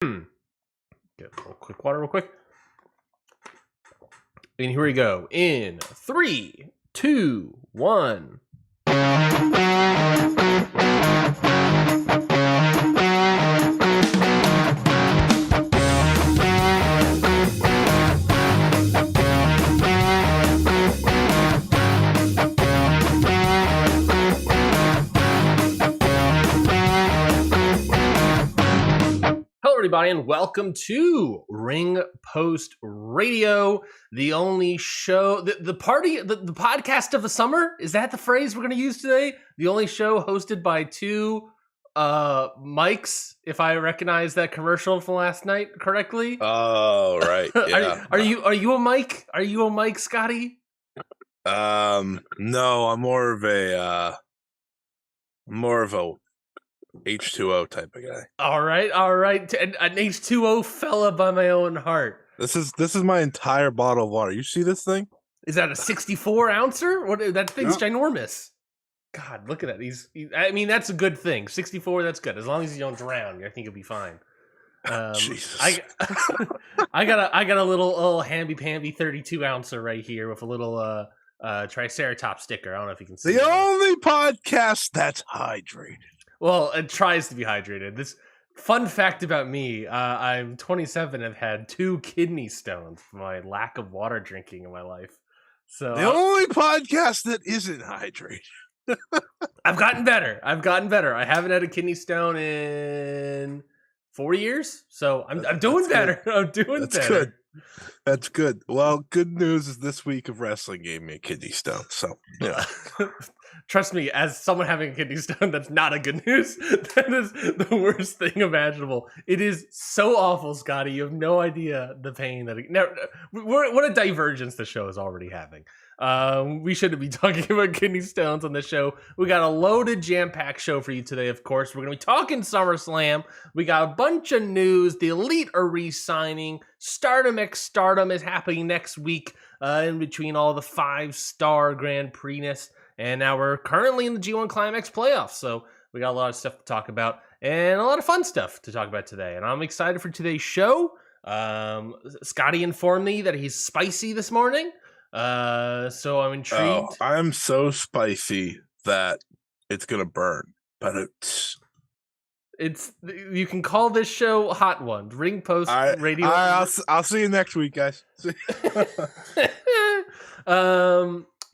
Get a little quick water real quick. And here we go. In 3, 2, 1. Everybody, and welcome to Ring Post Radio, the only show, the podcast of the summer. Is that the phrase we're going to use today? The only show hosted by two mics, if I recognize that commercial from last night correctly. Oh, right. Yeah. Are you a mic? Are you a mic, Scotty? No, I'm more of a H2O type of guy. All right. An H2O fella by my own heart. This is my entire bottle of water. You see this thing? Is that a 64 ouncer? What? That thing's ginormous. God, look at that. I mean, that's a good thing. 64, that's good. As long as you don't drown, I think you'll be fine. Jesus. I got a little hamby-pamby 32 ouncer right here with a little Triceratops sticker. I don't know if you can see the only podcast that's hydrated. Well, it tries to be hydrated. This fun fact about me, I'm 27 and have had 2 kidney stones from my lack of water drinking in my life. So the only podcast that isn't hydrated. I've gotten better. I haven't had a kidney stone in 4 years, so I'm doing better. I'm doing better. Good. That's good. Well, good news is this week of wrestling gave me a kidney stone. So yeah. Trust me, as someone having a kidney stone, that's not a good news. That is the worst thing imaginable. It is so awful, Scotty. You have no idea the pain that what a divergence the show is already having. We shouldn't be talking about kidney stones on the show. We got a loaded, jam-packed show for you today, of course. We're going to be talking SummerSlam. We got a bunch of news. The Elite are re-signing. Stardom X Stardom is happening next week in between all the 5-star Grand Prix-ness. And now we're currently in the G1 Climax playoffs. So we got a lot of stuff to talk about and a lot of fun stuff to talk about today. And I'm excited for today's show. Scotty informed me that he's spicy this morning. So I'm intrigued. Oh, I'm so spicy that it's gonna burn, but it's you can call this show Hot Ones, Ring Post Radio. I'll see you next week, guys.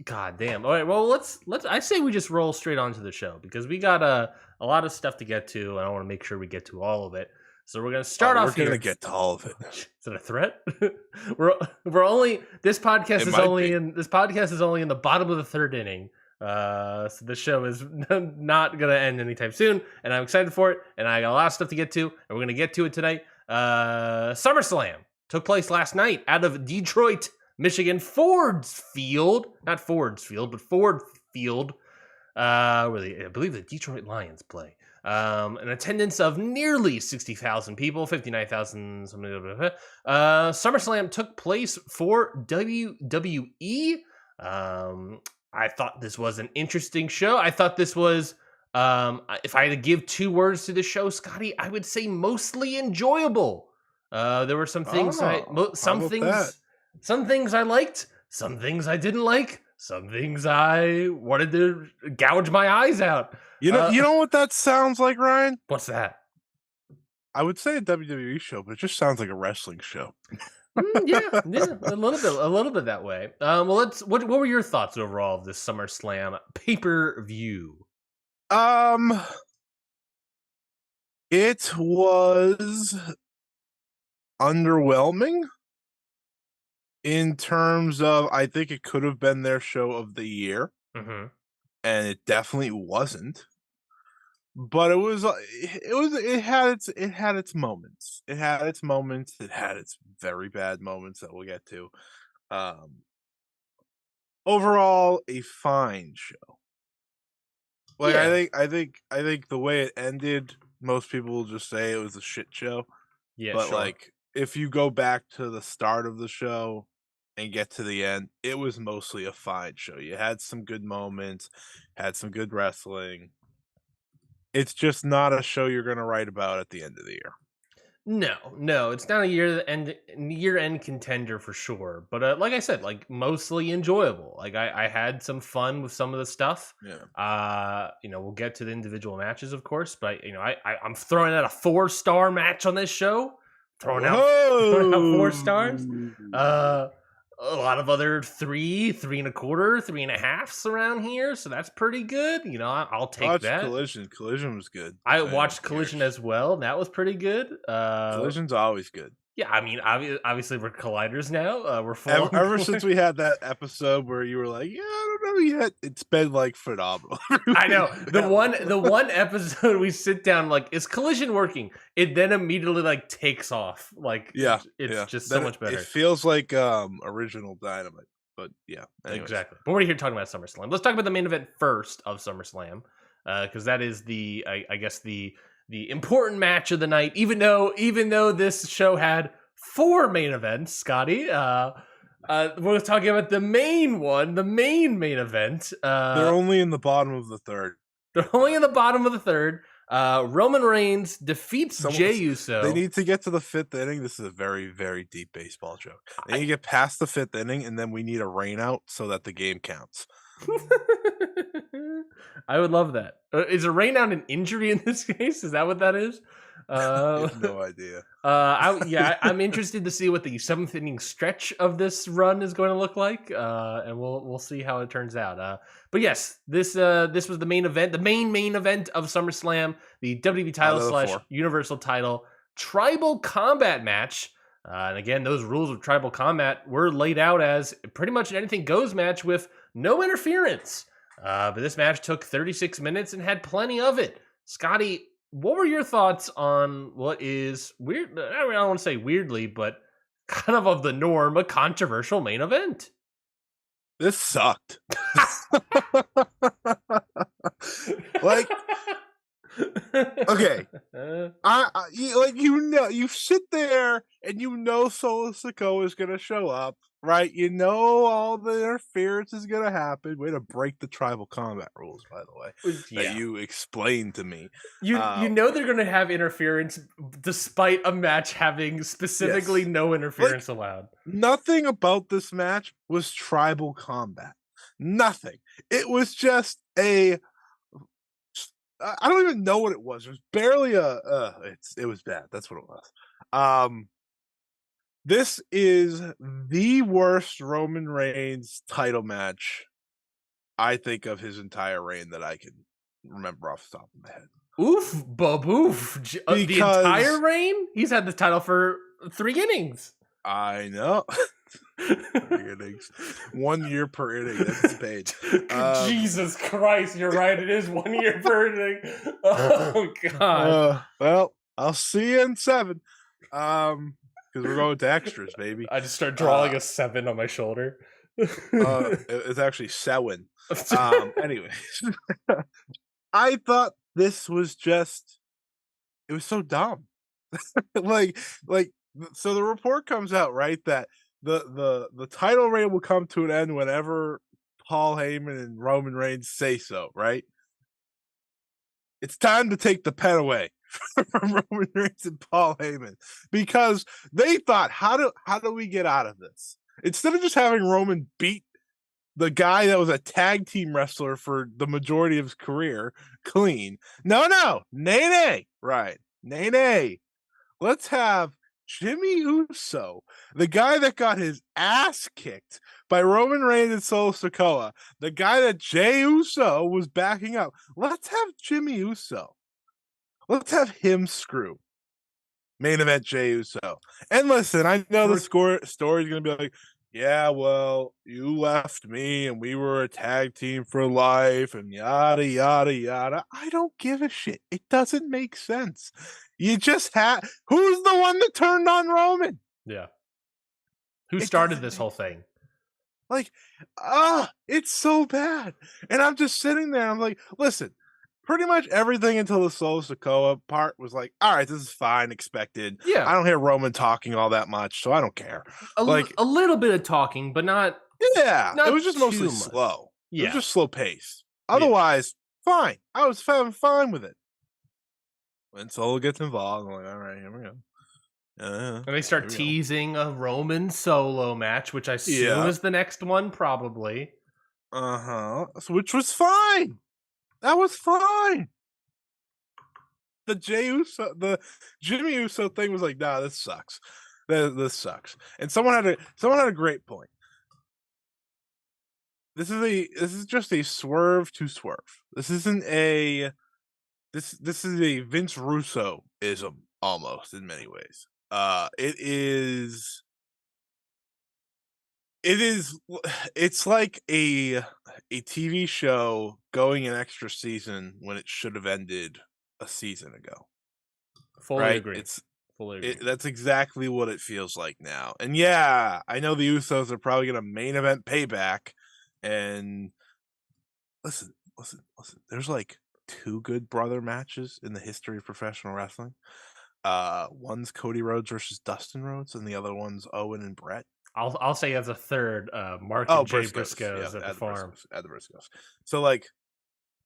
God damn. All right, well let's I say we just roll straight onto the show because we got a lot of stuff to get to, and I want to make sure we get to all of it. So we're gonna start off. We're gonna get to all of it. Is it a threat? we're only this podcast is only in the bottom of the third inning. So the show is not gonna end anytime soon, and I'm excited for it. And I got a lot of stuff to get to, and we're gonna get to it tonight. SummerSlam took place last night out of Detroit, Michigan, Ford Field, where I believe the Detroit Lions play. An attendance of nearly 60,000 people, 59,000 something. SummerSlam took place for WWE. I thought this was an interesting show. I thought this was, if I had to give 2 words to the show, Scotty, I would say mostly enjoyable. There were some things some things I liked, some things I didn't like, some things I wanted to gouge my eyes out. You know what that sounds like, Ryan? What's that? I would say a WWE show, but it just sounds like a wrestling show. Yeah, a little bit that way. Well, what were your thoughts overall of this SummerSlam pay-per-view? It was underwhelming in terms of I think it could have been their show of the year, and it definitely wasn't. But it had its moments. It had its moments. It had its very bad moments that we'll get to. Overall, a fine show. Like yeah. I think the way it ended, most people will just say it was a shit show. Yeah, but sure. Like if you go back to the start of the show and get to the end, it was mostly a fine show. You had some good moments, had some good wrestling. It's just not a show you're going to write about at the end of the year. No, it's not a year end contender for sure. But like I said, like mostly enjoyable. Like I had some fun with some of the stuff. Yeah. We'll get to the individual matches, of course, but I'm throwing out a 4-star match on this show. Throwing out 4 stars. Whoa! A lot of other 3.25, 3.5s around here, so that's pretty good. I'll take that. Collision. Collision was good. I watched Collision as well. That was pretty good. Collision's always good. Yeah, I mean, obviously we're colliders now. We're full ever since we had that episode where you were like, "Yeah, I don't know yet." It's been like phenomenal. I know the one episode we sit down like, is Collision working? It then immediately like takes off. Like, it's just so much better. It feels like original Dynamite, but yeah, anyways. Exactly. But we're here talking about SummerSlam. Let's talk about the main event first of SummerSlam, because that is I guess the important match of the night. Even though this show had 4 main events, Scotty. We're talking about the main main event. They're only in the bottom of the third. Roman Reigns defeats Jey Uso. They need to get to the 5th inning. This is a very, very deep baseball joke. They need to get past the 5th inning, and then we need a rain out so that the game counts. I would love that. Is a rain out an injury in this case? Is that what that is? I have no idea. I'm interested to see what the 7th inning stretch of this run is going to look like, and we'll see how it turns out. But yes, this was the main event, the main event of SummerSlam, the WWE title / Universal title tribal combat match. And again, those rules of tribal combat were laid out as pretty much an anything goes match with no interference. But this match took 36 minutes and had plenty of it. Scotty, what were your thoughts on what is weird? I don't want to say weirdly, but kind of the norm, a controversial main event. This sucked. Like, okay, you sit there and Solo Sikoa is gonna show up, right? All the interference is gonna happen. Way to break the tribal combat rules, by the way, that you explained to me. They're gonna have interference despite a match having specifically no interference allowed. Nothing about this match was tribal combat. Nothing. It was just I don't even know what it was. It was barely it was bad. That's what it was. This is the worst Roman Reigns title match, I think, of his entire reign that I can remember off the top of my head. Oof, baboof. The entire reign? He's had the title for 3 innings. I know. 3 innings. 1 year per inning. That's the page. Jesus Christ, you're right. It is 1 year per inning. Oh, God. Well, I'll see you in 7. Because we're going to extras, baby. I just start drawing a 7 on my shoulder. It's actually 7. Anyways. I thought this was it was so dumb. So the report comes out, right, that the title reign will come to an end whenever Paul Heyman and Roman Reigns say so, right? It's time to take the pen away from Roman Reigns and Paul Heyman, because they thought, how do we get out of this? Instead of just having Roman beat the guy that was a tag team wrestler for the majority of his career clean. No, nay, right. Nay. Let's have Jimmy Uso, the guy that got his ass kicked by Roman Reigns and Solo Sikoa, the guy that Jey Uso was backing up. Let's have Jimmy Uso. Let's have him screw main event Jey Uso. And listen, I know the story is going to be like, yeah, well, you left me and we were a tag team for life and yada, yada, yada. I don't give a shit. It doesn't make sense. You just who's the one that turned on Roman? Yeah. Who started this whole thing? Like, it's so bad. And I'm just sitting there. I'm like, listen, pretty much everything until the Solo Sikoa part was like, all right, this is fine, expected. Yeah. I don't hear Roman talking all that much, so I don't care. A little bit of talking, but not. Yeah, it was just mostly slow. Yeah. It was just slow pace. Otherwise, fine. I was fine with it. When Solo gets involved, I'm like, all right, here we go. And they start teasing a Roman solo match, which I assume is the next one, probably. So, which was fine. That was fine. The Jimmy Uso thing was like, nah, this sucks. This sucks. And someone had a great point. This is just a swerve to swerve. This isn't a this is a Vince Russo-ism almost in many ways. It's like a TV show going an extra season when it should have ended a season ago. Fully agree. That's exactly what it feels like now. And yeah, I know the Usos are probably going to main event Payback. And listen. There's like 2 good brother matches in the history of professional wrestling. One's Cody Rhodes versus Dustin Rhodes, and the other one's Owen and Brett. I'll say as a third, Mark and Jay Briscoes at the Farm. At the Briscoes. So like,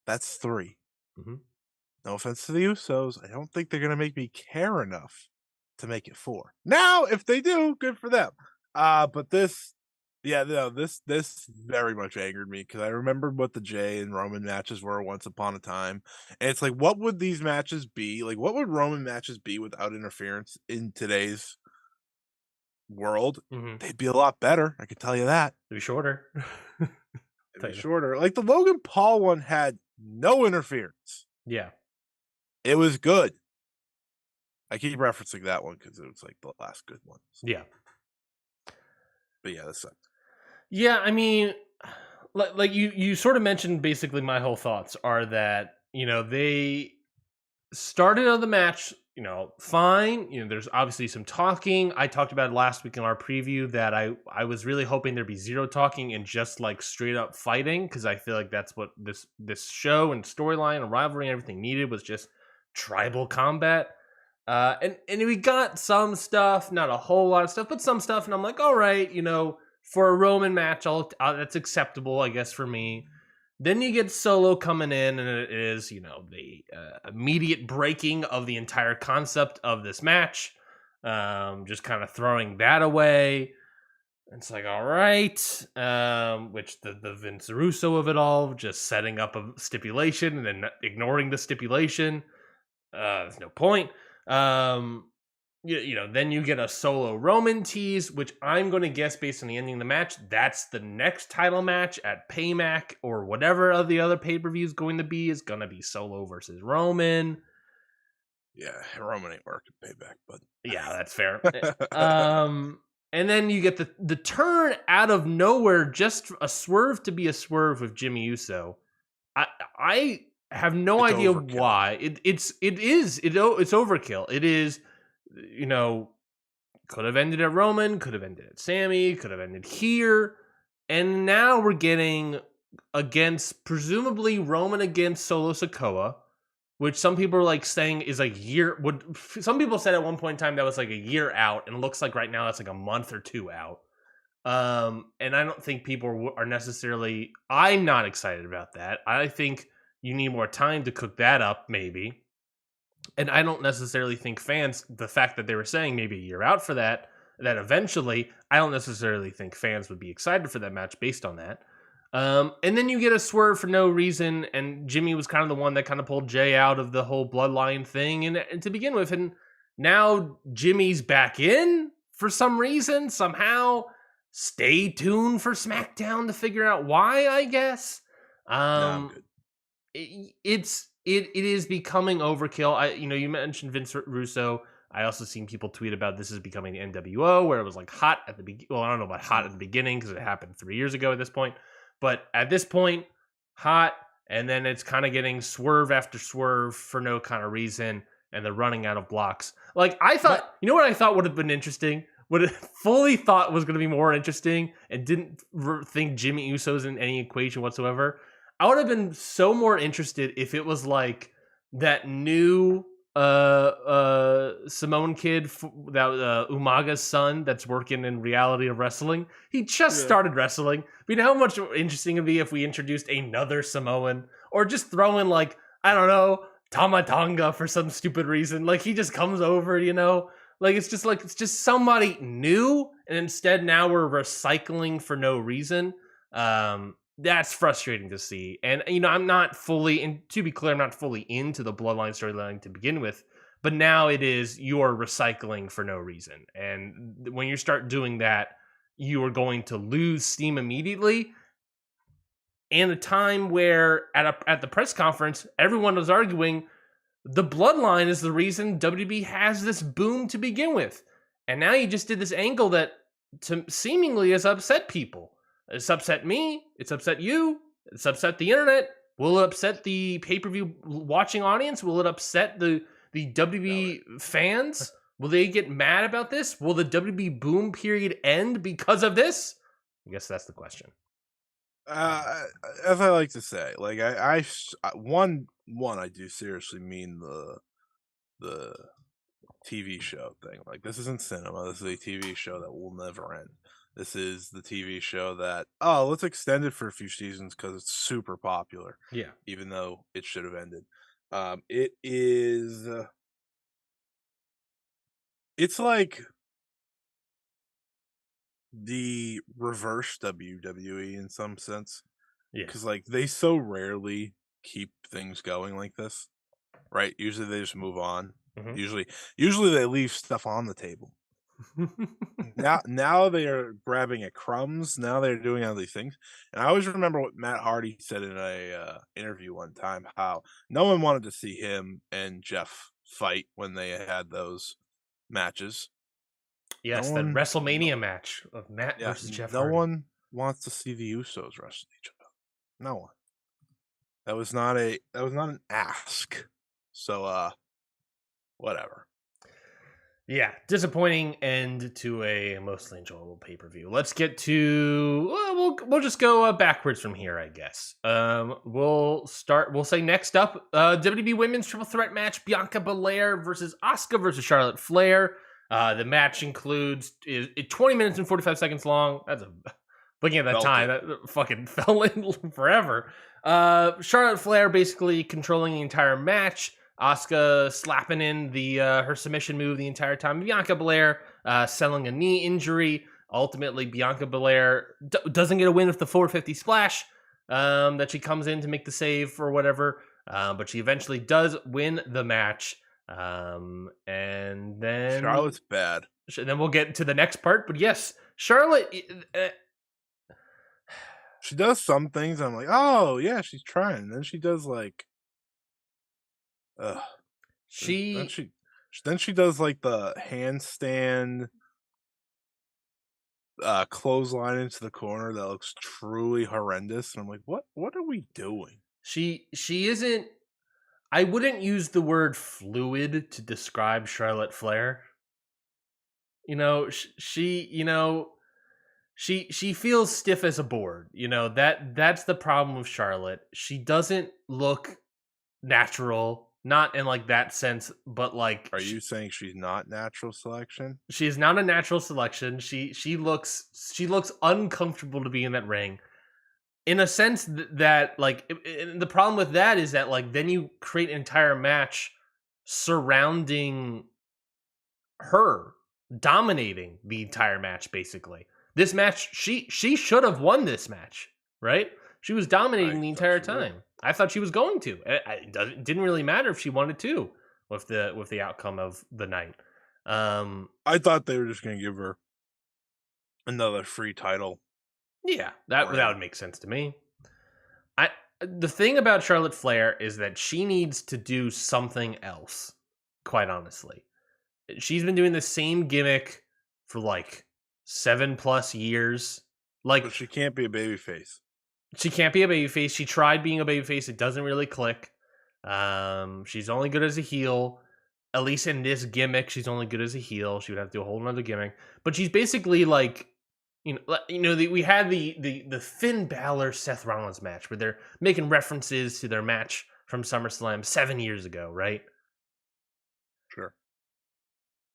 that's 3. Mm-hmm. No offense to the Usos, I don't think they're gonna make me care enough to make it 4. Now, if they do, good for them. But this very much angered me because I remembered what the Jay and Roman matches were once upon a time, and it's like, what would these matches be? Like, what would Roman matches be without interference in today's world? Mm-hmm. They'd be a lot better. I can tell you that. They'd be shorter. They'd be shorter. Like the Logan Paul one had no interference. Yeah. It was good. I keep referencing that one because it was like the last good one. So. Yeah. But yeah, this sucked. Yeah, I mean, like you sort of mentioned basically my whole thoughts are that, they started on the match, fine. There's obviously some talking. I talked about it last week in our preview that I was really hoping there'd be zero talking and just like straight up fighting, because I feel like that's what this show and storyline and rivalry and everything needed, was just tribal combat. And we got some stuff, not a whole lot of stuff, but some stuff. And I'm like, all right, for a Roman match, that's acceptable, I guess, for me. Then you get Solo coming in, and it is, the immediate breaking of the entire concept of this match. Just kind of throwing that away. It's like, all right. Which the Vince Russo of it all, just setting up a stipulation and then ignoring the stipulation. There's no point. Then you get a Solo Roman tease, which I'm going to guess based on the ending of the match, that's the next title match at Payback or whatever of the other pay-per-view is going to be Solo versus Roman. Yeah, Roman ain't working Payback, but yeah, that's fair. And then you get the turn out of nowhere, just a swerve to be a swerve with Jimmy Uso. I have no idea overkill. Why it's overkill. It is, could have ended at Roman, could have ended at Sammy, could have ended here, and now we're getting presumably Roman against Solo Sikoa, which some people are like saying is a year. Some people said at one point in time that was like a year out, and it looks like right now that's like a month or 2 out. And I don't think people are necessarily. I'm not excited about that. I think you need more time to cook that up, maybe. And I don't necessarily think fans, the fact that they were saying maybe a year out for that eventually, I don't necessarily think fans would be excited for that match based on that. And then you get a swerve for no reason, and Jimmy was kind of the one that kind of pulled Jay out of the whole bloodline thing, and to begin with, and now Jimmy's back in for some reason, somehow. Stay tuned for SmackDown to figure out why, I guess. It is becoming overkill. You mentioned Vince Russo. I also seen people tweet about this is becoming the NWO, where it was like hot at the beginning. Well, I don't know about hot at the beginning because it happened 3 years ago at this point. But at this point, hot, and then it's kind of getting swerve after swerve for no kind of reason, and they're running out of blocks. Like, I thought, what I thought would have been interesting? What I fully thought was going to be more interesting, and didn't think Jimmy Uso's in any equation whatsoever. I would have been so more interested if it was like that new Samoan kid, that Umaga's son that's working in reality of wrestling. He just started wrestling. But how much interesting it would be if we introduced another Samoan, or just throw in like, I don't know, Tama Tonga for some stupid reason. Like he just comes over, Like it's just somebody new, and instead now we're recycling for no reason. That's frustrating to see. And I'm not fully, and to be clear, I'm not fully into the Bloodline storyline to begin with. But now it is you're recycling for no reason, and when you start doing that, you are going to lose steam immediately. And a time where at the press conference, everyone was arguing the Bloodline is the reason WWE has this boom to begin with. And now you just did this angle that seemingly has upset people. It's upset me. It's upset you. It's upset the internet. Will it upset the pay-per-view watching audience? Will it upset the WWE fans? Will they get mad about this? Will the WWE boom period end because of this? I guess that's the question. As I like to say, like one I do seriously mean the TV show thing. Like this isn't cinema. This is a TV show that will never end. This is the TV show that let's extend it for a few seasons because it's super popular. Yeah, even though it should have ended. It is. It's like the reverse WWE in some sense. yeah. Because like they so rarely keep things going like this, right? Usually they just move on. Mhm. Usually they leave stuff on the table. now they are grabbing at crumbs. Now they're doing all these things. And I always remember what Matt Hardy said in a interview one time, how no one wanted to see him and Jeff fight when they had those matches. Yes, that WrestleMania match of Matt versus Jeff Hardy. No one wants to see the Usos wrestle each other. No one. That was not an ask. So whatever. Yeah, disappointing end to a mostly enjoyable pay-per-view. Let's get to we'll just go backwards from here, I guess. We'll say next up, WWE Women's Triple Threat match: Bianca Belair versus Asuka versus Charlotte Flair. The match includes is 20 minutes and 45 seconds long. That's looking at that time, that fucking fell in forever. Charlotte Flair basically controlling the entire match. Asuka slapping in her submission move the entire time. Bianca Belair selling a knee injury. Ultimately, Bianca Belair doesn't get a win with the 450 splash that she comes in to make the save or whatever. But she eventually does win the match. And then Charlotte's bad. And then we'll get to the next part. But yes, Charlotte. She does some things. I'm like, oh yeah, she's trying. And then she does like. Then she does like the handstand clothesline into the corner that looks truly horrendous, and I'm like, what are we doing? She isn't. I wouldn't use the word fluid to describe Charlotte Flair. She feels stiff as a board. That's the problem with Charlotte. She doesn't look natural. Not in like that sense, but like. Are you saying she's not natural selection? She is not a natural selection. She looks uncomfortable to be in that ring. In a sense that like the problem with that is that like then you create an entire match surrounding her dominating the entire match. Basically, this match she should have won this match, right? She was dominating the entire time. I thought she was going to. It didn't really matter if she wanted to with the outcome of the night. I thought they were just going to give her another free title. Yeah, that would make sense to me. The thing about Charlotte Flair is that she needs to do something else, quite honestly. She's been doing the same gimmick for like 7+ years. But she can't be a babyface. She can't be a babyface. She tried being a babyface. It doesn't really click. She's only good as a heel. At least in this gimmick, she's only good as a heel. She would have to do a whole nother gimmick. But she's basically like, we had the Finn Balor Seth Rollins match where they're making references to their match from SummerSlam 7 years ago, right? Sure.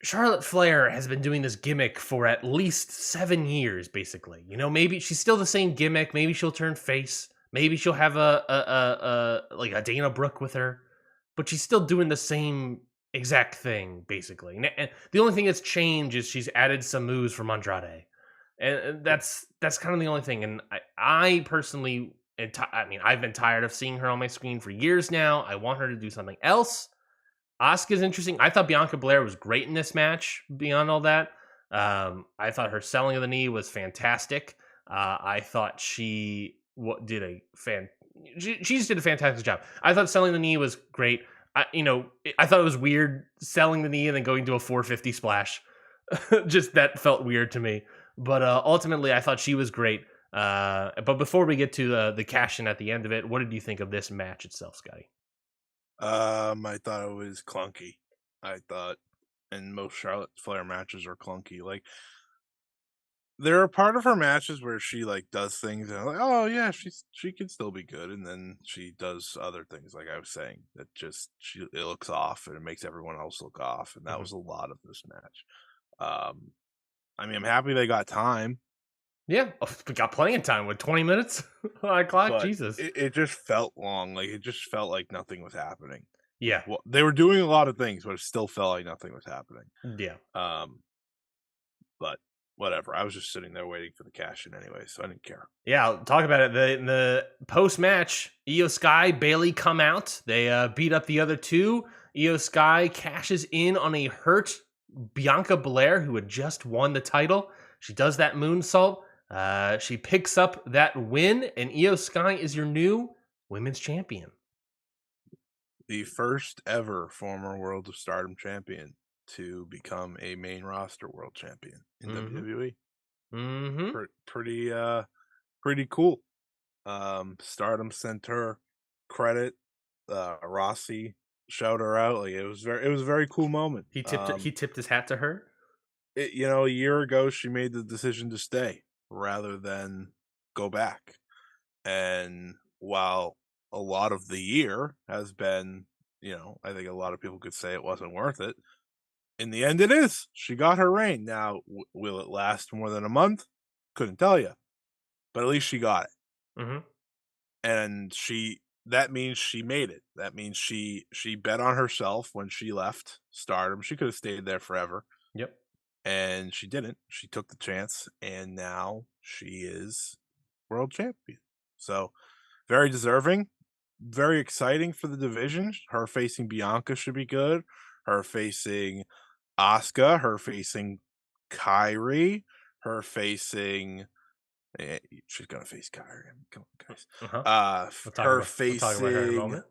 Charlotte Flair has been doing this gimmick for at least 7 years, basically. Maybe she's still the same gimmick. Maybe she'll turn face. Maybe she'll have a Dana Brooke with her, but she's still doing the same exact thing, basically. And the only thing that's changed is she's added some moves from Andrade, and Yeah. that's kind of the only thing. And I personally, I mean, I've been tired of seeing her on my screen for years now. I want her to do something else. Asuka's interesting. I thought Bianca Belair was great in this match. Beyond all that, I thought her selling of the knee was fantastic. I thought did a she just did a fantastic job. I thought selling the knee was great. I thought it was weird selling the knee and then going to a 450 splash. Just that felt weird to me. But ultimately, I thought she was great. But before we get to the cash in at the end of it, what did you think of this match itself, Scotty? I thought it was clunky. I thought, and most Charlotte Flair matches are clunky. Like there are part of her matches where she like does things and I'm like, oh yeah, she can still be good, and then she does other things like I was saying that just it looks off and it makes everyone else look off, and that Mhm. was a lot of this match. Um, I mean, I'm happy they got time, Yeah, we got plenty of time with 20 minutes on the clock. but Jesus. it just felt long. Like it just felt like nothing was happening. Like Yeah, well, they were doing a lot of things, but it still felt like nothing was happening. yeah, Um, but whatever. I was just sitting there waiting for the cash in anyway, so I didn't care. yeah. I'll talk about it. The post match, Io Sky, Bailey come out. They beat up the other two. Io Sky cashes in on a hurt Bianca Belair, who had just won the title. She does that moonsault. She picks up that win, and Io Sky is your new women's champion. The first ever former World of Stardom champion to become a main roster world champion in Mm-hmm. WWE. Mm-hmm. Pretty cool. Stardom sent her credit. Rossi shouted her out. Like it was a very cool moment. He tipped his hat to her. A year ago she made the decision to stay rather than go back. And while a lot of the year has been, I think a lot of people could say it wasn't worth it. In the end, it is. She got her reign. Now, will it last more than a month? Couldn't tell you, but at least she got it. Mm-hmm. And that means she made it. That means she bet on herself when she left Stardom. She could have stayed there forever, Yep. and she didn't. She took the chance, and now she is world champion. So very deserving, very exciting for the division. Her facing Bianca should be good. Her facing Asuka, her facing Kyrie, her facing she's gonna face Kyrie. Come on, guys. Uh-huh. Her We'll talk about her in a facing moment.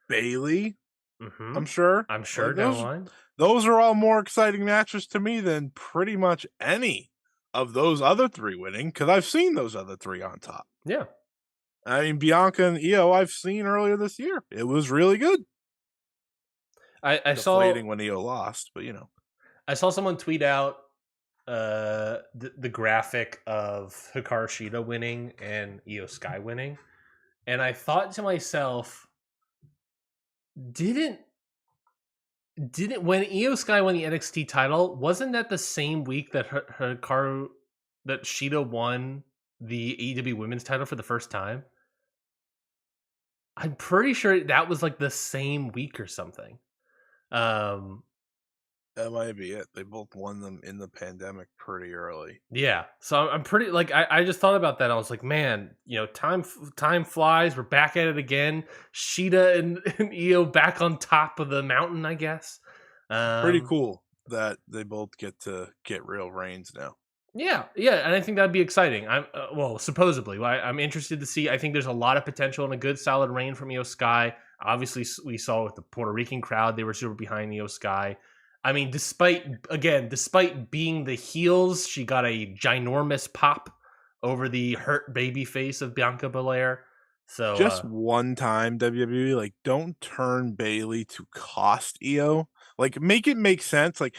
Bailey, Mm-hmm. I'm sure. I'm sure Like down the line. those are all more exciting matches to me than pretty much any of those other three winning, because I've seen those other three on top. Yeah. I mean, Bianca and Io, I've seen earlier this year. It was really good. I saw Deflating when Io lost, but I saw someone tweet out the graphic of Hikaru Shida winning and Io Sky winning. And I thought to myself, didn't when Io Sky won the NXT title, wasn't that the same week that Hikaru that Shida won the AEW women's title for the first time? I'm pretty sure that was like the same week or something. Um, that might be it. They both won them in the pandemic pretty early. yeah. So I'm pretty like I just thought about that. I was like, man, time flies. We're back at it again. Sheeta and Io back on top of the mountain, I guess. Pretty Um, cool that they both get to get real reigns now. yeah, yeah, and I think that'd be exciting. Well, supposedly, I'm interested to see. I think there's a lot of potential in a good, solid reign from Io Sky. Obviously, we saw with the Puerto Rican crowd, they were super behind Io Sky. I mean, despite being the heels, she got a ginormous pop over the hurt baby face of Bianca Belair. So, Just one time, WWE, like, don't turn Bailey to cost Io. Like, make it make sense. Like,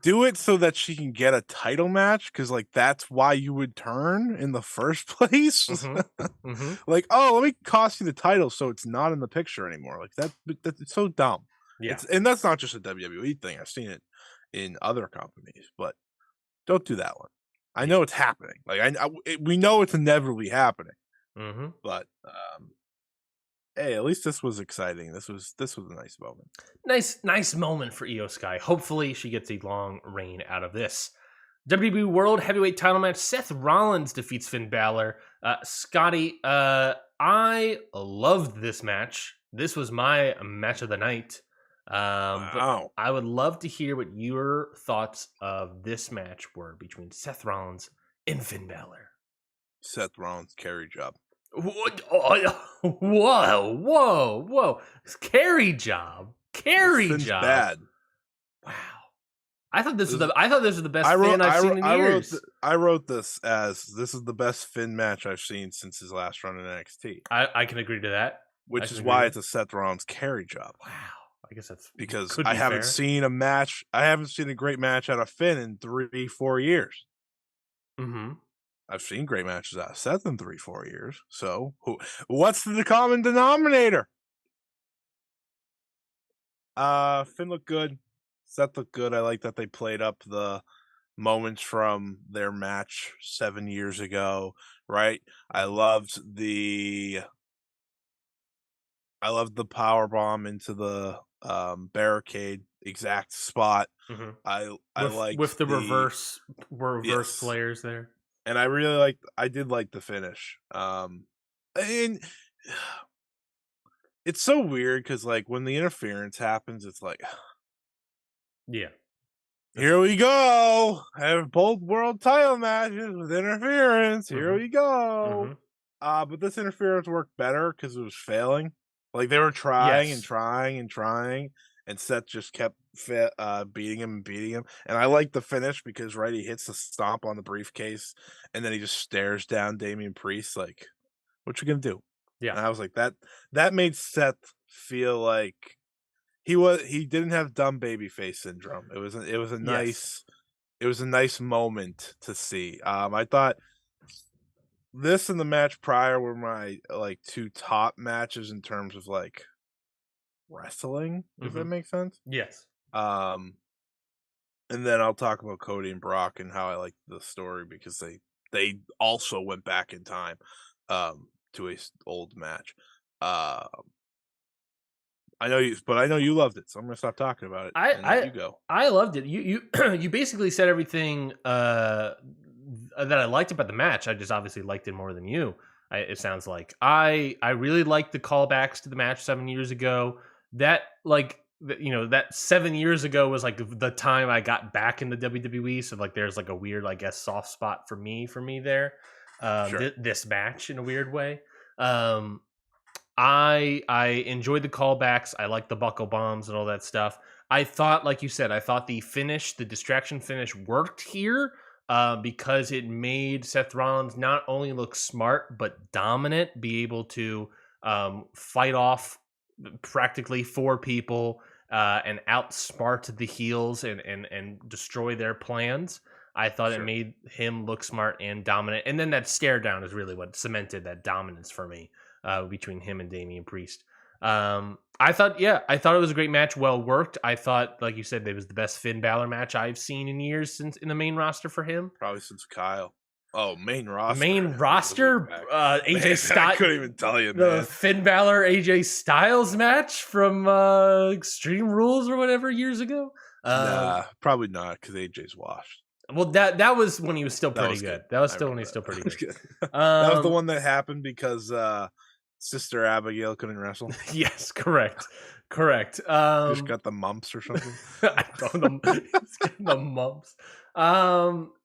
do it so that she can get a title match, because like that's why you would turn in the first place. hmm hmm Like, oh, let me cost you the title so it's not in the picture anymore. Like that's so dumb. yeah, And that's not just a WWE thing. I've seen it in other companies, but don't do that one. I yeah. know it's happening. Like we know it's inevitably happening, hmm but Hey, at least this was exciting. This was a nice moment. Nice moment for Io Sky. Hopefully, she gets a long reign out of this. WWE World Heavyweight Title match: Seth Rollins defeats Finn Balor. Scotty, I loved this match. This was my match of the night. But Wow. I would love to hear what your thoughts of this match were between Seth Rollins and Finn Balor. Seth Rollins carry job. What? Oh, whoa! Carry job, carry Finn's job. bad. Wow. I thought this was the best Finn I've seen in years. I wrote this as this is the best Finn match I've seen since his last run in NXT, I can agree to that. which is why it's a Seth Rollins carry job. Wow. I guess that's Because could I be haven't fair. seen a match. I haven't seen a great match out of Finn in 3-4 years. Mm-hmm. I've seen great matches out of Seth in 3-4 years. So what's the common denominator? Finn looked good. Seth looked good. I like that they played up the moments from their match 7 years ago, right? I loved the power bomb into the barricade exact spot. Mm-hmm. I liked With the the reverse yes, players there. and I did like the finish. And it's so weird because like when the interference happens, it's like Yeah. here we go. Have both world title matches with interference. Here Mm-hmm. we go. Mm-hmm. But this interference worked better because it was failing. Like they were trying and Yes. trying and trying, and Seth just kept beating him and beating him. And I like the finish because right, he hits the stomp on the briefcase, and then he just stares down Damian Priest like, "What you gonna do?" Yeah. And I was like, that made Seth feel like he didn't have dumb baby face syndrome. Yes. It was a nice moment to see. I thought this and the match prior were my like two top matches in terms of like wrestling, if Mm-hmm. that makes sense. Yes. Um, and then I'll talk about Cody and Brock and how I like the story because they also went back in time to a old match. Uh, I know you loved it, so I'm gonna stop talking about it I and let I you go. I loved it. You you basically said everything that I liked about the match. I just obviously liked it more than you. It sounds like I really liked the callbacks to the match 7 years ago. That that 7 years ago was like the time I got back into WWE. So like there's like a weird I guess soft spot for me there. Sure. This match in a weird way. Um, I enjoyed the callbacks. I like the buckle bombs and all that stuff. I thought, like you said, I thought the finish, the distraction finish, worked here because it made Seth Rollins not only look smart but dominant, be able to fight off practically four people and outsmart the heels and destroy their plans. I thought it Sure. made him look smart and dominant, and then that stare down is really what cemented that dominance for me between him and Damian Priest. I thought it was a great match, well worked. I thought, like you said, it was the best Finn Balor match I've seen in years since in the main roster for him. Probably since Kyle. Oh, main roster. Main Let's go roster, back. AJ Man, I Styles, couldn't even tell you, the man. Finn Balor AJ Styles match from Extreme Rules or whatever years ago. Nah, probably not because AJ's washed. Well, that was when he was still That pretty was good. good. That was I still when remember he's still that. pretty That was good. good. That was the one that happened because Sister Abigail couldn't wrestle. Yes, correct. Just got the mumps or something. I don't know. He's getting the mumps.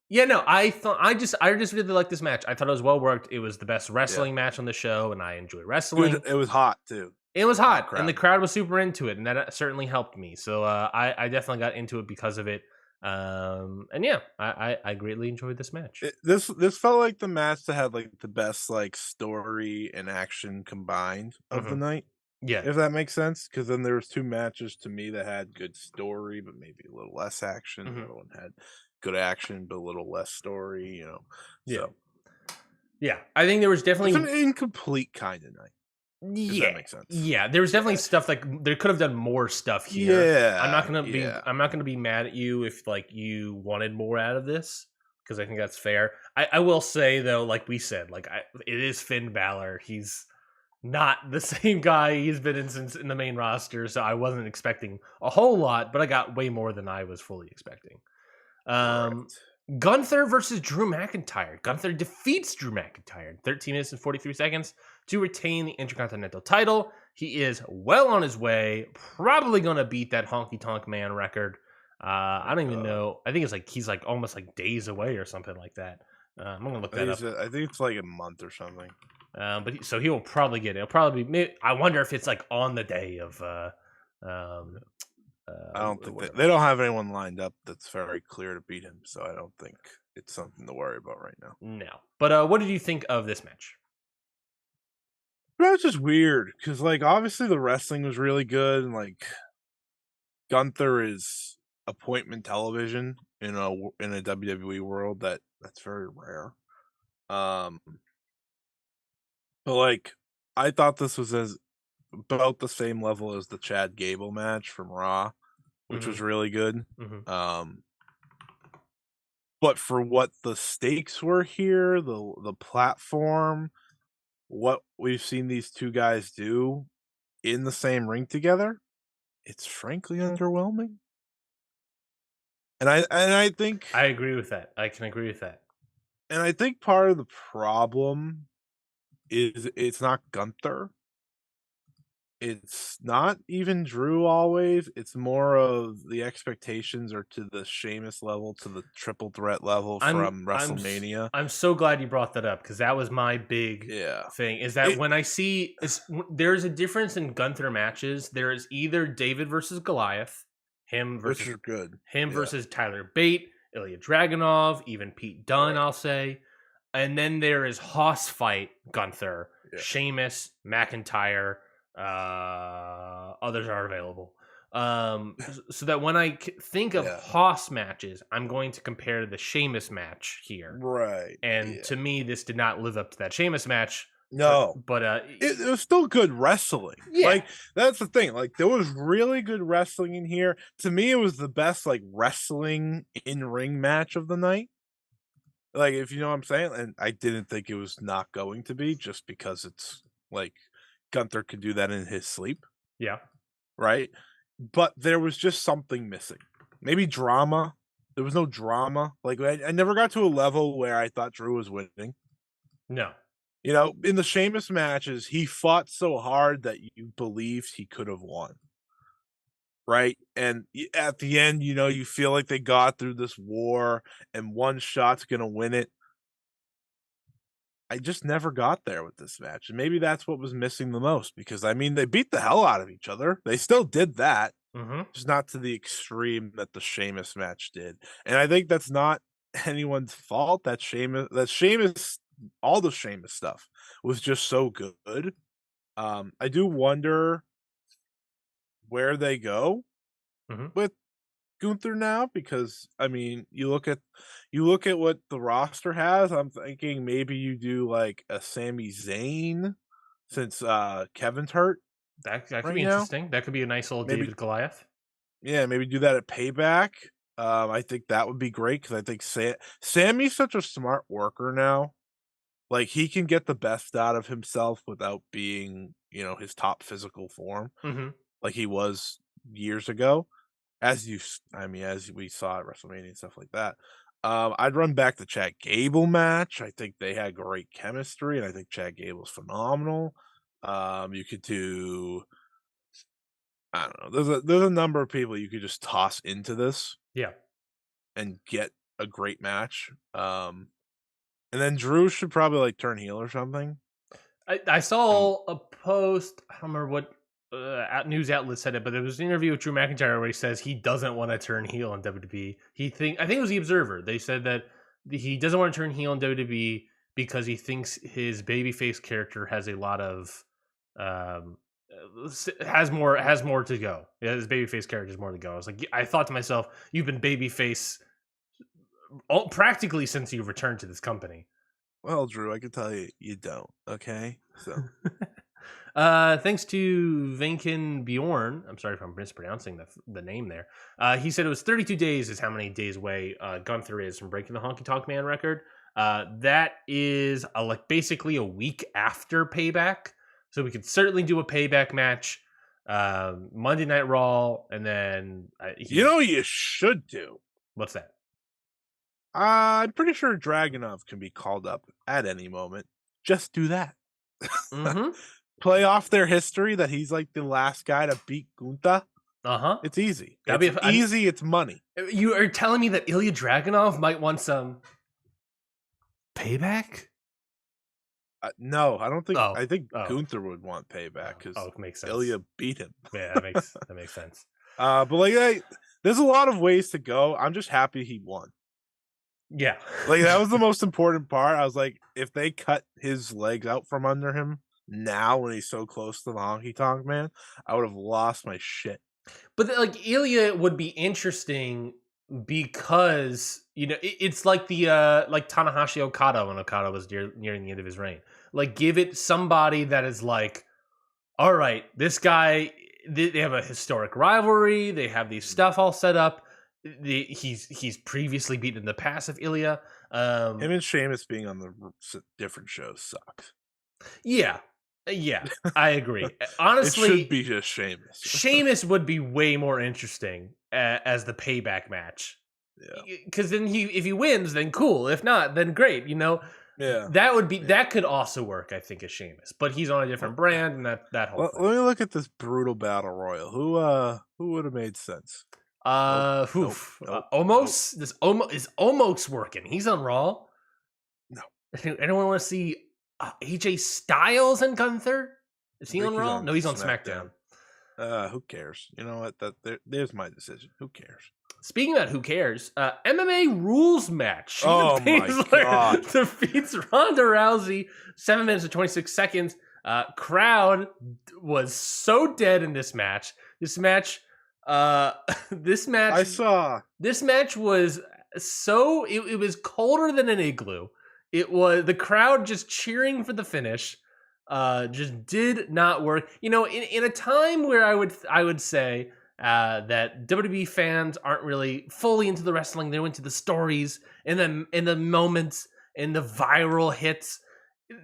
Yeah, no, I just really liked this match. I thought it was well worked. It was the best wrestling match on the show, and I enjoy wrestling. It was hot too. It was hot, crowd. and the crowd was super into it, and that certainly helped me. So I definitely got into it because of it. And yeah, I greatly enjoyed this match. This felt like the match that had like the best like story and action combined of the night. Yeah, If that makes sense, because then there was two matches to me that had good story, but maybe a little less action. The other one had good action, but a little less story. You know, so yeah. I think there was definitely it's an incomplete kind of night. If that makes sense. Yeah, there was definitely stuff like they could have done more stuff here. Yeah, I'm not gonna be mad at you if like you wanted more out of this because I think that's fair. I will say though, like we said, like it is Finn Balor. not the same guy he's been in since in the main roster, so I wasn't expecting a whole lot, but I got way more than I was fully expecting. Correct. Gunther versus Drew McIntyre. Gunther defeats Drew McIntyre in 13 minutes and 43 seconds to retain the Intercontinental title. He is well on his way, probably going to beat that Honky Tonk Man record. I don't even know. I think it's like he's like almost like days away or something like that. I'm going to look that up. I think it's like a month or something. So he will probably get it. It'll probably be. I wonder if it's like on the day of. I don't think they don't have anyone lined up that's very clear to beat him, so I don't think it's something to worry about right now. No, but what did you think of this match? That's just weird because, like, obviously the wrestling was really good, and like Gunther is appointment television in a WWE world that's very rare. But like, I thought this was about the same level as the Chad Gable match from Raw, which was really good. But for what the stakes were here, the platform, what we've seen these two guys do in the same ring together, it's frankly underwhelming. And I think I agree with that. I can agree with that. And I think part of the problem is it's not Gunther. It's not even Drew always. It's more of the expectations are to the Sheamus level, to the triple threat level from WrestleMania. I'm so glad you brought that up because that was my big thing. Is that when I see there's a difference in Gunther matches. There is either David versus Goliath, him versus versus Tyler Bate, Ilya Dragunov, even Pete Dunne, I'll say. And then there is Hoss fight Gunther, Sheamus, McIntyre, others are available. So that when I think of Hoss matches, I'm going to compare to the Sheamus match here. Right. And to me, this did not live up to that Sheamus match. No. But it was still good wrestling. Yeah. Like, that's the thing. Like, there was really good wrestling in here. To me, it was the best, like, wrestling in-ring match of the night. Like, if you know what I'm saying? And I didn't think it was not going to be just because it's, like, Gunther could do that in his sleep. Yeah. Right? But there was just something missing. Maybe drama. There was no drama. Like, I never got to a level where I thought Drew was winning. No. You know, in the Sheamus matches, he fought so hard that you believed he could have won. Right? And at the end, you know, you feel like they got through this war and one shot's going to win it. I just never got there with this match. And maybe that's what was missing the most because, I mean, they beat the hell out of each other. They still did that. Just not to the extreme that the Sheamus match did. And I think that's not anyone's fault. That Sheamus, all the Sheamus stuff was just so good. I do wonder where they go with Gunther now because, I mean, you look at what the roster has. I'm thinking maybe you do like a Sami Zayn since Kevin's hurt. That could be interesting. That could be a nice little David Goliath. Yeah, maybe do that at Payback. I think that would be great because I think Sammy's such a smart worker now. Like, he can get the best out of himself without being, you know, his top physical form, like he was years ago. As we saw at WrestleMania and stuff like that. I'd run back the Chad Gable match. I think they had great chemistry, and I think Chad Gable's phenomenal. You could do, I don't know. There's a number of people you could just toss into this, and get a great match. And then Drew should probably like turn heel or something. I saw a post. I don't remember what news outlet said it, but there was an interview with Drew McIntyre where he says he doesn't want to turn heel in WWE. I think it was the Observer. They said that he doesn't want to turn heel in WWE because he thinks his babyface character has a lot of has more to go. Yeah, his babyface character has more to go. I was like, I thought to myself, you've been babyface practically since you returned to this company. Well, Drew, I can tell you, you don't. Okay, so. Thanks to Venkin Bjorn. I'm sorry if I'm mispronouncing the name there. He said it was 32 days is how many days away Gunther is from breaking the Honky Tonk Man record. That is like basically a week after Payback. So we could certainly do a payback match, Monday Night Raw, and then you should do. What's that? I'm pretty sure Dragunov can be called up at any moment. Just do that. Mm-hmm. Play off their history that he's like the last guy to beat Gunta. Uh-huh. It's easy. It's money. You are telling me that Ilya Dragunov might want some payback? No, I don't think. Oh. I think Gunther would want payback because it makes sense. Ilya beat him. Yeah, that makes sense. But like, there's a lot of ways to go. I'm just happy he won. Yeah, like that was the most important part. I was like, if they cut his legs out from under him now when he's so close to the Honky Tonk Man, I would have lost my shit. But like Ilya would be interesting because it's like the like Tanahashi Okada when Okada was nearing the end of his reign. Like, give it somebody that is like, all right, this guy. They have a historic rivalry. They have these stuff all set up. He's previously beaten in the past of Ilya. Him and Sheamus being on the different shows sucks. Yeah, I agree. Honestly, it should be just Sheamus. Sheamus would be way more interesting as the payback match. Yeah, because then if he wins, then cool. If not, then great. Yeah, that could also work. I think as Sheamus, but he's on a different brand, and that whole. Let me look at this brutal battle royal. Who would have made sense? Almost. This Omos is almost working. He's on Raw. No, anyone want to see AJ Styles and Gunther? Is he on Raw? No, he's on SmackDown. Who cares? You know what? There's my decision. Who cares? Speaking about who cares, MMA rules match. Oh my God! Defeats Ronda Rousey 7 minutes and 26 seconds. Crowd was so dead in this match. This match I saw. This match was so it was colder than an igloo. It was the crowd just cheering for the finish. Just did not work. In a time where I would say that WWE fans aren't really fully into the wrestling. They're into the stories and the moments and the viral hits.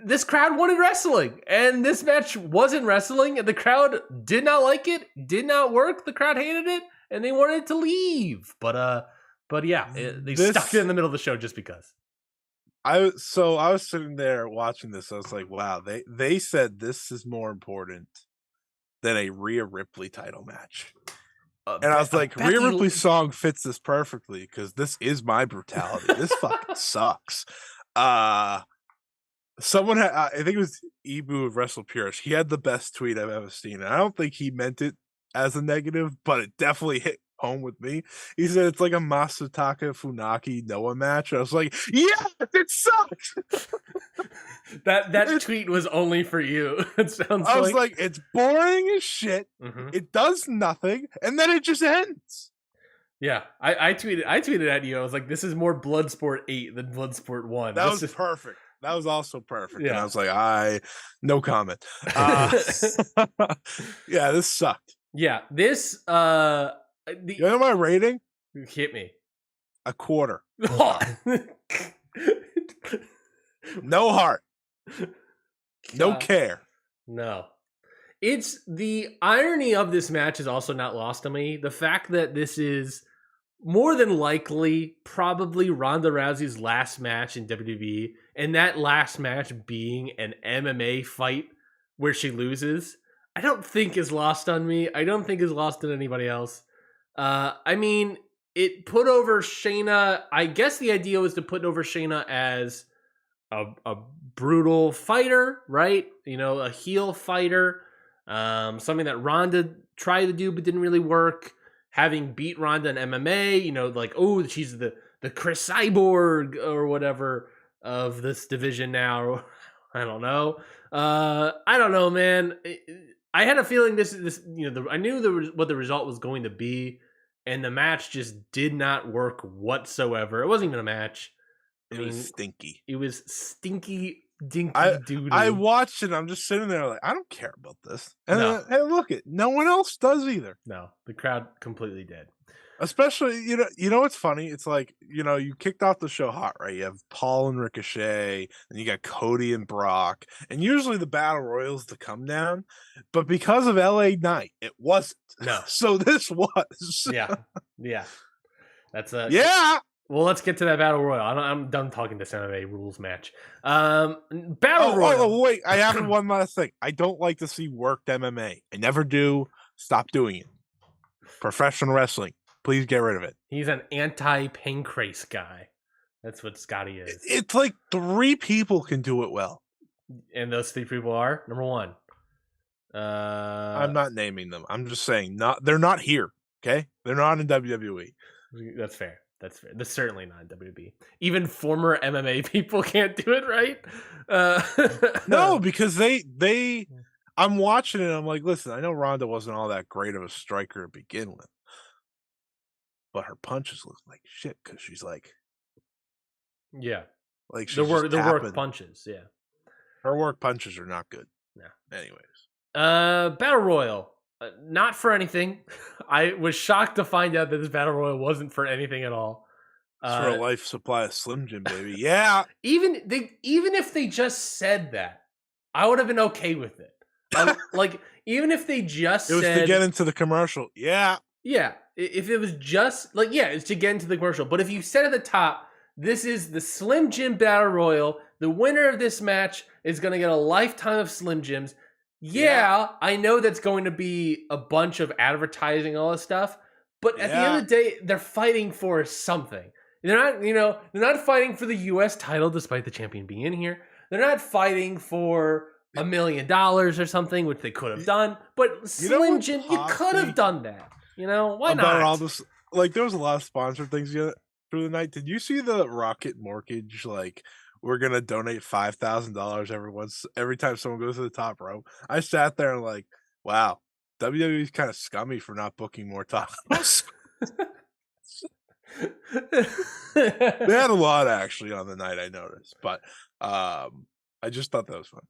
This crowd wanted wrestling, and this match wasn't wrestling, and the crowd did not like it, did not work. The crowd hated it, and they wanted to leave. But yeah, they stuck it in the middle of the show just because. I was sitting there watching this. I was like, wow, they said this is more important than a Rhea Ripley title match. And I was like, Rhea Ripley's song fits this perfectly because this is my brutality. This fucking sucks. Someone had, I think it was Ibu of Wrestle Purish. He had the best tweet I've ever seen. And I don't think he meant it as a negative, but it definitely hit home with me. He said it's like a Masataka Funaki Noah match. I was like, yeah, it sucks. that tweet was only for you. It sounds. I was like, it's boring as shit. Mm-hmm. It does nothing, and then it just ends. Yeah, I tweeted at you. I was like, this is more Bloodsport 8 than Bloodsport 1. That was perfect. That was also perfect. Yeah. And I was like, no comment. Yeah, this sucked. Yeah, this you know my rating? Hit me. A quarter. No heart. No care. No. It's the irony of this match is also not lost on me. The fact that this is more than likely probably Ronda Rousey's last match in WWE, and that last match being an MMA fight where she loses, I don't think is lost on me. I don't think is lost on anybody else. I mean, it put over Shayna. I guess the idea was to put over Shayna as a brutal fighter, right? A heel fighter. Something that Ronda tried to do but didn't really work. Having beat Ronda in MMA, like, oh, she's the Chris Cyborg or whatever of this division now. I don't know. I don't know, man. I had a feeling this. I knew what the result was going to be, and the match just did not work whatsoever. It wasn't even a match. It was stinky. It was stinky, dinky doo-doo. I watched it. I'm just sitting there like, I don't care about this. And hey, look, no one else does either. No, the crowd completely did. Especially, you know what's funny? It's like, you kicked off the show hot, right? You have Paul and Ricochet, and you got Cody and Brock, and usually the battle royals to come down, but because of LA Knight, it wasn't. No. So this was. Yeah. That's a yeah. Well, let's get to that battle royal. I'm done talking this MMA rules match. Battle royal. Oh, wait! I have one last thing. I don't like to see worked MMA. I never do. Stop doing it. Professional wrestling. Please get rid of it. He's an anti-pancreas guy. That's what Scotty is. It's like 3 people can do it well. And those 3 people are, number 1. I'm not naming them. I'm just saying they're not here. Okay? They're not in WWE. That's fair. They're certainly not in WWE. Even former MMA people can't do it, right? No, because they I'm watching it and I'm like, listen, I know Ronda wasn't all that great of a striker to begin with. But her punches look like shit because she's like, yeah, like the work punches. Yeah, her work punches are not good. Yeah. Anyways, battle royal, not for anything. I was shocked to find out that this battle royal wasn't for anything at all. It's for a life supply of Slim Jim, baby. Yeah. Even if they just said that, I would have been okay with it. Like even if they just it was said, to get into the commercial. Yeah. Yeah, if it was just like, yeah, it's to get into the commercial. But if you said at the top, this is the Slim Jim Battle Royal, the winner of this match is going to get a lifetime of Slim Jims. Yeah, I know that's going to be a bunch of advertising and all this stuff. But at the end of the day, they're fighting for something. They're not fighting for the U.S. title, despite the champion being in here. They're not fighting for $1 million or something, which they could have done. But Slim Jim, you could have done that. Why not? All this, like, there was a lot of sponsored things through the night. Did you see the Rocket Mortgage? Like, we're gonna donate $5,000 every time someone goes to the top rope. I sat there and like, wow, WWE's kind of scummy for not booking more titles. They had a lot actually on the night, I noticed, but I just thought that was funny.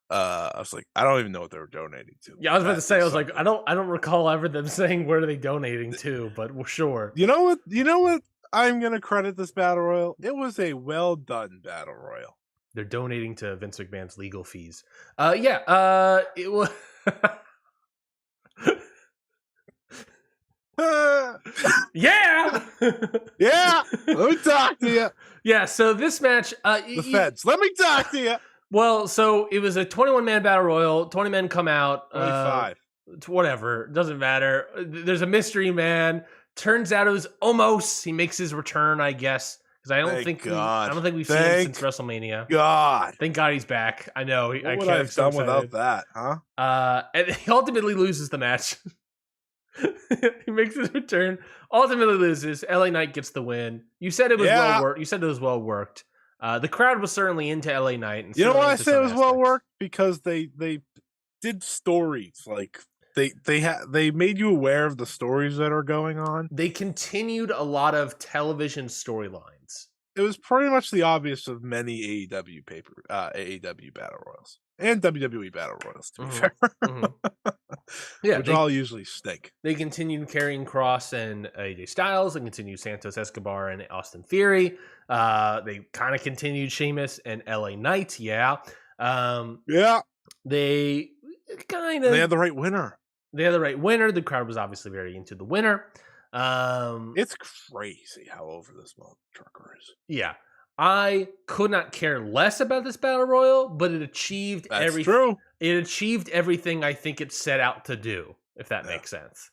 I was like, I don't even know what they were donating to. Yeah, I was about to say, I was like, I don't recall ever them saying where are they donating to, but well, sure. You know what? I'm gonna credit this battle royal. It was a well done battle royal. They're donating to Vince McMahon's legal fees. It was. Yeah. Yeah. Let me talk to you. Yeah. So this match, the feds. Let me talk to you. Well, so it was a 21-man battle royal. 20 men come out. 25. Whatever. Doesn't matter. There's a mystery man. Turns out it was Omos. He makes his return, I guess. Because I don't think we've seen him since WrestleMania. God. Thank God he's back. I know. What would I have done without that, huh? And he ultimately loses the match. He makes his return. Ultimately loses. LA Knight gets the win. You said it was well worked. You said it was well worked. The crowd was certainly into LA Knight. And you know why I say it was well worked? Because they did stories. Like they made you aware of the stories that are going on. They continued a lot of television storylines. It was pretty much the obvious of many AEW battle royals and WWE battle royals, to be fair. Yeah, which all usually stink. They continued carrying Cross and AJ Styles, and continued Santos Escobar and Austin Theory. They kind of continued Sheamus and LA Knight. Yeah. They kind of. They had the right winner. The crowd was obviously very into the winner. It's crazy how over this trucker is. Yeah. I could not care less about this battle royal, but it achieved everything. It achieved everything I think it set out to do, if that makes sense.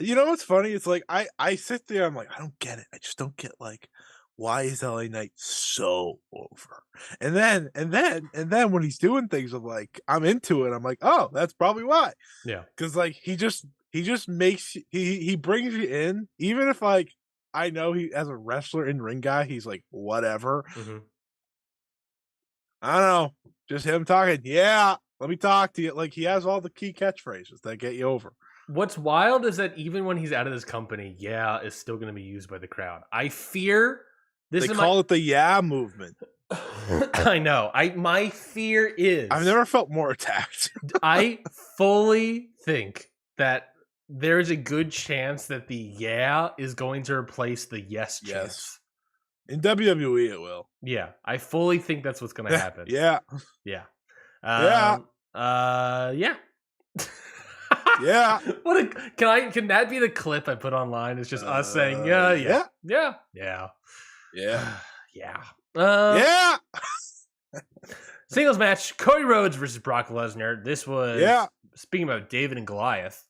You know what's funny? It's like I sit there, I'm like, I don't get it. I just don't get, like, why is LA Knight so over? And then when he's doing things, I'm into it. I'm like, oh, that's probably why. Yeah. Because like he just makes he brings you in, even if like I know he as a wrestler in ring guy, he's like whatever. Mm-hmm. I don't know, just him talking. Yeah, let me talk to you. Like he has all the key catchphrases that get you over. What's wild is that even when he's out of this company, is still going to be used by the crowd. I fear this. They call it the yeah movement. I know. My fear is I've never felt more attacked. I fully think that there's a good chance that the yeah is going to replace the yes chance. In WWE, it will. Yeah, I fully think that's what's going to happen. Yeah. Yeah. Yeah. Yeah. Yeah. Can that be the clip I put online? It's just us saying yeah. Yeah. Yeah. Singles match: Cody Rhodes versus Brock Lesnar. This was speaking about David and Goliath.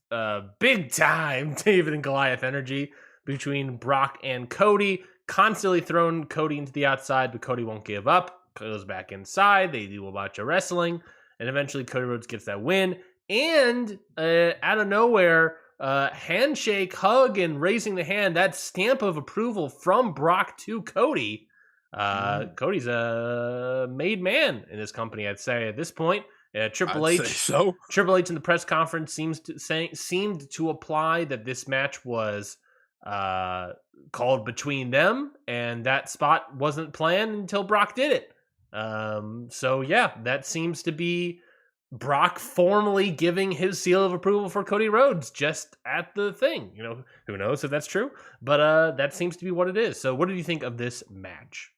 Big time David and Goliath energy between Brock and Cody. Constantly throwing Cody into the outside, but Cody won't give up. Goes back inside. They do a bunch of wrestling, and eventually Cody Rhodes gets that win. And out of nowhere, handshake, hug, and raising the hand, that stamp of approval from Brock to Cody. Cody's a made man in this company, I'd say, at this point. Triple H in the press conference seemed to apply that this match was called between them, and that spot wasn't planned until Brock did it. So yeah, that seems to be Brock formally giving his seal of approval for Cody Rhodes just at the thing. You know, who knows if that's true, but that seems to be what it is. So what did you think of this match?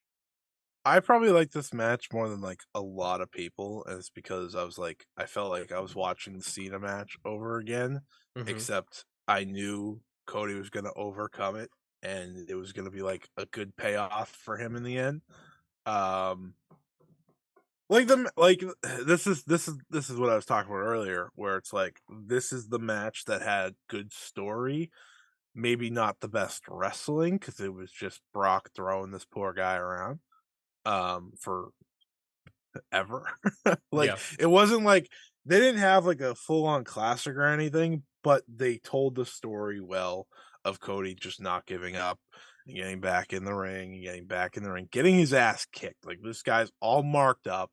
I probably like this match more than like a lot of people, and it's because I felt like I was watching the Cena match over again, except I knew Cody was going to overcome it, and it was going to be like a good payoff for him in the end. This is what I was talking about earlier, where it's like this is the match that had good story, maybe not the best wrestling because it was just Brock throwing this poor guy around for ever. It wasn't like they didn't have like a full-on classic or anything, but they told the story well of Cody just not giving up and getting back in the ring, getting his ass kicked. Like, this guy's all marked up.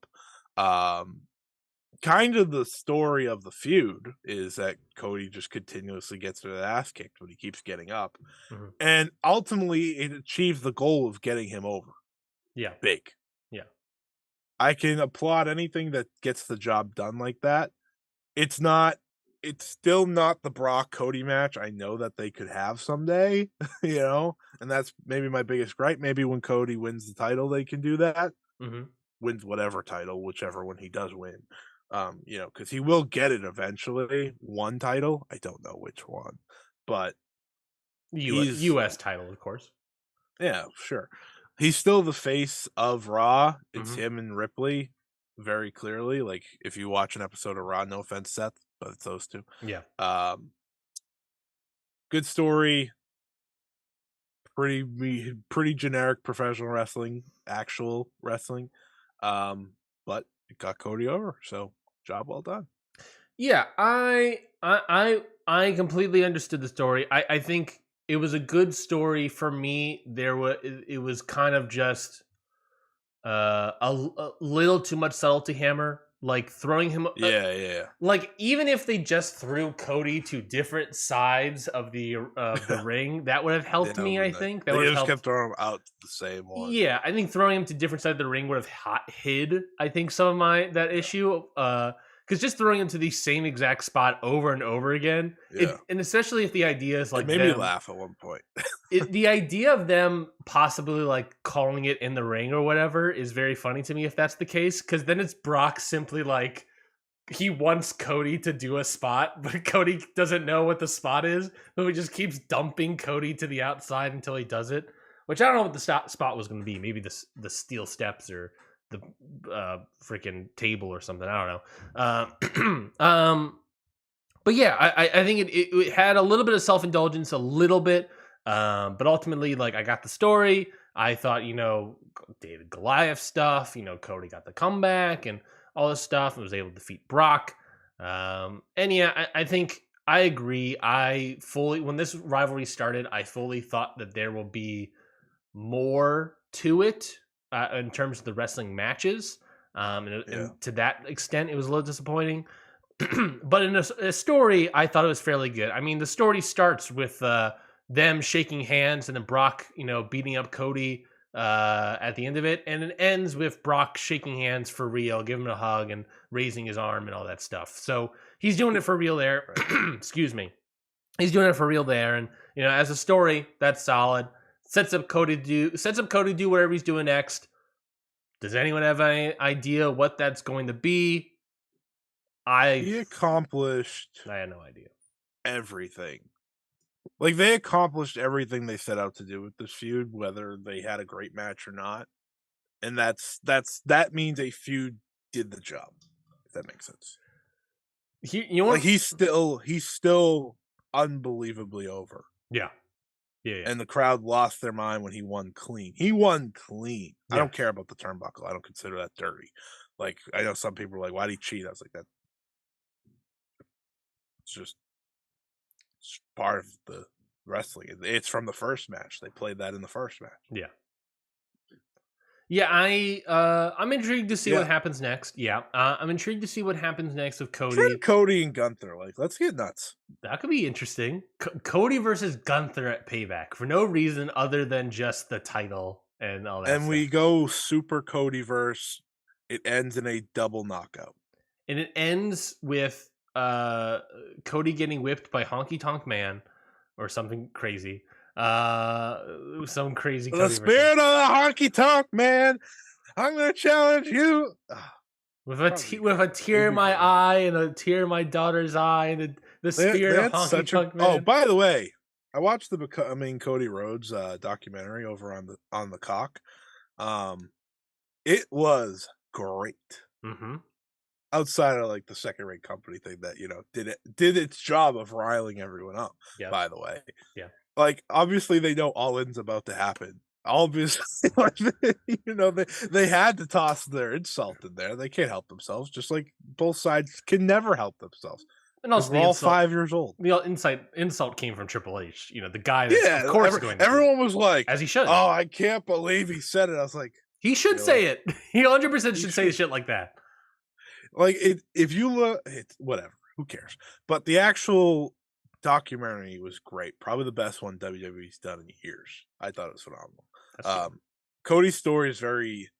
Kind of the story of the feud is that Cody just continuously gets his ass kicked, but he keeps getting up. And ultimately it achieved the goal of getting him over. Yeah. Big. Yeah. I can applaud anything that gets the job done like that. It's still not the Brock Cody match I know that they could have someday, you know, and that's maybe my biggest gripe. Maybe when Cody wins the title, they can do that. Wins whatever title, whichever one he does win. You know, because he will get it eventually. One title, I don't know which one, but U.S. title, of course. Yeah, sure. He's still the face of Raw. It's him and Ripley, very clearly. Like, if you watch an episode of Raw, no offense, Seth, but it's those two. Yeah. Good story. Pretty generic professional wrestling, actual wrestling. But it got Cody over, so job well done. Yeah, I completely understood the story. I think it was a good story for me. It was kind of just a little too much subtlety hammer, like throwing him. Yeah. Like, even if they just threw Cody to different sides of the ring, that would have helped me. I think that would have kept throwing him out the same one. Yeah, I think throwing him to different sides of the ring would have hid, I think, some of that issue. Because just throwing him to the same exact spot over and over again, and especially if the idea is like, it made me laugh at one point. The idea of them possibly like calling it in the ring or whatever is very funny to me if that's the case, because then it's Brock simply like, he wants Cody to do a spot, but Cody doesn't know what the spot is, so he just keeps dumping Cody to the outside until he does it, which I don't know what the spot was going to be. Maybe the steel steps or the freaking table or something. I don't know. But yeah, I think it had a little bit of self-indulgence, a little bit, but ultimately, like, I got the story. I thought, you know, David Goliath stuff, you know, Cody got the comeback and all this stuff and was able to defeat Brock. And yeah, I think I agree. When this rivalry started, I fully thought that there will be more to it in terms of the wrestling matches. And to that extent, it was a little disappointing. But in a story, I thought it was fairly good. I mean, the story starts with them shaking hands and then Brock, you know, beating up Cody at the end of it, and it ends with Brock shaking hands for real, giving him a hug and raising his arm and all that stuff. So he's doing it for real there. Excuse me. he's doing it for real there, and as a story, that's solid. Sets up Cody to do whatever he's doing next. Does anyone have any idea what that's going to be? He accomplished. I had no idea. Everything. Like, they accomplished everything they set out to do with this feud, whether they had a great match or not. And that means a feud did the job. If that makes sense. He's still unbelievably over. Yeah. And the crowd lost their mind when he won clean. He won clean. Yeah. I don't care about the turnbuckle. I don't consider that dirty. Like, I know some people are like, why'd he cheat? I was like, that. It's just part of the wrestling. It's from the first match. They played that in the first match. Yeah. Yeah, I'm intrigued to see what happens next. Yeah, I'm intrigued to see what happens next with Cody. Cody and Gunther, like, let's get nuts. That could be interesting. Cody versus Gunther at Payback for no reason other than just the title and all that. And we go Super Cody verse. It ends in a double knockout. And it ends with Cody getting whipped by Honky Tonk Man or something crazy. Some crazy the spirit of the Honky Tonk Man. I'm gonna challenge you with a tear in my eye and a tear in my daughter's eye and the spirit of Honky Tonk Man. Oh, by the way, I watched the Becoming Cody Rhodes documentary over on the Cock. It was great. Mm-hmm. Outside of like the second rate company thing that did its job of riling everyone up. Yep. By the way, yeah. Like, obviously, they know all in's about to happen. Obviously, they had to toss their insult in there. They can't help themselves. Just like both sides can never help themselves. And also, we're all 5 years old. The insult came from Triple H. The guy that's of course going to everyone was like, as he should. Oh, I can't believe he said it. I was like, he should say it. He 100% should say shit like that. Like, if you look, whatever, who cares? But the actual documentary was great. Probably the best one WWE's done in years. I thought it was phenomenal. Cody's story is very.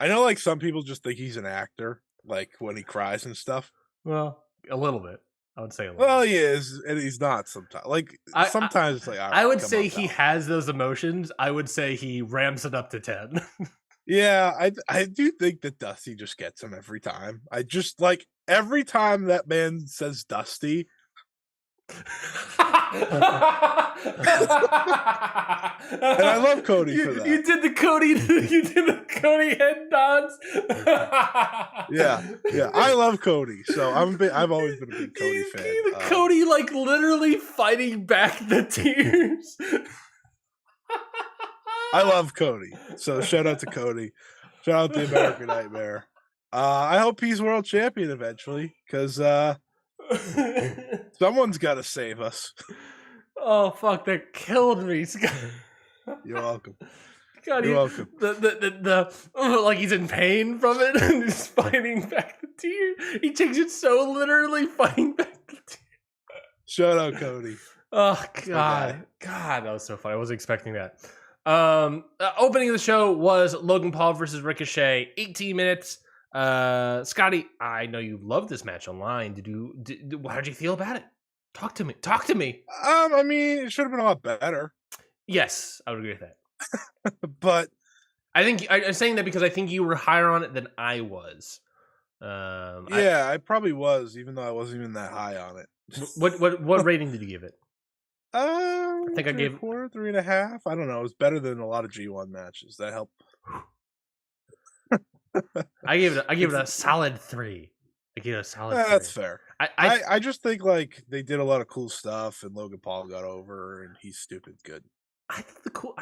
I know, like, some people just think he's an actor, like when he cries and stuff. Well, a little bit. I would say a little. Well, he is, and he's not sometimes. Like, sometimes it's like I would say he has those emotions. I would say he ramps it up to 10. Yeah, I do think that Dusty just gets him every time. I just like every time that man says Dusty. And I love Cody for that. You did the Cody head nods. Yeah. I love Cody, so I've always been a big Cody fan. Cody like literally fighting back the tears. I love Cody, so shout out to Cody. Shout out to American Nightmare. I hope he's world champion eventually, because someone's got to save us. Oh fuck! That killed me. You're welcome. God, you're welcome. Like he's in pain from it and he's fighting back the tears. He takes it so literally, fighting back the tears. Shout out Cody. Oh God, that was so funny. I wasn't expecting that. Opening of the show was Logan Paul versus Ricochet. 18 minutes. Scotty, I know you loved this match online. How did you feel about it? Talk to me. I mean, it should have been a lot better. Yes, I would agree with that. But I think I'm saying that because I think you were higher on it than I was. I probably was, even though I wasn't even that high on it. What rating did you give it? I think I gave 3.5. I don't know. It was better than a lot of G1 matches. That helped. I gave it a solid 3. I gave it a solid 3. That's fair. I just think like they did a lot of cool stuff, and Logan Paul got over, and he's stupid good. I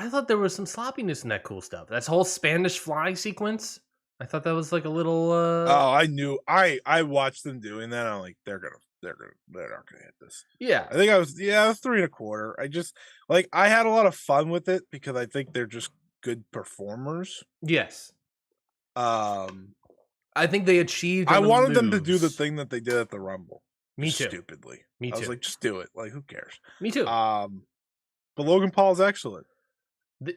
thought there was some sloppiness in that cool stuff. That whole Spanish fly sequence. I thought that was like a little. I knew. I watched them doing that. I'm like, they're not gonna hit this. Yeah, I think I was 3.25. I just like I had a lot of fun with it because I think they're just good performers. Yes. I think they achieved. I wanted them to do the thing that they did at the Rumble. Me too. Stupidly. Me too. I was like, just do it. Like, who cares? Me too. But Logan Paul's excellent.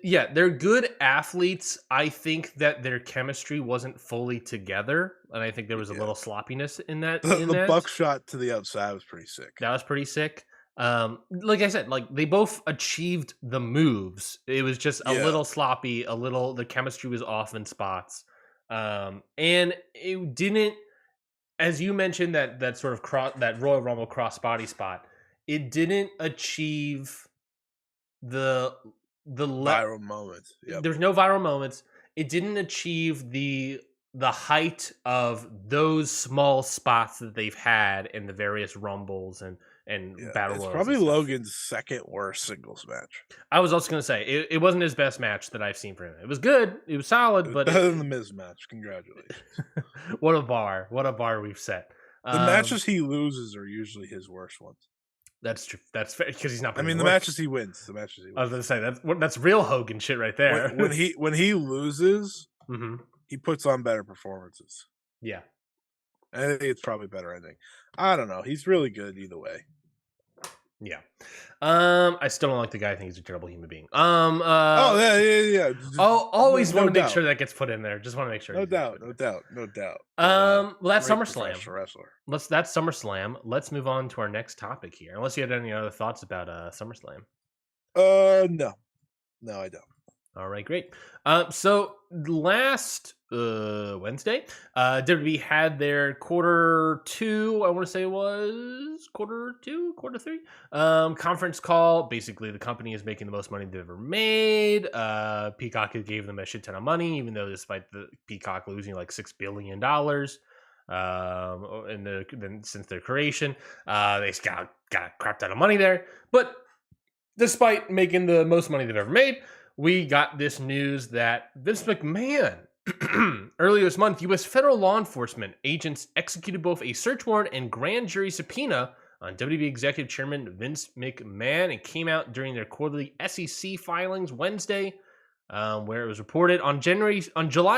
Yeah, they're good athletes. I think that their chemistry wasn't fully together, and I think there was a little sloppiness in that. The buckshot to the outside was pretty sick. That was pretty sick. Like I said, like they both achieved the moves. It was just a little sloppy, the chemistry was off in spots. And it didn't, as you mentioned, that sort of that Royal Rumble crossbody spot, it didn't achieve the viral moments. Yep. There's no viral moments. It didn't achieve the height of those small spots that they've had in the various rumbles and battle royals. It's probably Logan's second worst singles match. I was also going to say it wasn't his best match that I've seen from him. It was good. It was solid, but better than the Miz match. Congratulations. What a bar we've set. The matches he loses are usually his worst ones. That's true. That's fair because he's not. I mean, the matches he wins. I was going to say that's real Hogan shit right there. When he loses, he puts on better performances. Yeah, I think it's probably better ending. I don't know. He's really good either way. Yeah. I still don't like the guy. I think he's a terrible human being. Oh yeah. I'll always want to make sure that gets put in there. Just want to make sure. No doubt. Well, Great that's SummerSlam. Wrestler. That's SummerSlam. Let's move on to our next topic here. Unless you had any other thoughts about SummerSlam. No, I don't. All right, great. So last Wednesday, WWE had their quarter two. I want to say it was quarter three conference call. Basically, the company is making the most money they've ever made. Peacock gave them a shit ton of money, even though despite the Peacock losing like $6 billion since their creation, they got a crap ton of money there. But despite making the most money they've ever made, we got this news that Vince McMahon, earlier this month, U.S. federal law enforcement agents executed both a search warrant and grand jury subpoena on WWE Executive Chairman Vince McMahon. It came out during their quarterly SEC filings Wednesday, where it was reported on July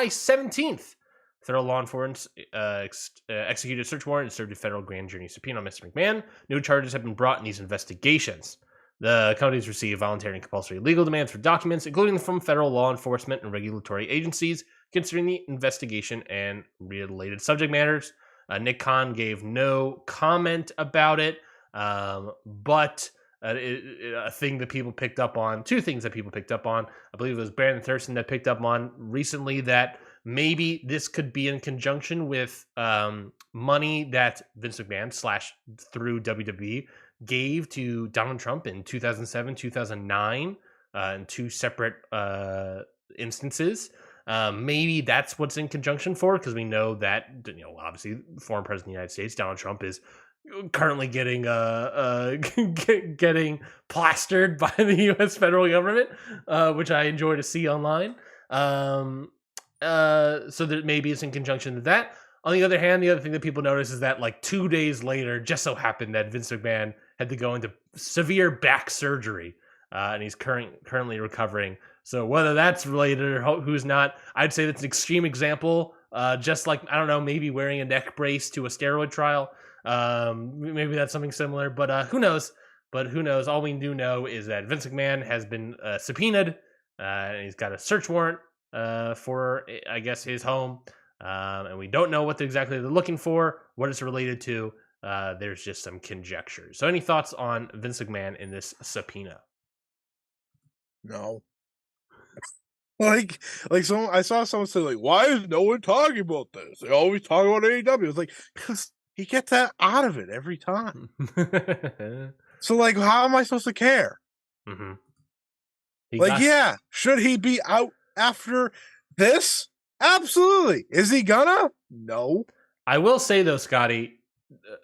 17th. Federal law enforcement executed a search warrant and served a federal grand jury subpoena on Mr. McMahon. No charges have been brought in these investigations. The companies received voluntary and compulsory legal demands for documents, including from federal law enforcement and regulatory agencies, concerning the investigation and related subject matters. Nick Khan gave no comment about it, but a thing that people picked up on, two things that people picked up on. I believe it was Brandon Thurston that picked up on recently that maybe this could be in conjunction with money that Vince McMahon / through WWE gave to Donald Trump in 2007, 2009, in two separate instances. Maybe that's what's in conjunction for, because we know that, obviously, former president of the United States, Donald Trump, is currently getting getting plastered by the U.S. federal government, which I enjoy to see online. So that maybe it's in conjunction with that. On the other hand, the other thing that people notice is that like 2 days later, just so happened that Vince McMahon had to go into severe back surgery, and he's currently recovering. So whether that's related or who's not, I'd say that's an extreme example. Just like, I don't know, maybe wearing a neck brace to a steroid trial. Maybe that's something similar, but who knows? All we do know is that Vince McMahon has been subpoenaed, and he's got a search warrant for, I guess, his home. And we don't know exactly they're looking for, what it's related to. There's just some conjecture. So any thoughts on Vince McMahon in this subpoena? No. Like someone, I saw someone say, like, why is no one talking about this? They always talk about AEW. It's like, because he gets that out of it every time. So, like, how am I supposed to care? Mm-hmm. Should he be out after this? Absolutely. Is he gonna? No. I will say though, Scotty.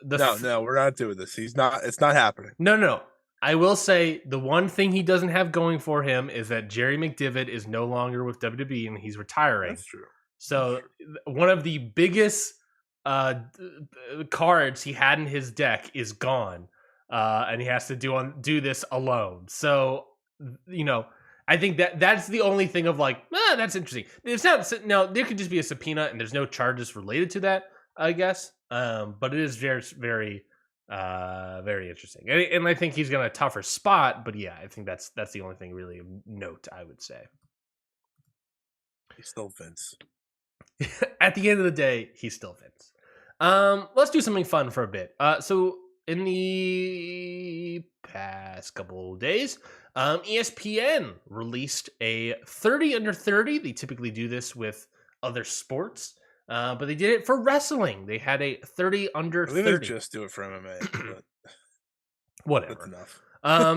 No, we're not doing this. He's not. It's not happening. No. I will say the one thing he doesn't have going for him is that Jerry McDevitt is no longer with WWE and he's retiring. That's true. So one of the biggest cards he had in his deck is gone, and he has to do this alone. So I think that's the only thing of like, that's interesting. It's not. No, there could just be a subpoena and there's no charges related to that, I guess. But it is very, very, very interesting. And I think he's got a tougher spot. But yeah, I think that's the only thing really of note, I would say. He's still Vince. At the end of the day, he's still Vince. Let's do something fun for a bit. So in the past couple days, ESPN released a 30 under 30. They typically do this with other sports, but they did it for wrestling. They had a 30 under I think 30. they just do it for MMA, but whatever. that's enough.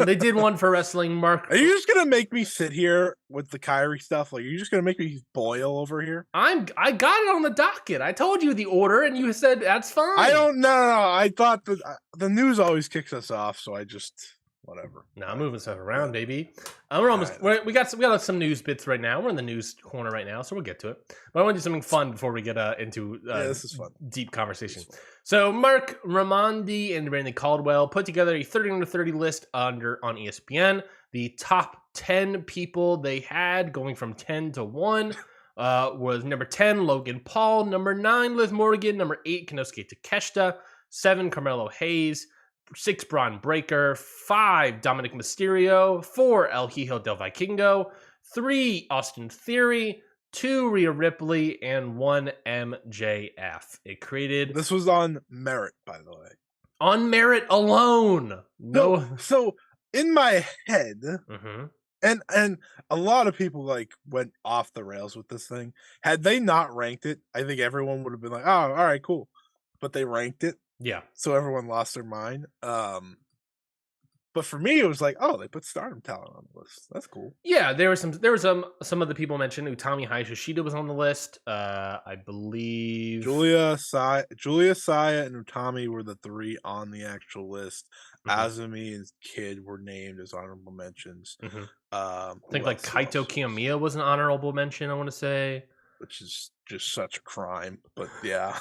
They did one for wrestling. Mark, are you just gonna make me sit here with the Kyrie stuff? Like, you're just gonna make me boil over here? I got it on the docket. I told you the order, and you said that's fine. I don't know. I thought that the news always kicks us off, so I just whatever. Now I'm moving stuff around, baby. We're almost. We got some news bits right now. We're in the news corner right now, so we'll get to it. But I want to do something fun before we get into this is fun. Deep conversation. So Mark Ramondi and Randy Caldwell put together a 30 under 30 list on ESPN. The top 10 people they had, going from 10 to 1, was number 10 Logan Paul, number 9 Liv Morgan, number 8 Konosuke Takeshita, 7 Carmelo Hayes, 6 Braun Breaker, 5 Dominic Mysterio, 4 El Hijo del Vikingo, 3 Austin Theory, 2 Rhea Ripley, and 1 MJF. It created... This was on merit, by the way. On merit alone. No. So in my head, and a lot of people like went off the rails with this thing. Had they not ranked it, I think everyone would have been like, "Oh, all right, cool." But they ranked it. Yeah. So everyone lost their mind. But for me, it was like, oh, they put Stardom talent on the list. That's cool. Yeah, there were some of the people mentioned. Utami Hayashishita was on the list. I believe Julia, Saya, and Utami were the 3 on the actual list. Azumi and Kid were named as honorable mentions. I think like Kaito Kiyomiya was an honorable mention, I want to say. Which is just such a crime, but yeah.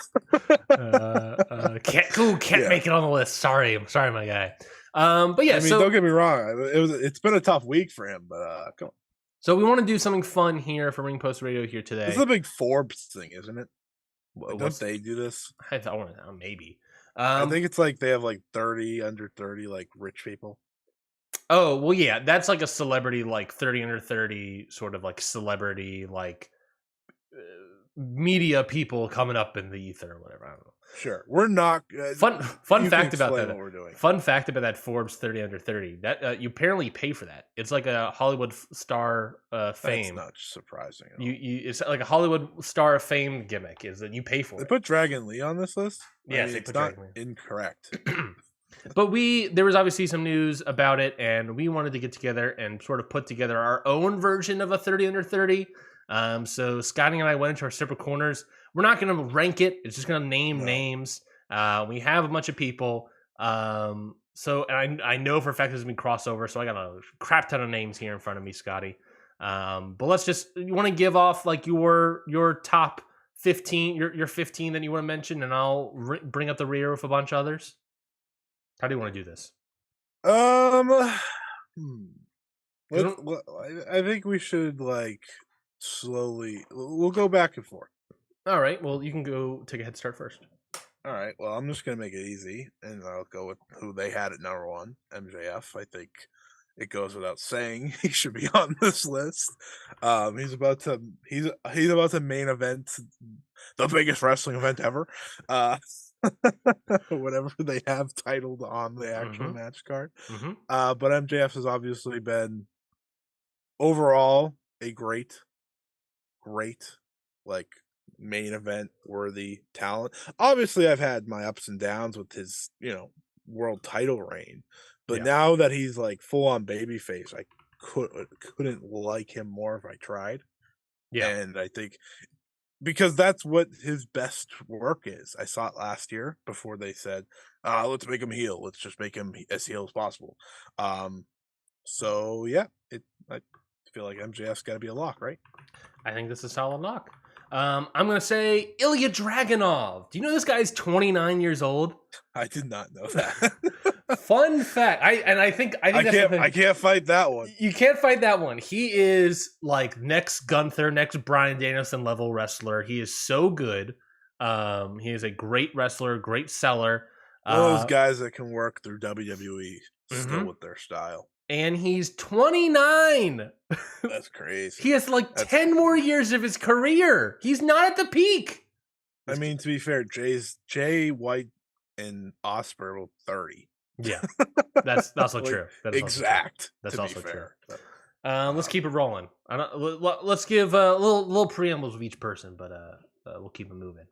Can't make it on the list. Sorry, my guy. But yeah, I mean, don't get me wrong. It's been a tough week for him, but come on. So we want to do something fun here for Ring Post Radio here today. This is a big Forbes thing, isn't it? Don't they do this? I thought maybe. I think it's like they have like 30 under 30 like rich people. Oh well, yeah, that's like a celebrity, like 30 under 30 sort of like celebrity like media people coming up in the ether or whatever. I don't know. Sure, we're not fun fact about that. What we're doing. Fun fact about that Forbes 30 under 30. That you apparently pay for that. It's like a Hollywood star fame. That's not surprising. At all. It's like a Hollywood star fame gimmick. Is that you pay for? They put Dragon Lee on this list. Yes, they put Dragon Lee. Incorrect. But there was obviously some news about it, and we wanted to get together and sort of put together our own version of a 30 under 30. So Scotty and I went into our separate corners. We're not going to rank it. It's just going to name names. We have a bunch of people. So and I know for a fact there's been crossover, so I got a crap ton of names here in front of me, Scotty. But let's you want to give off like your top 15, your 15 that you want to mention, and I'll bring up the rear with a bunch of others. How do you want to do this? I think we should like slowly. We'll go back and forth. All right. Well, you can go take a head start first. All right. Well, I'm just gonna make it easy, and I'll go with who they had at number 1, MJF. I think it goes without saying he should be on this list. He's about to main event the biggest wrestling event ever. Whatever they have titled on the actual match card. But MJF has obviously been overall a great like main event worthy talent. Obviously I've had my ups and downs with his, world title reign, but now that he's like full on babyface, I couldn't like him more if I tried. Yeah. And I think because that's what his best work is. I saw it last year before they said, let's make him heel. Let's just make him as heel as possible. So yeah, I feel like MJF's got to be a lock, right? I think this is a solid lock. I'm going to say Ilya Dragunov. Do you know this guy's 29 years old? I did not know that. Fun fact. I think that's the thing. I can't fight that one. You can't fight that one. He is like next Gunther, next Bryan Danielson level wrestler. He is so good. He is a great wrestler, great seller. One of those guys that can work through WWE still with their style. And he's 29. That's crazy. He has 10 more years of his career. He's not at the peak. I mean, to be fair, Jay White and Osprey will 30. Yeah, that's also Like, true. That is exact. That's to also be true. fair. But, Let's keep it rolling. Let's give little preambles of each person, but we'll keep it moving.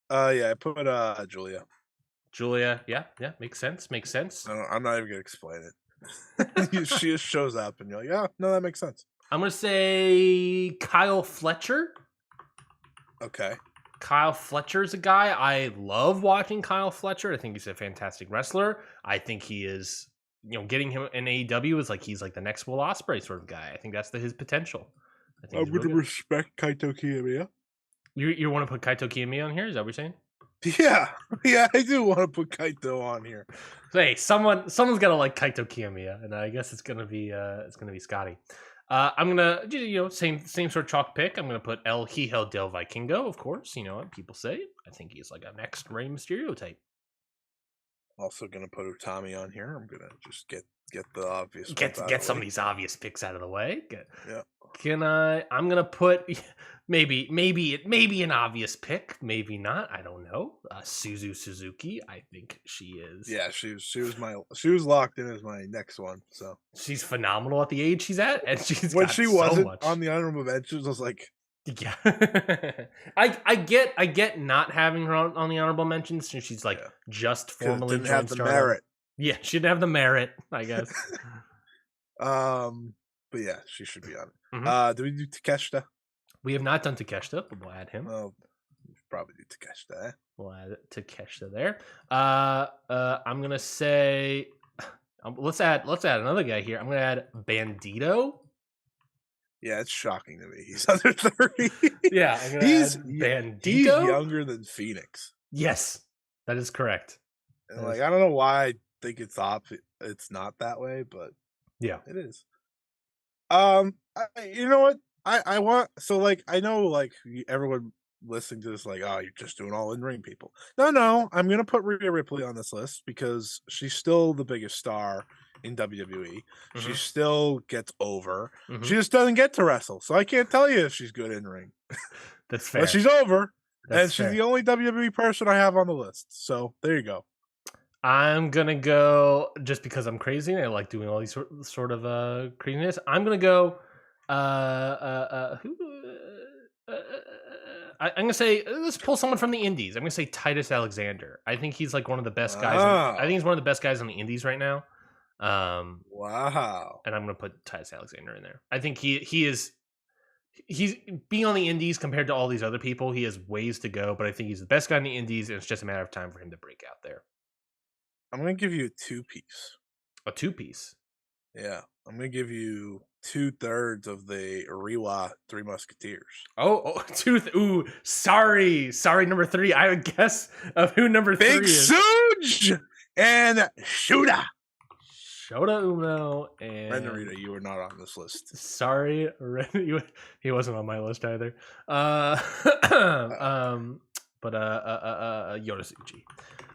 Yeah, I put Julia. Julia, yeah, makes sense. I'm not even gonna explain it. She just shows up, and you're like, oh, no, that makes sense. I'm gonna say Kyle Fletcher. Okay. Kyle Fletcher's a guy I love watching. Kyle Fletcher, I think he's a fantastic wrestler. I think he is, getting him in AEW is like he's like the next Will Ospreay sort of guy. I think that's his potential. I think I'm gonna respect Kaito Kiyomiya. You want to put Kaito Kiyomiya on here? Is that what you're saying? Yeah, I do want to put Kaito on here. So, hey, someone's gotta like Kaito Kiyomiya, and I guess it's gonna be Scotty. I'm gonna same sort of chalk pick. I'm gonna put El Hijo del Vikingo, of course. You know what people say. I think he's like a next Rey Mysterio type. Also gonna put Utami on here. I'm gonna just get the obvious get some of these obvious picks out of the way. Yeah. I'm gonna put maybe an obvious pick, maybe not. I don't know. Suzu Suzuki. I think she is. Yeah, she was locked in as my next one. So she's phenomenal at the age she's at, and she's when got she so wasn't much. on the honorable mentions, I was like, yeah. I get not having her on the honorable mentions since she's like just formally didn't have the Stardom. merit. Yeah, she didn't have the merit, I guess. But yeah, she should be on it. Do we do Takeshita? We have not done Takeshita, but we'll add him. Well, we should probably do Takeshita. Eh? We'll add Takeshita there. I'm gonna say, let's add another guy here. I'm gonna add Bandito. Yeah, it's shocking to me. He's under 30. Yeah, he's Bandito. He's younger than Phoenix. Yes, that is correct. And I don't know why I think it's not that way, but yeah, it is. You know what? I want I know everyone listening to this oh, you're just doing all in-ring people. No, I'm gonna put Rhea Ripley on this list because she's still the biggest star in WWE. She still gets over. She just doesn't get to wrestle, so I can't tell you if she's good in ring. That's fair. But she's over, and she's the only WWE person I have on the list. So there you go. I'm gonna go just because I'm crazy and I like doing all these sort of craziness. I'm gonna go. I'm gonna say let's pull someone from the Indies. I'm gonna say Titus Alexander. I think he's like one of the best guys. I think he's one of the best guys on the Indies right now. Wow. And I'm gonna put Titus Alexander in there. I think he's being on the Indies compared to all these other people. He has ways to go, but I think he's the best guy in the Indies, and it's just a matter of time for him to break out there. I'm gonna give you a 2-piece. A 2-piece. Yeah, I'm gonna give you 2/3 of the Ariwa Three Musketeers. Ooh, sorry, number 3. I would guess of who number 3 is. Big Suge and Shota Uno and Ren Narita. You were not on this list. Sorry, he wasn't on my list either. But Yoda Tsuji.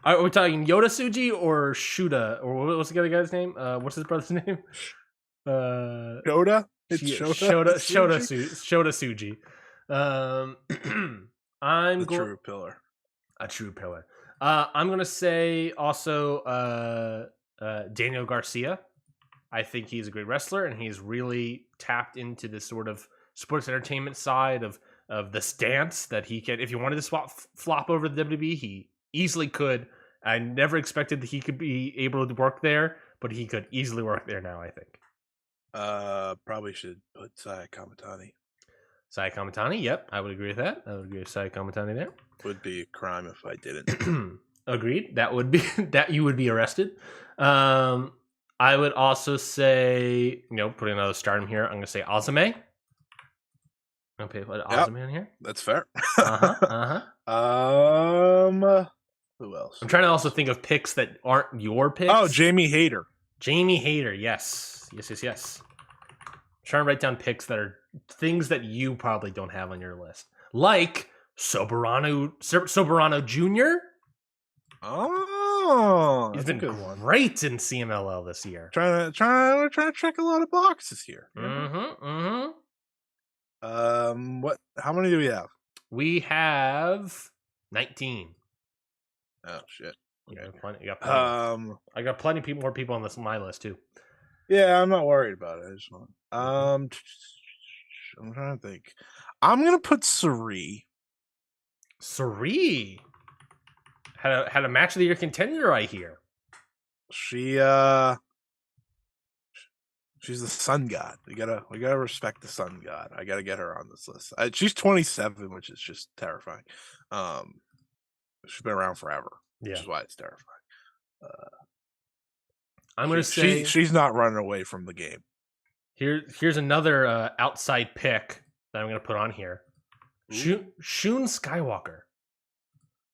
Are we talking Yoda Tsuji or Shuda? Or what's the other guy's name? What's his brother's name? Shota? It's Shota Tsuji. I'm true pillar. A true pillar. I'm gonna say also Daniel Garcia. I think he's a great wrestler, and he's really tapped into this sort of sports entertainment side of the stance that he can. If he wanted to flop over the WWE, he easily could. I never expected that he could be able to work there, but he could easily work there now, I think. Probably should put Saya Kamatani. Saya Kamatani, yep, I would agree with that. I would agree with Saya Kamatani there. Would be a crime if I didn't. Agreed. That would be that you would be arrested. I would also say, putting another Stardom here, I'm going to say Azame. Okay, put Azame in here. That's fair. Who else? I'm trying to also think of picks that aren't your picks. Oh, Jamie Hayter. Jamie Hayter, yes. I'm trying to write down picks that are things that you probably don't have on your list. Like Soberano Jr. Oh, he's been great in CMLL this year. Trying to check a lot of boxes here. What? How many do we have? We have 19. Oh shit! Okay, plenty. You got plenty. Um, I got plenty more people on my list too. Yeah, I'm not worried about it. I just want. I'm trying to think. I'm gonna put Suri. Suri had a match of the year contender, I hear. She's the sun god. We gotta respect the sun god. I gotta get her on this list. She's 27, which is just terrifying. She's been around forever, which is why it's terrifying. I'm gonna say she's not running away from the game. Here's another outside pick that I'm gonna put on here. Shun Skywalker.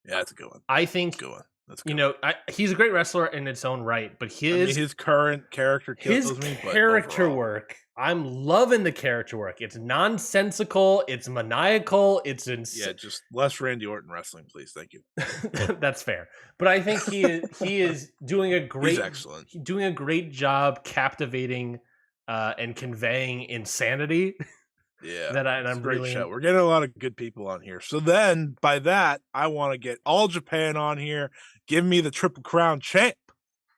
Yeah, that's a good one. I think good one. He's a great wrestler in its own right, but his current character kills me. Character work, I'm loving the character work. It's nonsensical. It's maniacal. It's yeah, just less Randy Orton wrestling, please. Thank you. That's fair, but I think he is doing a great. He's excellent. Doing a great job captivating and conveying insanity. Yeah, I'm really. Show. We're getting a lot of good people on here. So then, by that, I want to get all Japan on here. Give me the Triple Crown champ,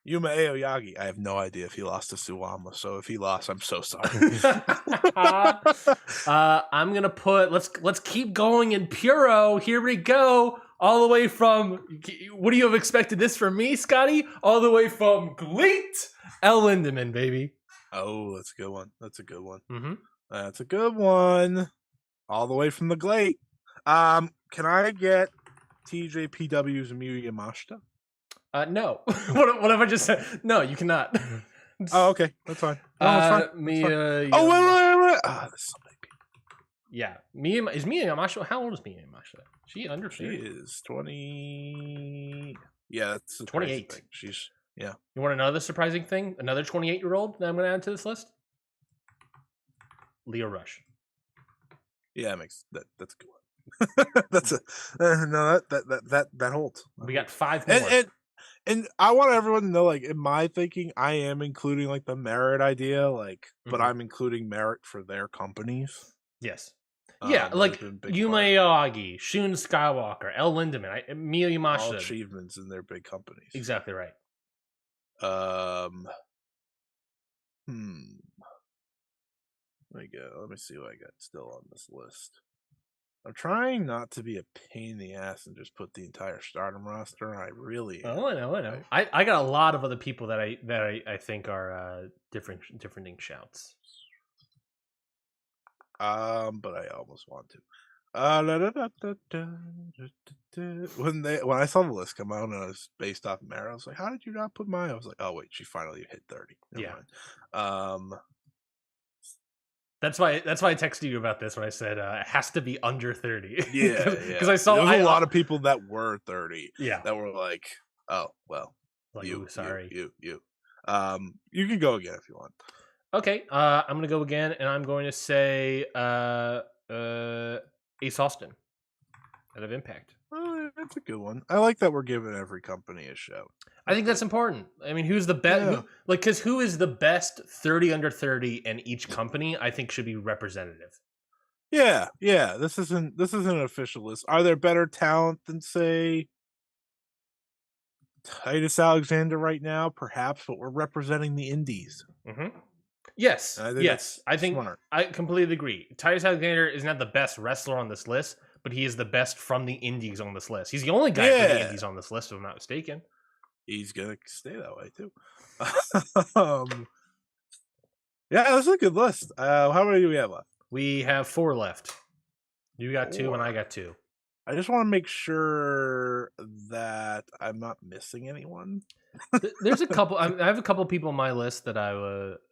Yuma Aoyagi. I have no idea if he lost to Suwama. So if he lost, I'm so sorry. I'm gonna put. Let's keep going in Puro. Here we go. All the way from. What do you have expected this from me, Scotty? All the way from Gleat El Lindemann, baby. Oh, that's a good one. That's a good one. Mm-hmm. That's a good one. All the way from the Glade. Can I get TJPW's Miyu Yamashita? No. what have I just said? No, you cannot. Oh, okay. That's fine. No, that's fine. Mia. Oh, wait. There's so many people. Yeah. Is Miyu Yamashita? How old is Miyu Yamashita? She under 30? She is 20. Yeah, that's 28. She's, yeah. You want another surprising thing? Another 28-year-old that I'm going to add to this list? Leo Rush. Yeah, that's a good one. That's a no. That holds. We got 5 more. And I want everyone to know, like, in my thinking, I am including like the merit idea, like, but I'm including merit for their companies. Yes. Yeah, like Yuma Aoyagi, Shun Skywalker, El Lindemann, Miyu Yamashita. All achievements in their big companies. Exactly right. Let me see what I got still on this list. I'm trying not to be a pain in the ass and just put the entire Stardom roster. I really am. Oh, I know. I got a lot of other people that I think are different shouts. But I almost want to. When I saw the list come out and it was based off Mara, I was like, "How did you not put mine?" I was like, "Oh wait, she finally hit 30." Never mind. That's why I texted you about this when I said it has to be under 30. Yeah, because I saw a lot of people that were 30. Yeah, that were like, "Oh well, like, sorry, you." You can go again if you want. Okay, I'm gonna go again, and I'm going to say Ace Austin out of Impact. Oh, that's a good one. I like that we're giving every company a show. I think that's important. I mean, who's the best? Yeah. Who is the best 30 under 30 in each company? I think should be representative. Yeah. This isn't an official list. Are there better talent than, say, Titus Alexander right now? Perhaps, but we're representing the indies. Mm-hmm. Yes. I think smart. I completely agree. Titus Alexander is not the best wrestler on this list, but he is the best from the indies on this list. He's the only guy from the indies on this list, if I'm not mistaken. He's gonna stay that way too. Yeah, that's a good list. How many do we have left? We have 4 left. You got 2 and I got 2. I just want to make sure that I'm not missing anyone. There's a couple. I have a couple people on my list that I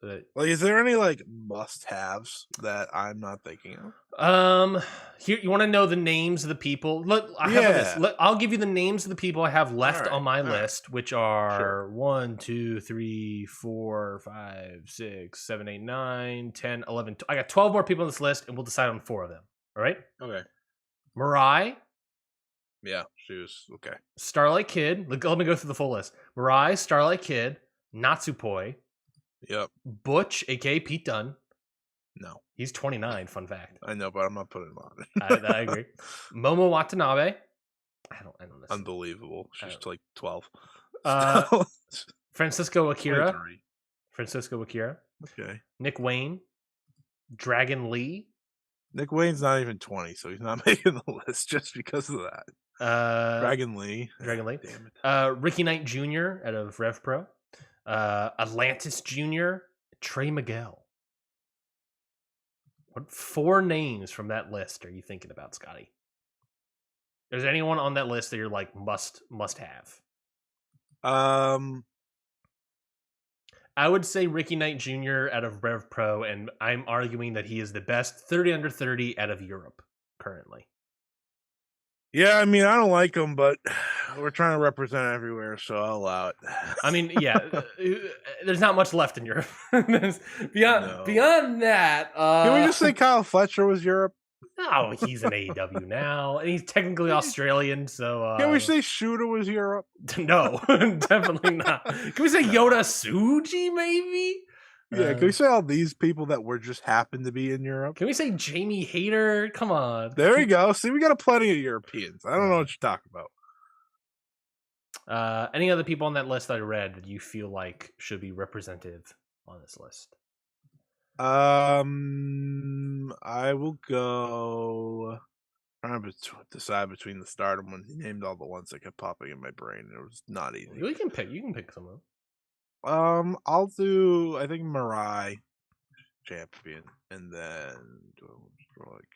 like. Is there any like must-haves that I'm not thinking of? Here, you want to know the names of the people? I'll give you the names of the people I have left on my list, which are 1, 2, 3, 4, 5, 6, 7, 8, 9, 10, 11. I got 12 more people on this list, and we'll decide on 4 of them. All right? Okay. Mirai. Yeah, she was okay. Starlight Kid. Let me go through the full list. Mirai, Starlight Kid, Natsupoi. Yep. Butch, aka Pete Dunne. No. He's 29, fun fact. I know, but I'm not putting him on. I agree. Momo Watanabe. I don't listen. Unbelievable. She's like 12. Francisco Akira. 23. Francisco Akira. Okay. Nick Wayne. Dragon Lee. Nick Wayne's not even 20, so he's not making the list just because of that. Dragon Lee. Dragon Lee. Damn it. Ricky Knight Jr. out of Rev Pro. Atlantis Jr. Trey Miguel. What 4 names from that list are you thinking about, Scotty? Is anyone on that list that you're like must have? I would say Ricky Knight Jr. out of Rev Pro, and I'm arguing that he is the best 30 under 30 out of Europe currently. Yeah, I mean, I don't like him, but we're trying to represent everywhere, so I'll allow it. I mean, yeah, there's not much left in Europe. Beyond that, can we just say Kyle Fletcher was Europe? No, he's an AEW now, and he's technically Australian. So can we say Shooter was Europe? No, definitely not. Can we say Yoda Tsuji, maybe? Yeah, can we say all these people that were just happened to be in Europe? Can we say Jamie Hayter? Come on. There we go. See, we got plenty of Europeans. I don't know what you're talking about. Any other people on that list that I read that you feel like should be representative on this list? I will go. I'm trying to decide between the Stardom ones. He named all the ones that kept popping in my brain. It was not easy. You can pick some of them. I'll do. I think Mirai champion, and then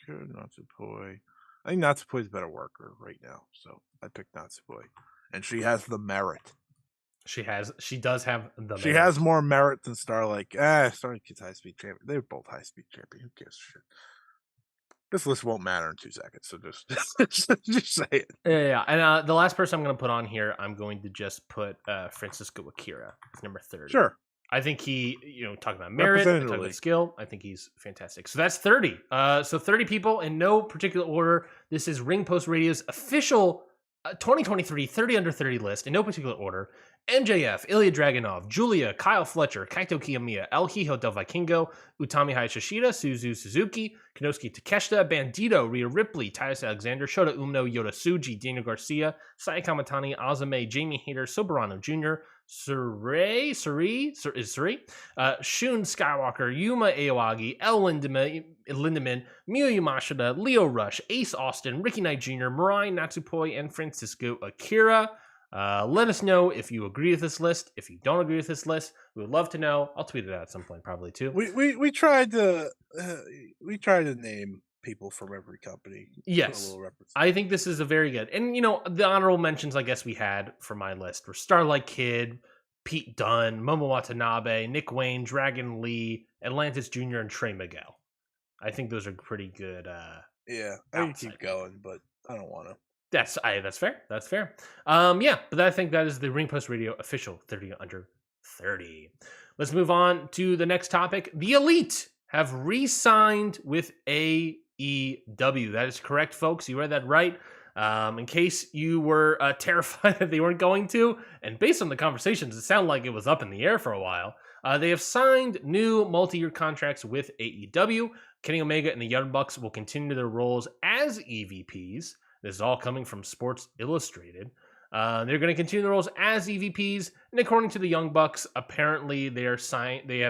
Natsupoi. I think Natsupoi's a better worker right now, so I picked Natsupoi, and she has the merit. She does have the merit. She has more merit than Starlight. Starlight Kid's high speed champion. They're both high speed champion. Who gives a shit? This list won't matter in 2 seconds, so just say it. Yeah. And the last person I'm going to put on here, I'm going to just put Francisco Akira, number 30. Sure. I think he, talking about merit, talking about skill, I think he's fantastic. So that's 30. So 30 people in no particular order. This is Ring Post Radio's official 2023 30 under 30 list in no particular order. MJF, Ilya Dragunov, Julia, Kyle Fletcher, Kaito Kiyomiya, El Hijo del Vikingo, Utami Hayashishida, Suzu Suzuki, Konosuke Takeshita, Bandito, Rhea Ripley, Titus Alexander, Shota Umino, Yoda Tsuji, Daniel Garcia, Sai Kamatani, Azame, Jamie Hayter, Soberano Jr., Suri, Shun Skywalker, Yuma Aoyagi, El Lindemann, Miyu Yamashita, Leo Rush, Ace Austin, Ricky Knight Jr., Mirai Natsupoi, and Francisco Akira. Let us know if you agree with this list. If you don't agree with this list, we would love to know. I'll tweet it out at some point, probably too. We tried to name people from every company. Yes, I think this is a very good. And the honorable mentions I guess we had for my list were Starlight Kid, Pete Dunne, Momo Watanabe, Nick Wayne, Dragon Lee, Atlantis Jr., and Trey Miguel. I think those are pretty good. Yeah, I can keep going, but I don't want to. That's fair. That's fair. But I think that is the Ring Post Radio official 30 under 30. Let's move on to the next topic. The Elite have re-signed with AEW. That is correct, folks. You read that right. In case you were terrified that they weren't going to, and based on the conversations, it sounded like it was up in the air for a while. They have signed new multi-year contracts with AEW. Kenny Omega and the Young Bucks will continue their roles as EVPs. This is all coming from Sports Illustrated. They're going to continue the roles as EVPs, and according to the Young Bucks, apparently they have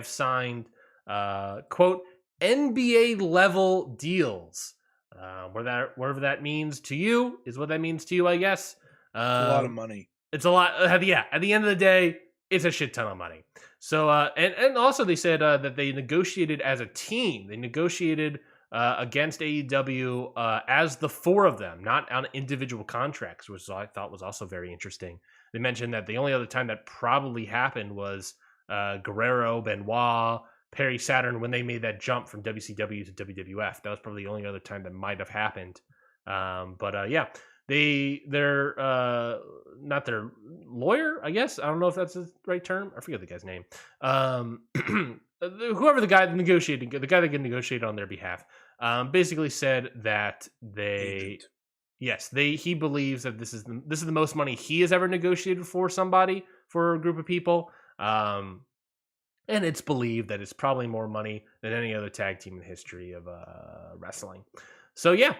signed quote NBA level deals. Whatever that means to you is what that means to you, I guess. It's a lot of money. It's a lot. Yeah. At the end of the day, it's a shit ton of money. So and also they said that they negotiated as a team. They negotiated against AEW as the 4 of them, not on individual contracts, which I thought was also very interesting. They mentioned that the only other time that probably happened was Guerrero, Benoit, Perry Saturn when they made that jump from WCW to WWF. That was probably the only other time that might have happened. They're not their lawyer, I guess. I don't know if that's the right term. I forget the guy's name. Whoever the guy that negotiated on their behalf, basically said that he believes that this is the most money he has ever negotiated for a group of people. And it's believed that it's probably more money than any other tag team in the history of wrestling. So yeah,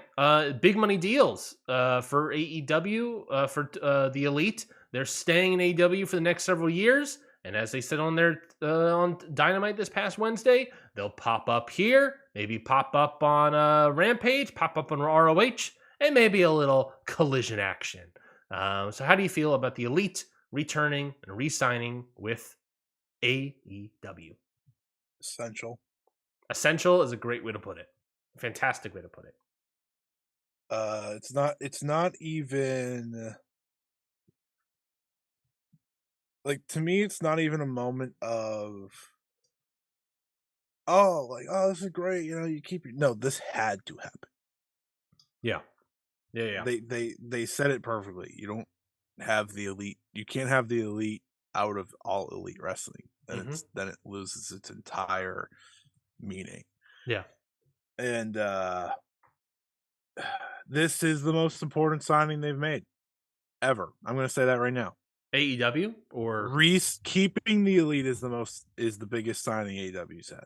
big money deals for AEW for the Elite. They're staying in AEW for the next several years, and as they said on their on Dynamite this past Wednesday, they'll pop up here, maybe pop up on Rampage, pop up on ROH, and maybe a little collision action. So how do you feel about the Elite returning and re-signing with AEW? Essential. Essential is a great way to put it. Fantastic way to put it. It's not even like, to me, it's not even a moment of, oh, like, oh, this is great, you keep your, no, this had to happen. Yeah. Yeah. They said it perfectly. You don't have the Elite. You can't have the Elite out of all Elite wrestling. Then it loses its entire meaning. Yeah. And this is the most important signing they've made ever. I'm going to say that right now. AEW or Reese keeping the Elite is the biggest signing AEW's had.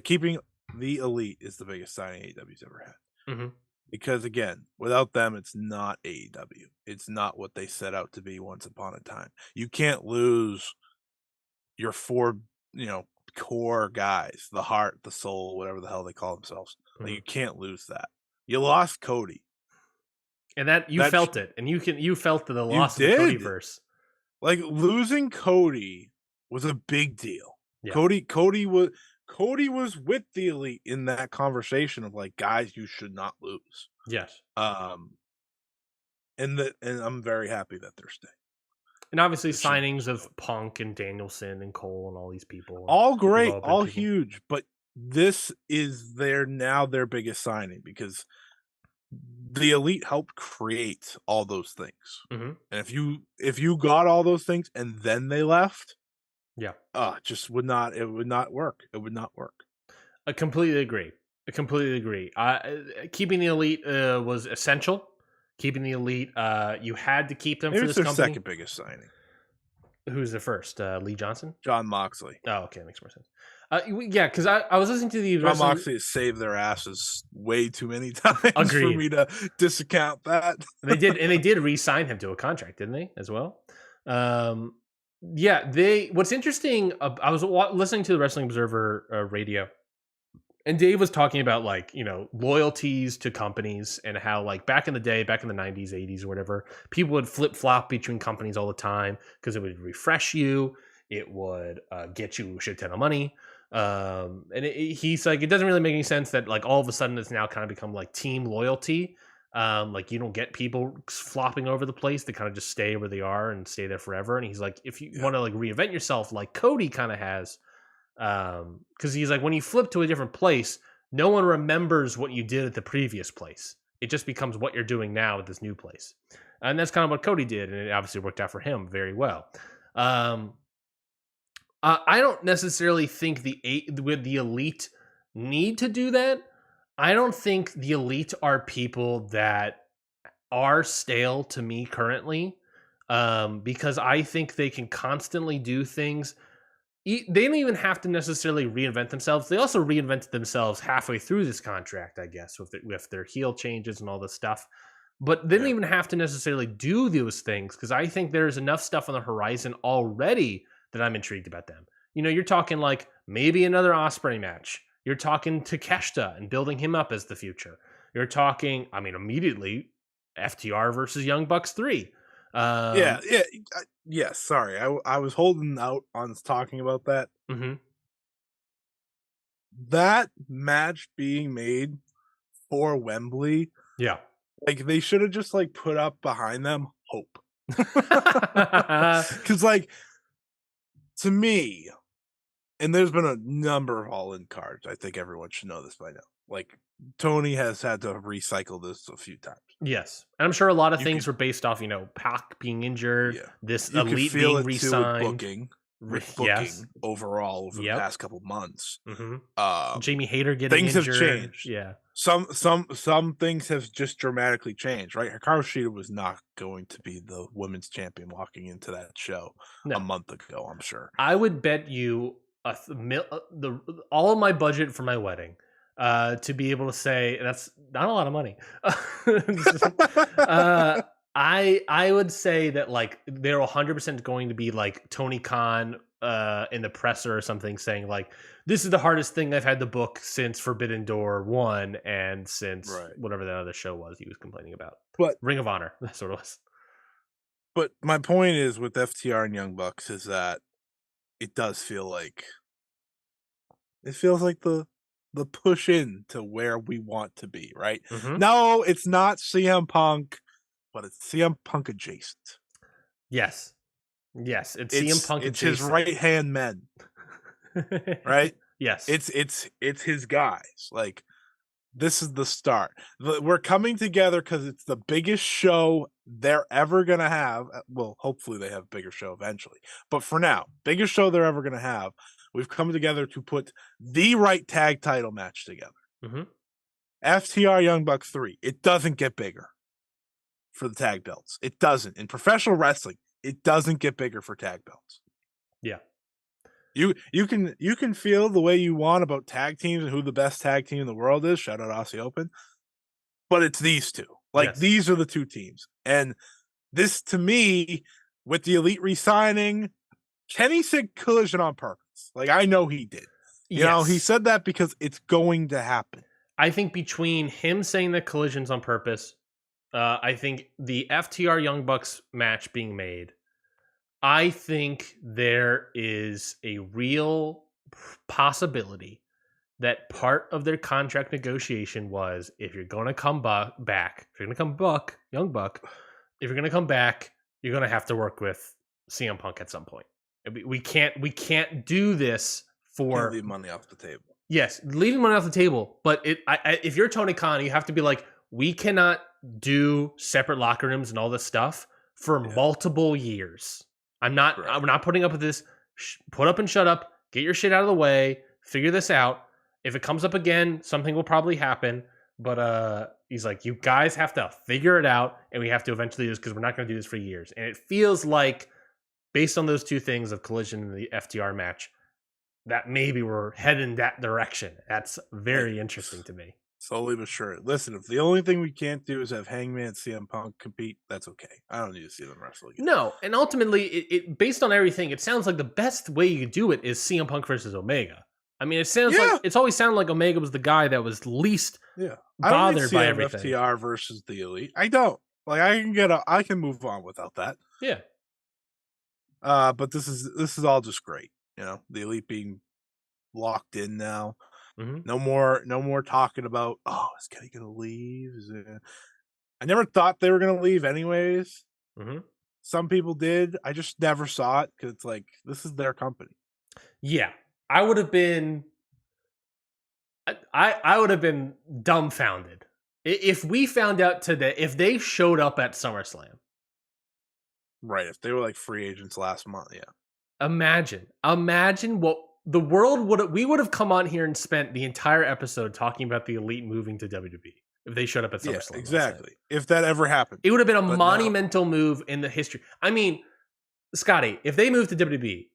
Keeping the Elite is the biggest signing AEW's ever had. Mm-hmm. Because again, without them, it's not AEW. It's not what they set out to be once upon a time. You can't lose your four, core guys, the heart, the soul, whatever the hell they call themselves. Mm-hmm. Like, you can't lose that. You lost Cody. And that felt it. And you felt the loss of the Codyverse. Like, losing Cody was a big deal. Yeah. Cody was with the Elite in that conversation of like, guys, you should not lose. Yes. And I'm very happy that they're staying. And obviously signings of Punk and Danielson and Cole and all these people. All great, all huge, but this is their biggest signing because the Elite helped create all those things. Mm-hmm. And if you got all those things and then they left, yeah, it would not work. It would not work. I completely agree. Keeping the Elite was essential. Keeping the Elite, you had to keep them for this company. Second biggest signing. Who's the first? Lee Johnson? John Moxley. Oh, okay, makes more sense. Yeah, because I was listening to the John Moxley has saved their asses way too many times for me to discount that. They did re-sign him to a contract, didn't they, as well? Yeah, what's interesting, I was listening to the Wrestling Observer radio, and Dave was talking about loyalties to companies and how back in the day, back in the 90s, 80s or whatever, people would flip-flop between companies all the time because it would refresh you, it would get you a shit ton of money. And he's like, it doesn't really make any sense that all of a sudden it's now kind of become team loyalty. You don't get people flopping over the place. They kind of just stay where they are and stay there forever. And he's like, if you want to reinvent yourself like Cody kind of has, because he's like, when you flip to a different place, no one remembers what you did at the previous place. It just becomes what you're doing now at this new place. And that's kind of what Cody did. And it obviously worked out for him very well. I don't necessarily think the Elite need to do that. I don't think the Elite are people that are stale to me currently, because I think they can constantly do things. They don't even have to necessarily reinvent themselves. They also reinvented themselves halfway through this contract, I guess, with their heel changes and all this stuff. But they don't even have to necessarily do those things because I think there's enough stuff on the horizon already that I'm intrigued about them. You're talking maybe another Ospreay match. You're talking Takeshita and building him up as the future. You're talking, immediately FTR versus Young Bucks 3. Yeah. Sorry, I was holding out on talking about that. Mm-hmm. That match being made for Wembley. Yeah. They should have just put up behind them hope. Because to me, and there's been a number of all-in cards. I think everyone should know this by now. Tony has had to recycle this a few times. Yes. And I'm sure a lot of things were based off, Pac being injured, this Elite being re-signed. With booking overall over the past couple months. Mm-hmm. Jamie Hayter getting things injured. Have changed. Yeah. Some things have just dramatically changed, right? Hikaru Shida was not going to be the women's champion walking into that show a month ago, I'm sure. I would bet you all of my budget for my wedding, to be able to say that's not a lot of money. uh, I would say that like they're 100% going to be like Tony Khan in the presser or something saying like this is the hardest thing I've had to book since Forbidden Door 1 and since Right. whatever that other show was he was complaining about. But Ring of Honor, that's what it was. But my point is with FTR and Young Bucks is that it does feel like it feels like the push in to where we want to be, right? Mm-hmm. No, it's not CM Punk, but it's CM Punk adjacent. Yes. Yes, it's CM Punk it's adjacent. his right-hand men. Right? Yes. It's his guys. Like this is the start. We're coming together because it's the biggest show they're ever going to have. Well, hopefully they have a bigger show eventually. But for now, biggest show they're ever going to have. We've come together to put the right tag title match together. Mm-hmm. FTR Young Bucks 3. It doesn't get bigger for the tag belts. It doesn't. In professional wrestling, it doesn't get bigger for tag belts. Yeah. You can feel the way you want about tag teams and who the best tag team in the world is. Shout out Aussie Open. But it's these two. Like these are the two teams. And this to me, with the Elite re-signing, Kenny said Collision on purpose. Like I know he did. You know, he said that because it's going to happen. I think between him saying that Collision's on purpose, I think the FTR Young Bucks match being made, I think there is a real possibility that part of their contract negotiation was if you're going to come back, if you're going to come Young Buck, if you're going to come back, you're going to have to work with CM Punk at some point. We can't do this for can't leave money off the table. Yes, leaving money off the table, but if you're Tony Khan, you have to be like, we cannot do separate locker rooms and all this stuff for multiple years. We're not putting up with this. Put up and shut up. Get your shit out of the way. Figure this out. If it comes up again, something will probably happen. But he's like, you guys have to figure it out, and we have to eventually do this because we're not going to do this for years. And it feels like, based on those two things of Collision and the FTR match, that maybe we're heading in that direction. That's very interesting to me. Slowly but sure. Listen, if the only thing we can't do is have Hangman and CM Punk compete, that's okay. I don't need to see them wrestle again. No, and ultimately, it based on everything, it sounds like the best way you could do it is CM Punk versus Omega. I mean, it sounds like it's always sounded like Omega was the guy that was least bothered by everything. FTR versus the Elite. I don't like. I can move on without that. Yeah. But this is all just great. You know, the Elite being locked in now. Mm-hmm. No more talking about, oh, is Kenny gonna leave? I never thought they were gonna leave anyways. Mm-hmm. Some people did. I just never saw it because it's like this is their company. Yeah, I would have been. I would have been dumbfounded if we found out today if they showed up at SummerSlam. Right, if they were like free agents last month, yeah. Imagine what the world we would have come on here and spent the entire episode talking about the Elite moving to WWE if they showed up at SummerSlam. Yeah, exactly. If that ever happened. It would have been a monumental move in the history. I mean, Scotty, if they moved to WWE,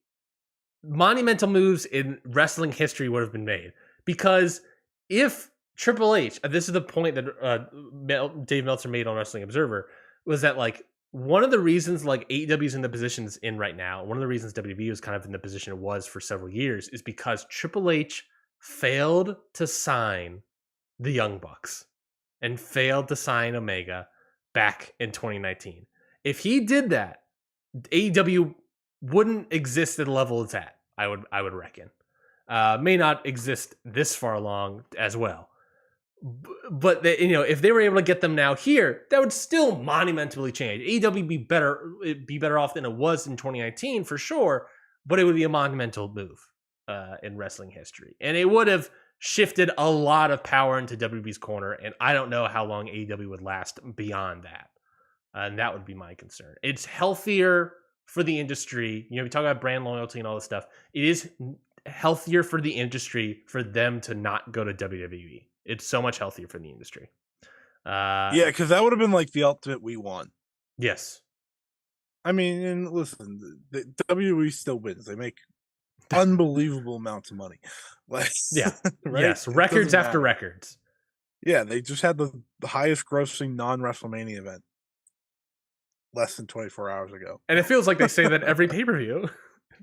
monumental moves in wrestling history would have been made. Because if Triple H, this is the point that Dave Meltzer made on Wrestling Observer, was that like one of the reasons like AEW is in the position it's in right now, one of the reasons WWE was kind of in the position it was for several years is because Triple H failed to sign the Young Bucks and failed to sign Omega back in 2019. If he did that, AEW wouldn't exist at the level it's at, I would reckon. May not exist this far along as well. But if they were able to get them now here, that would still monumentally change. AEW be better off than it was in 2019 for sure, but it would be a monumental move in wrestling history, and it would have shifted a lot of power into WWE's corner. And I don't know how long AEW would last beyond that, and that would be my concern. It's healthier for the industry. We talk about brand loyalty and all this stuff. It is healthier for the industry for them to not go to WWE. It's so much healthier for the industry. Yeah, because that would have been like the ultimate we won. Yes. I mean, and listen, the WWE still wins. They make unbelievable amounts of money. Like, Yeah. right? Yes. It Records doesn't after matter. records. Yeah, they just had the highest grossing non-WrestleMania event less than 24 hours ago. And it feels like they say that every pay-per-view.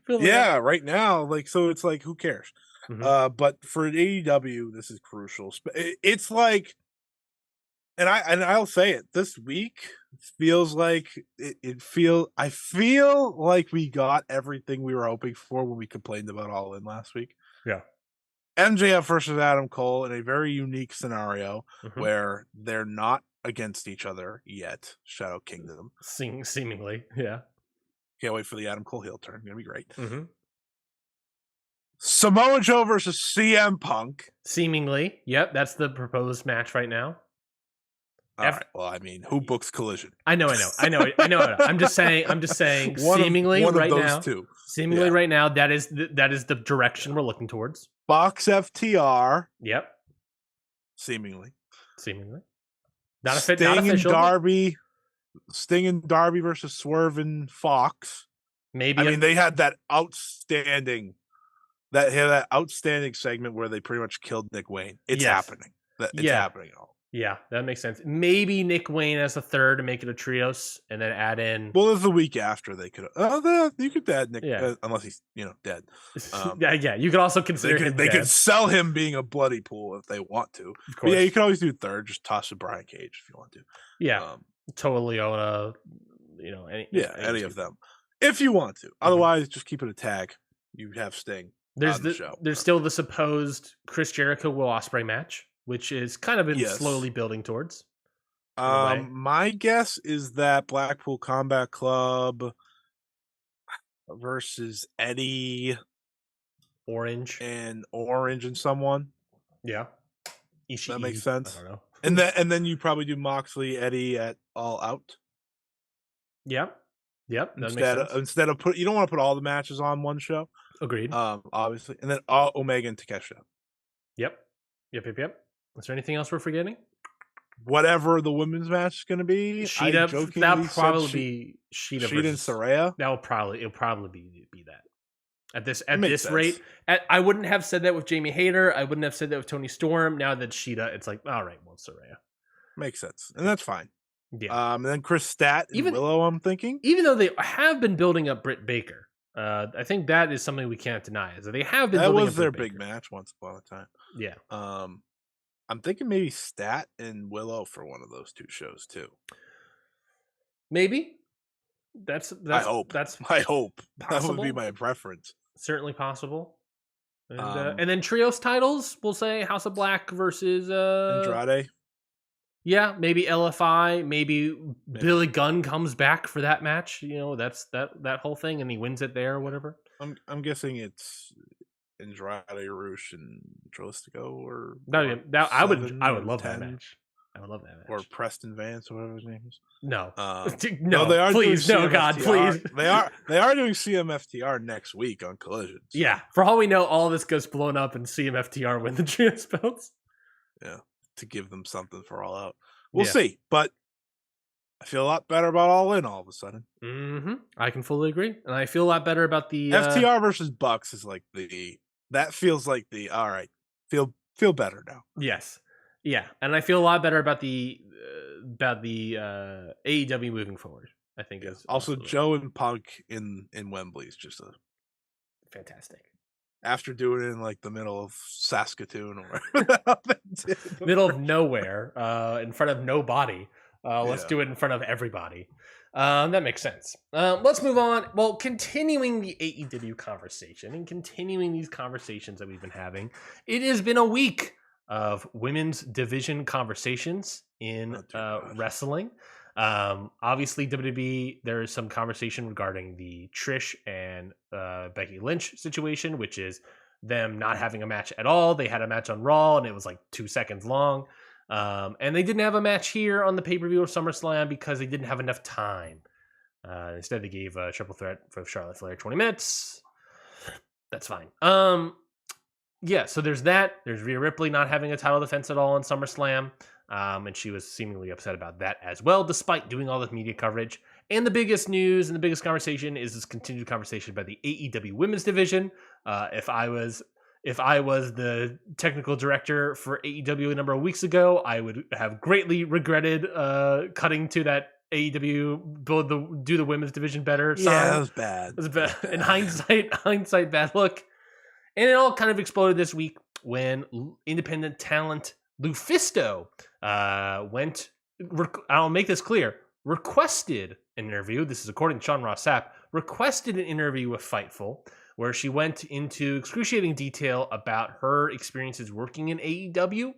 Yeah, right now, like, so it's like, who cares? Mm-hmm. But for AEW, this is crucial. It's like, and I'll say it, this week feels like I feel like we got everything we were hoping for when we complained about All In last week. Yeah. MJF versus Adam Cole in a very unique scenario Mm-hmm. where they're not against each other yet. Shadow Kingdom. Seemingly. Yeah. Can't wait for the Adam Cole heel turn. Gonna be great. Mm-hmm. Samoa Joe versus CM Punk. Seemingly. Yep. That's the proposed match right now. All right. Well, I mean, who books Collision? I know. I'm just saying. Seemingly one right of those now. two. Seemingly Yeah. right now. That is the direction we're looking towards. Box FTR. Yep. Seemingly. Not Sting not and official. Darby. Sting and Darby versus Swerve and Fox. Maybe. I mean, they had that outstanding segment where they pretty much killed Nick Wayne. It's happening. It's happening. Yeah, that makes sense. Maybe Nick Wayne as a third to make it a trios, and then add in. Well, it's the week after they could. You could add Nick, unless he's dead. Yeah. You could also consider him. They could sell him being a bloody pool if they want to. Of course. Yeah, you can always do third. Just toss to Brian Cage if you want to. Yeah, Toa Leona. Any of them, if you want to. Otherwise, just keep it a tag. You have Sting. There's still the supposed Chris Jericho Will Ospreay match, which is kind of been slowly building towards. My guess is that Blackpool Combat Club versus Eddie Orange and someone. Yeah. Ishii. That makes sense. I don't know. And then you probably do Moxley Eddie at All Out. Yep. Instead of you don't want to put all the matches on one show. Agreed. Obviously. And then Omega and Takeshita. Yep. Is there anything else we're forgetting? Whatever the women's match is going to be, that'll probably be Shida and Saraya. It'll probably be that. At this rate, I wouldn't have said that with Jamie Hayter. I wouldn't have said that with Toni Storm. Now that Shida, it's like, all right, well, Saraya. Makes sense, and that's fine. Yeah. And then Chris Stat and Willow, I'm thinking. Even though they have been building up Britt Baker, I think that is something we can't deny. Is that they have been. That was their big match once upon a time. Yeah. I'm thinking maybe Stat and Willow for one of those two shows too. Maybe. I hope. Possible. That would be my preference. Certainly possible. And then trios titles, we'll say House of Black versus Andrade. Yeah, maybe LFI, maybe Billy Gunn comes back for that match. That's that whole thing, and he wins it there or whatever. I'm guessing it's Andrade, Rush, and Drolistico, or I would love that match. I would love that match. Or Preston Vance, or whatever his name is. No, no, they are. Please, no, God, please. They are doing CMFTR next week on Collision. So. Yeah, for all we know, all this goes blown up and CMFTR win the trios belts. Yeah, to give them something for All Out. We'll see, but I feel a lot better about All In all of a sudden. Mm-hmm. I can fully agree, and I feel a lot better about the FTR versus Bucks is like that feels like all right. Feel better now. Yes. Yeah, and I feel a lot better about the AEW moving forward. I think is also Joe and Punk in Wembley is just fantastic. After doing it in like the middle of Saskatoon or middle of nowhere, in front of nobody. Let's do it in front of everybody. That makes sense. Let's move on. Well, continuing the AEW conversation and continuing these conversations that we've been having, it has been a week of women's division conversations in wrestling. Obviously, WWE, there is some conversation regarding the Trish and Becky Lynch situation, which is them not having a match at all. They had a match on Raw, and it was like 2 seconds long. And they didn't have a match here on the pay-per-view of SummerSlam because they didn't have enough time. Instead, they gave a triple threat for Charlotte Flair 20 minutes. That's fine. Yeah, so there's that. There's Rhea Ripley not having a title defense at all on SummerSlam. And she was seemingly upset about that as well, despite doing all this media coverage. And the biggest news and the biggest conversation is this continued conversation about the AEW women's division. If I was the technical director for AEW a number of weeks ago, I would have greatly regretted cutting to that AEW do the women's division better sign. Yeah, that was bad. It was bad. In hindsight, bad look. And it all kind of exploded this week when independent talent Lufisto I'll make this clear, requested an interview. This is according to Sean Ross Sapp, requested an interview with Fightful, where she went into excruciating detail about her experiences working in AEW,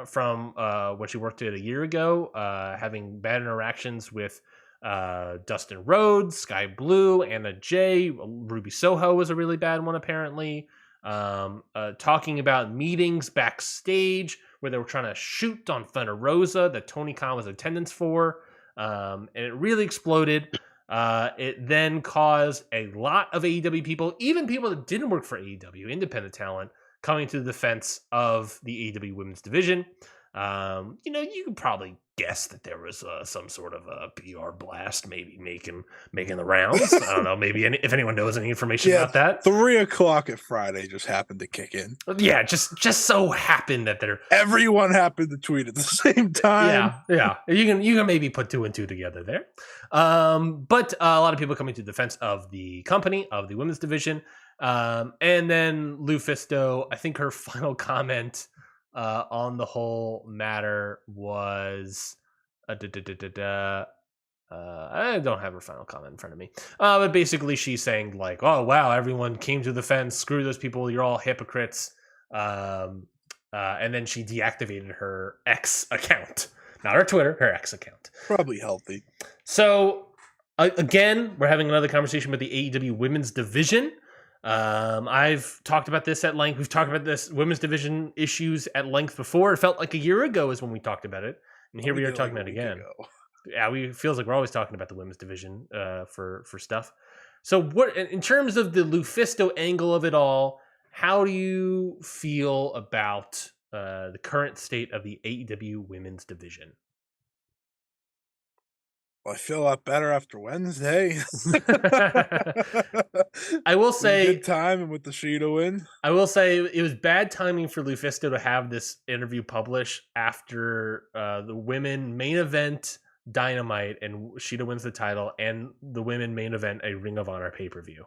from when she worked it a year ago, having bad interactions with Dustin Rhodes, Sky Blue, Anna Jay, Ruby Soho was a really bad one apparently. Talking about meetings backstage where they were trying to shoot on Thunder Rosa that Tony Khan was in attendance for, and it really exploded. It then caused a lot of AEW people, even people that didn't work for AEW, independent talent, coming to the defense of the AEW women's division. You could probably guess that there was some sort of a PR blast maybe making the rounds. I don't know, maybe if anyone knows any information about that. 3:00 at Friday just happened to kick in. Yeah, just so happened that everyone happened to tweet at the same time. Yeah. You can maybe put two and two together there. But a lot of people coming to the defense of the company, of the women's division. And then Lufisto, I think her final comment on the whole matter was I don't have her final comment in front of me, but basically she's saying like, oh wow, everyone came to the fence, screw those people, you're all hypocrites, and then she deactivated her X account, not her Twitter, her X account. Probably healthy. So again, we're having another conversation about the AEW women's division. I've talked about this at length. We've talked about this women's division issues at length before. It felt like a year ago is when we talked about it, and here we are talking about it again. Yeah, it feels like we're always talking about the women's division for stuff. So, what in terms of the Lufisto angle of it all, how do you feel about the current state of the AEW women's division? Well, I feel a lot better after Wednesday. I will say, good time with the Shida win. I will say it was bad timing for Lufisto to have this interview published after the women main event Dynamite and Shida wins the title, and the women main event a Ring of Honor pay-per-view.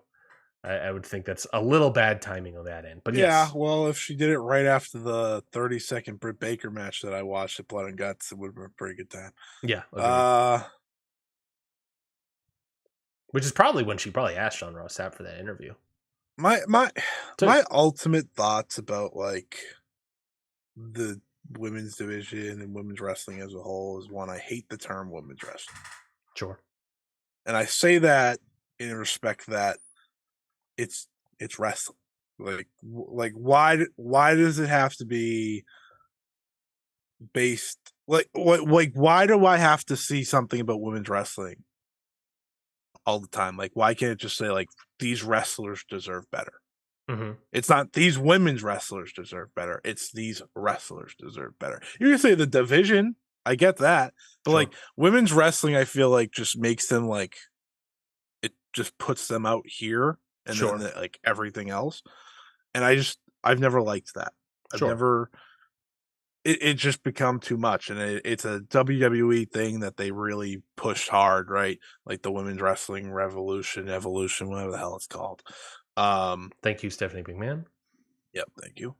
I would think that's a little bad timing on that end. But yeah, yes. Well, if she did it right after the 30-second Britt Baker match that I watched at Blood and Guts, it would have been a pretty good time. Yeah. Which is probably when she asked Sean Ross Sapp for that interview. My ultimate thoughts about like the women's division and women's wrestling as a whole is, one, I hate the term women's wrestling. Sure. And I say that in respect that it's wrestling. Like why does it have to be based why do I have to see something about women's wrestling all the time? Like, why can't it just say like these wrestlers deserve better? Mm-hmm. It's not these women's wrestlers deserve better. It's these wrestlers deserve better. You can say the division. I get that. But like women's wrestling, I feel like just makes them like, it just puts them out here and then like everything else. And I've never liked that. I've never, it just become too much. And it's a WWE thing that they really pushed hard, right? Like the women's wrestling evolution, whatever the hell it's called. Thank you, Stephanie McMahon. Yep, thank you.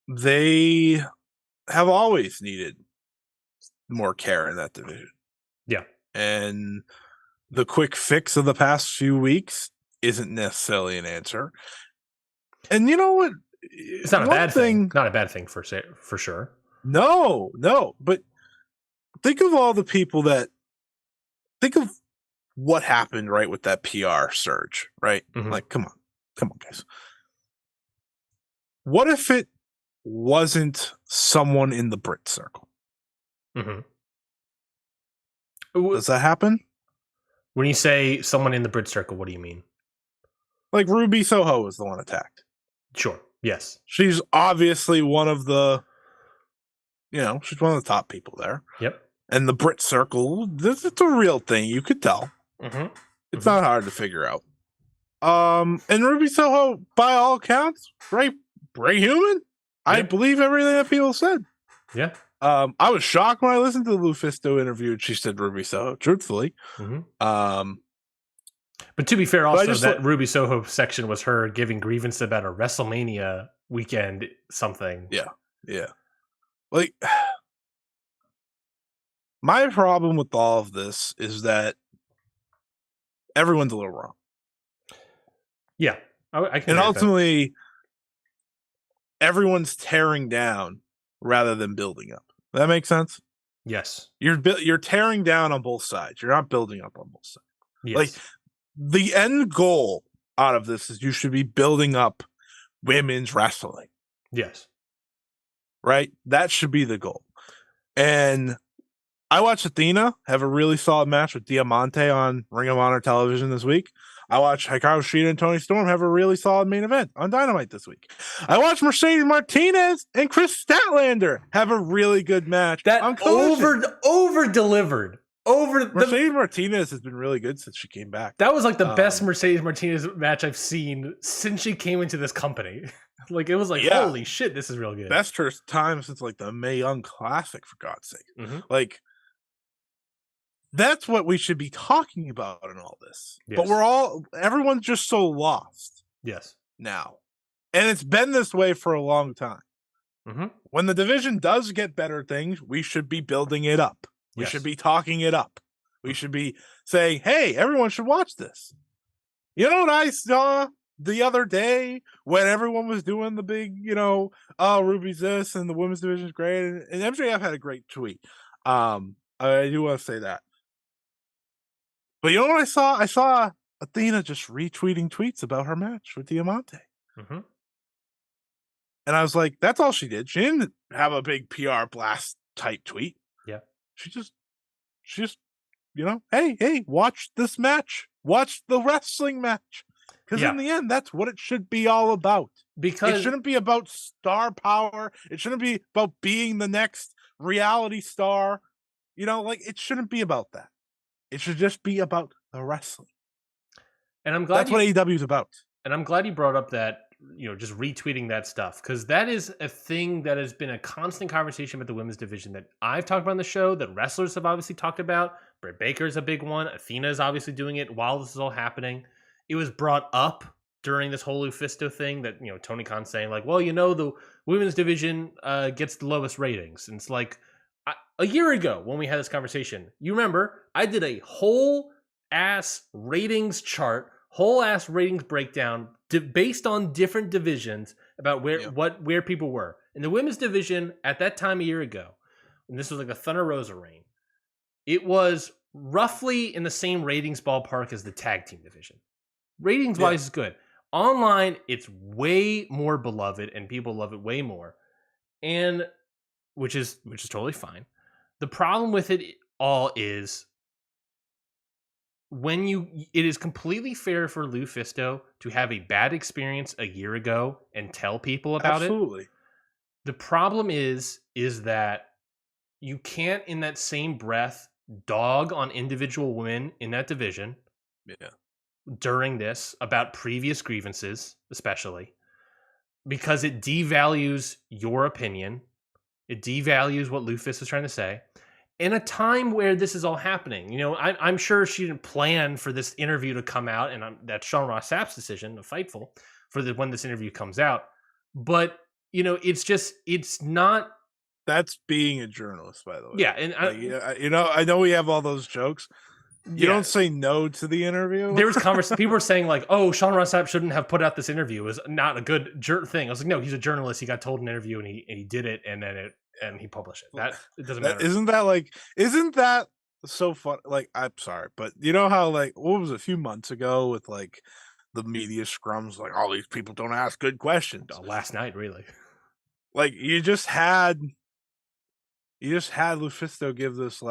They have always needed more care in that division. Yeah. And the quick fix of the past few weeks isn't necessarily an answer. And you know what? It's not a bad thing. Not a bad thing for sure. No. But think of all the people think of what happened, right, with that PR surge, right? Mm-hmm. Like, come on, guys. What if it wasn't someone in the Brit circle? Mm-hmm. Does that happen? When you say someone in the Brit circle, what do you mean? Like Ruby Soho was the one attacked. Sure. Yes. She's obviously one of the, she's one of the top people there. Yep. and the Brit Circle, it's a real thing. You could tell. Mm-hmm. It's not hard to figure out. And Ruby Soho, by all accounts, great human. Yeah. I believe everything that people said. Yeah. I was shocked when I listened to the Lufisto interview and she said Ruby Soho, truthfully. Mm-hmm. But to be fair, also that Ruby Soho section was her giving grievance about a WrestleMania weekend something. Yeah. Like, my problem with all of this is that everyone's a little wrong. Yeah, I can. And ultimately, everyone's tearing down rather than building up. That makes sense? Yes. You're tearing down on both sides. You're not building up on both sides. Yes. Like, the end goal out of this is you should be building up women's wrestling. Yes. Right? That should be the goal. And I watched Athena have a really solid match with Diamante on Ring of Honor television this week. I watched Hikaru Shida and Toni Storm have a really solid main event on Dynamite this week. I watched Mercedes Martinez and Chris Statlander have a really good match. That over-delivered. Mercedes Martinez has been really good since she came back. That was like the best Mercedes Martinez match I've seen since she came into this company. Like, it was like, holy shit, this is real good. Best her time since like the Mae Young Classic, for God's sake. Mm-hmm. Like, that's what we should be talking about in all this. Yes. But everyone's just so lost. Yes. Now. And it's been this way for a long time. Mm-hmm. When the division does get better things, we should be building it up. We should be talking it up. We should be saying, hey, everyone should watch this. You know what I saw the other day when everyone was doing the big, Ruby's this and the women's division is great. And MJF had a great tweet. I do want to say that. But you know what I saw? I saw Athena just retweeting tweets about her match with Diamante. Mm-hmm. And I was like, that's all she did. She didn't have a big PR blast type tweet. Yeah. She just, hey, watch this match. Watch the wrestling match. Because in the end, that's what it should be all about. Because it shouldn't be about star power. It shouldn't be about being the next reality star. It shouldn't be about that. It should just be about the wrestling. And I'm glad that's what AEW is about. And I'm glad you brought up that, just retweeting that stuff, because that is a thing that has been a constant conversation with the women's division that I've talked about on the show, that wrestlers have obviously talked about. Britt Baker's a big one. Athena is obviously doing it while this is all happening. It was brought up during this whole Lufisto thing that, Tony Khan saying like, well, the women's division gets the lowest ratings. And it's like, a year ago when we had this conversation, you remember, I did a whole ass ratings chart, whole ass ratings breakdown based on different divisions about where people were. In the women's division at that time a year ago, and this was like the Thunder Rosa reign, it was roughly in the same ratings ballpark as the tag team division. Ratings wise is good. Online, it's way more beloved and people love it way more. And which is totally fine. The problem with it all is it is completely fair for Lufisto to have a bad experience a year ago and tell people about it. The problem is that you can't in that same breath dog on individual women in that division during this about previous grievances, especially because it devalues your opinion. It devalues what Lufisto is trying to say. In a time where this is all happening, I'm sure she didn't plan for this interview to come out, and that's Sean Ross Sapp's decision of Fightful when this interview comes out. But it's not. That's being a journalist, by the way. Yeah, and I know we have all those jokes. You don't say no to the interview. There was conversation. People were saying like, "Oh, Sean Ross Sapp shouldn't have put out this interview. It was not a good thing." I was like, "No, he's a journalist. He got told an interview, and he did it, and then he published it. That it doesn't matter." Isn't that so fun? Like, I'm sorry, but you know how what was it, a few months ago with the media scrums, like all these people don't ask good questions. Last night, really. Like you just had Lufisto give this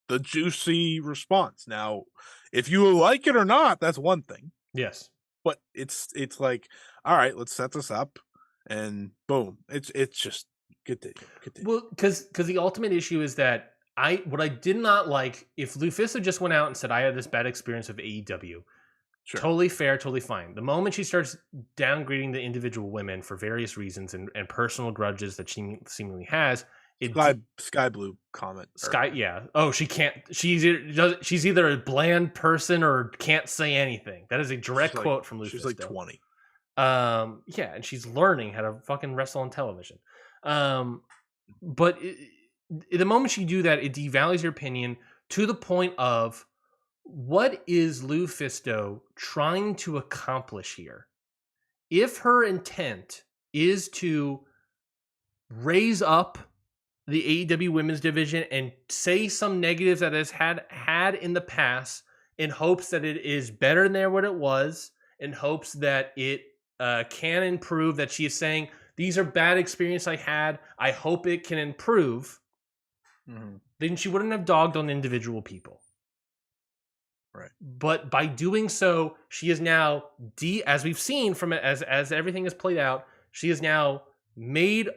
the juicy response. Now, if you like it or not, that's one thing. Yes. But it's like, all right, let's set this up, and boom, it's just continue. Well, because the ultimate issue is that what I did not like, if Lufisto just went out and said I had this bad experience with AEW, Sure. totally fair, totally fine. The moment she starts downgrading the individual women for various reasons and personal grudges that she seemingly has, Sky Blue comment. Yeah. Oh, she can't. She's either a bland person or can't say anything. That is a direct quote from Lufisto. She's like 20. Yeah, and she's learning how to fucking wrestle on television. But the moment you do that, it devalues your opinion to the point of, what is Lufisto trying to accomplish here? If her intent is to raise up the AEW women's division and say some negatives that it's had in the past, in hopes that it is better than what it was, in hopes that it can improve, that she is saying, these are bad experiences I had, I hope it can improve, then she wouldn't have dogged on individual people. Right. But by doing so, she is now, as we've seen from it, as everything has played out, she is now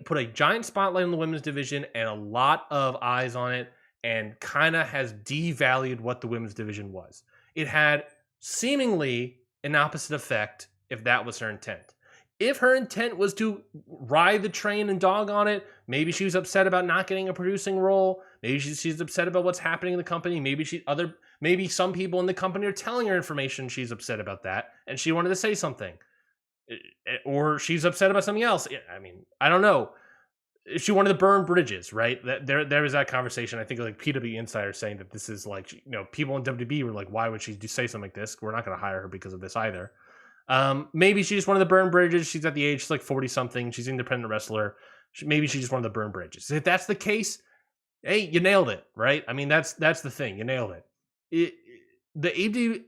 put a giant spotlight on the women's division and a lot of eyes on it, and kind of has devalued what the women's division was. It had seemingly an opposite effect if that was her intent. If her intent was to ride the train and dog on it, maybe she was upset about not getting a producing role. Maybe she's upset about what's happening in the company. Maybe some people in the company are telling her information. She's upset about that, and she wanted to say something. Or she's upset about something else. I mean, I don't know. She wanted to burn bridges, right? There was that conversation. I think like PW Insider saying that this is like, people in WWE were like, why would she say something like this? We're not going to hire her because of this either. Maybe she just wanted to burn bridges. She's at the age, she's like 40 something. She's an independent wrestler. Maybe she just wanted to burn bridges. If that's the case, hey, you nailed it, right? I mean, that's the thing. You nailed it. The AEW,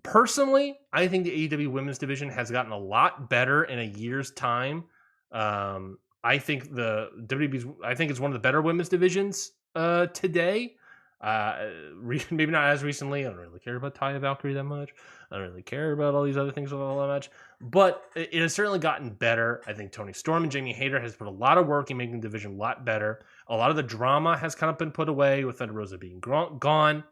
personally, I think the AEW women's division has gotten a lot better in a year's time. I think the WWE's, I think it's one of the better women's divisions today. Maybe not as recently. I don't really care about Taya Valkyrie that much. I don't really care about all these other things all that much. But it has certainly gotten better. I think Toni Storm and Jamie Hayter has put a lot of work in making the division a lot better. A lot of the drama has kind of been put away with Thunder Rosa being gone.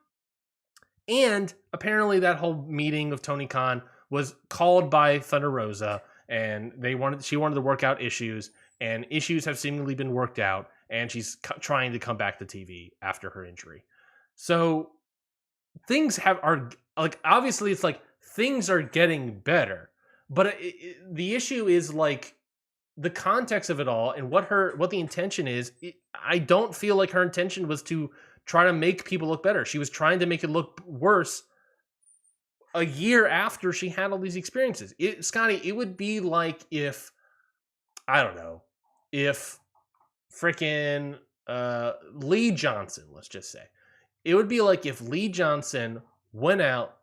And apparently that whole meeting of Tony Khan was called by Thunder Rosa, and she wanted to work out issues, and issues have seemingly been worked out, and she's trying to come back to TV after her injury. So things are like, obviously it's like things are getting better, but the issue is like the context of it all and what the intention is. I don't feel like her intention was to try to make people look better. She was trying to make it look worse a year after she had all these experiences. Scotty, it would be like if, I don't know, if freaking Lee Johnson, let's just say. It would be like if Lee Johnson went out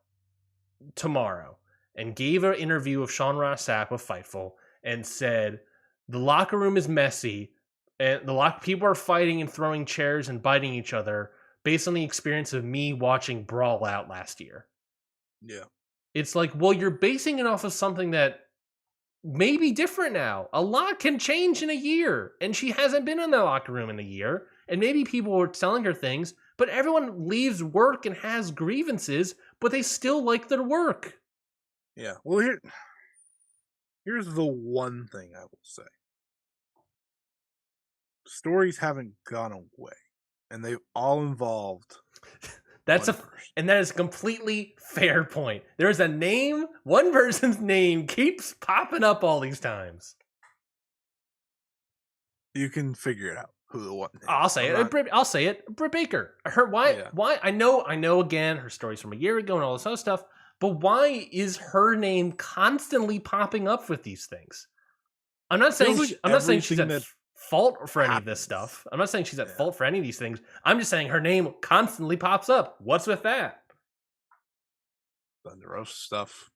tomorrow and gave an interview of Sean Ross Sapp of Fightful and said, the locker room is messy, and people are fighting and throwing chairs and biting each other based on the experience of me watching Brawl Out last year. Yeah. It's like, well, you're basing it off of something that may be different now. A lot can change in a year, and she hasn't been in the locker room in a year, and maybe people were telling her things, but everyone leaves work and has grievances, but they still like their work. Yeah. Well, here's the one thing I will say. Stories haven't gone away, and they've all involved. And that is a completely fair point. There's a name, one person's name keeps popping up all these times. You can figure it out who the one. I'll say it. Britt Baker. Why? I know. Again, her story's from a year ago and all this other stuff. But why is her name constantly popping up with these things? I'm not saying she's at fault for any of this stuff. I'm not saying she's at fault for any of these things. I'm just saying her name constantly pops up. What's with that? Thunder Rosa stuff.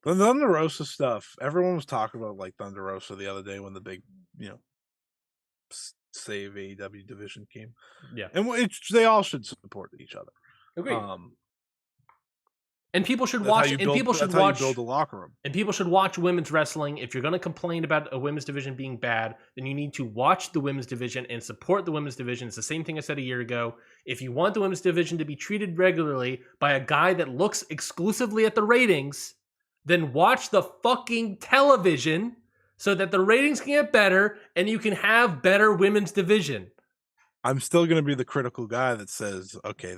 The Thunder Rosa stuff. Everyone was talking about like Thunder Rosa the other day when the big, Save AEW division came. Yeah, and they all should support each other. Agreed. And people should watch. And people should watch. How you build a locker room. And people should watch women's wrestling. If you're going to complain about a women's division being bad, then you need to watch the women's division and support the women's division. It's the same thing I said a year ago. If you want the women's division to be treated regularly by a guy that looks exclusively at the ratings, then watch the fucking television so that the ratings can get better and you can have better women's division. I'm still going to be the critical guy that says, okay,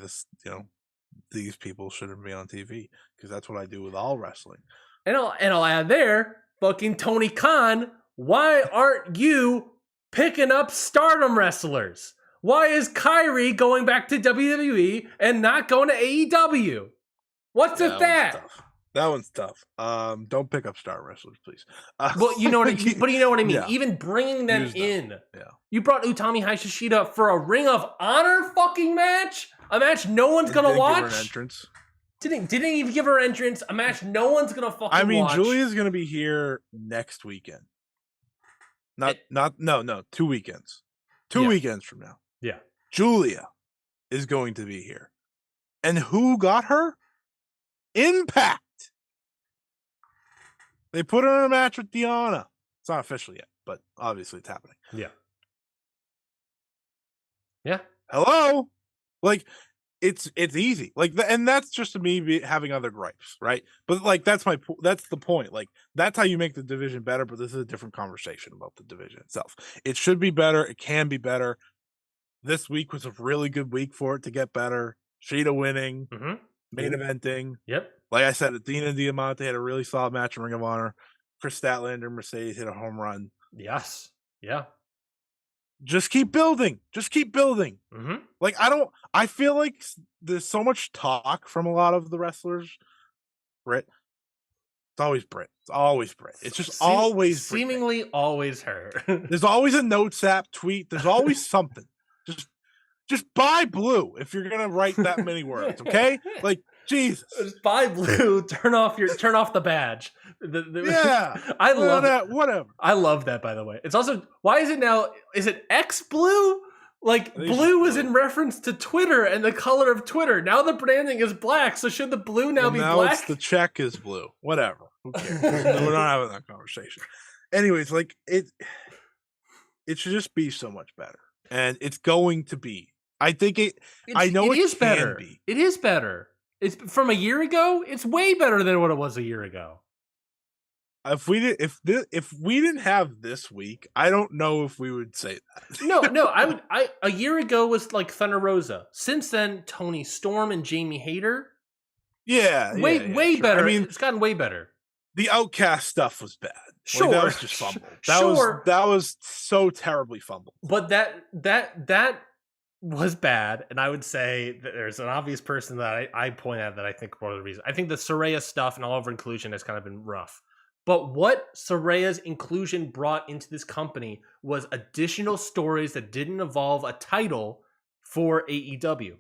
these people shouldn't be on TV, because that's what I do with all wrestling. And I'll add there, fucking Tony Khan, why aren't you picking up Stardom wrestlers? Why is Kyrie going back to WWE and not going to AEW? What's with that? That one's tough. Don't pick up star wrestlers, please. Well, you know what I mean. Yeah. Even bringing them in. Yeah. You brought Utami Hayashishita for a Ring of Honor fucking match? A match no one's going to watch? Give her an entrance. Didn't even give her entrance. A match no one's going to fucking watch. I mean, Julia's going to be here next weekend. No, 2 weekends. 2 weekends from now. Yeah. Julia is going to be here. And who got her? Impact. They put her in a match with Deonna. It's not official yet, but obviously it's happening. Yeah. Yeah. Hello? Like, it's easy. Like, and that's just me having other gripes, right? But like, that's the point. Like, that's how you make the division better. But this is a different conversation about the division itself. It should be better. It can be better. This week was a really good week for it to get better. Shida winning, main eventing. Yep. Like I said, Athena Diamante had a really solid match in Ring of Honor. Chris Statlander, Mercedes hit a home run. Yes. Yeah. Just keep building. Just keep building. Like, I feel like there's so much talk from a lot of the wrestlers. Britt. It's always Britt. It's just always seemingly Britt. Always her. There's always a notes app tweet. There's always something. Just buy blue if you're gonna write that many words, okay? Like, Jesus. Just buy blue. Turn off the badge. Yeah. I love that. Whatever. I love that, by the way. It's also, why is it now? Is it X blue? Like, blue was in reference to Twitter and the color of Twitter. Now the branding is black. So should the blue now be black? Now the check is blue. Whatever. Who cares? We're not having that conversation. Anyways, like, it should just be so much better, and it's going to be. I think it is better. It is better. It's from a year ago. It's way better than what it was a year ago. If we didn't have this week, I don't know if we would say that. No, a year ago was like Thunder Rosa. Since then, Toni Storm and Jamie Hayter. Yeah, way sure. better. I mean, it's gotten way better. The Outcast stuff was bad. Sure, that was just fumbled. That was so terribly fumbled. But that was bad, and I would say that there's an obvious person that I point out that I think one of the reasons. I think the Saraya stuff and all of her inclusion has kind of been rough. But what Saraya's inclusion brought into this company was additional stories that didn't involve a title for AEW.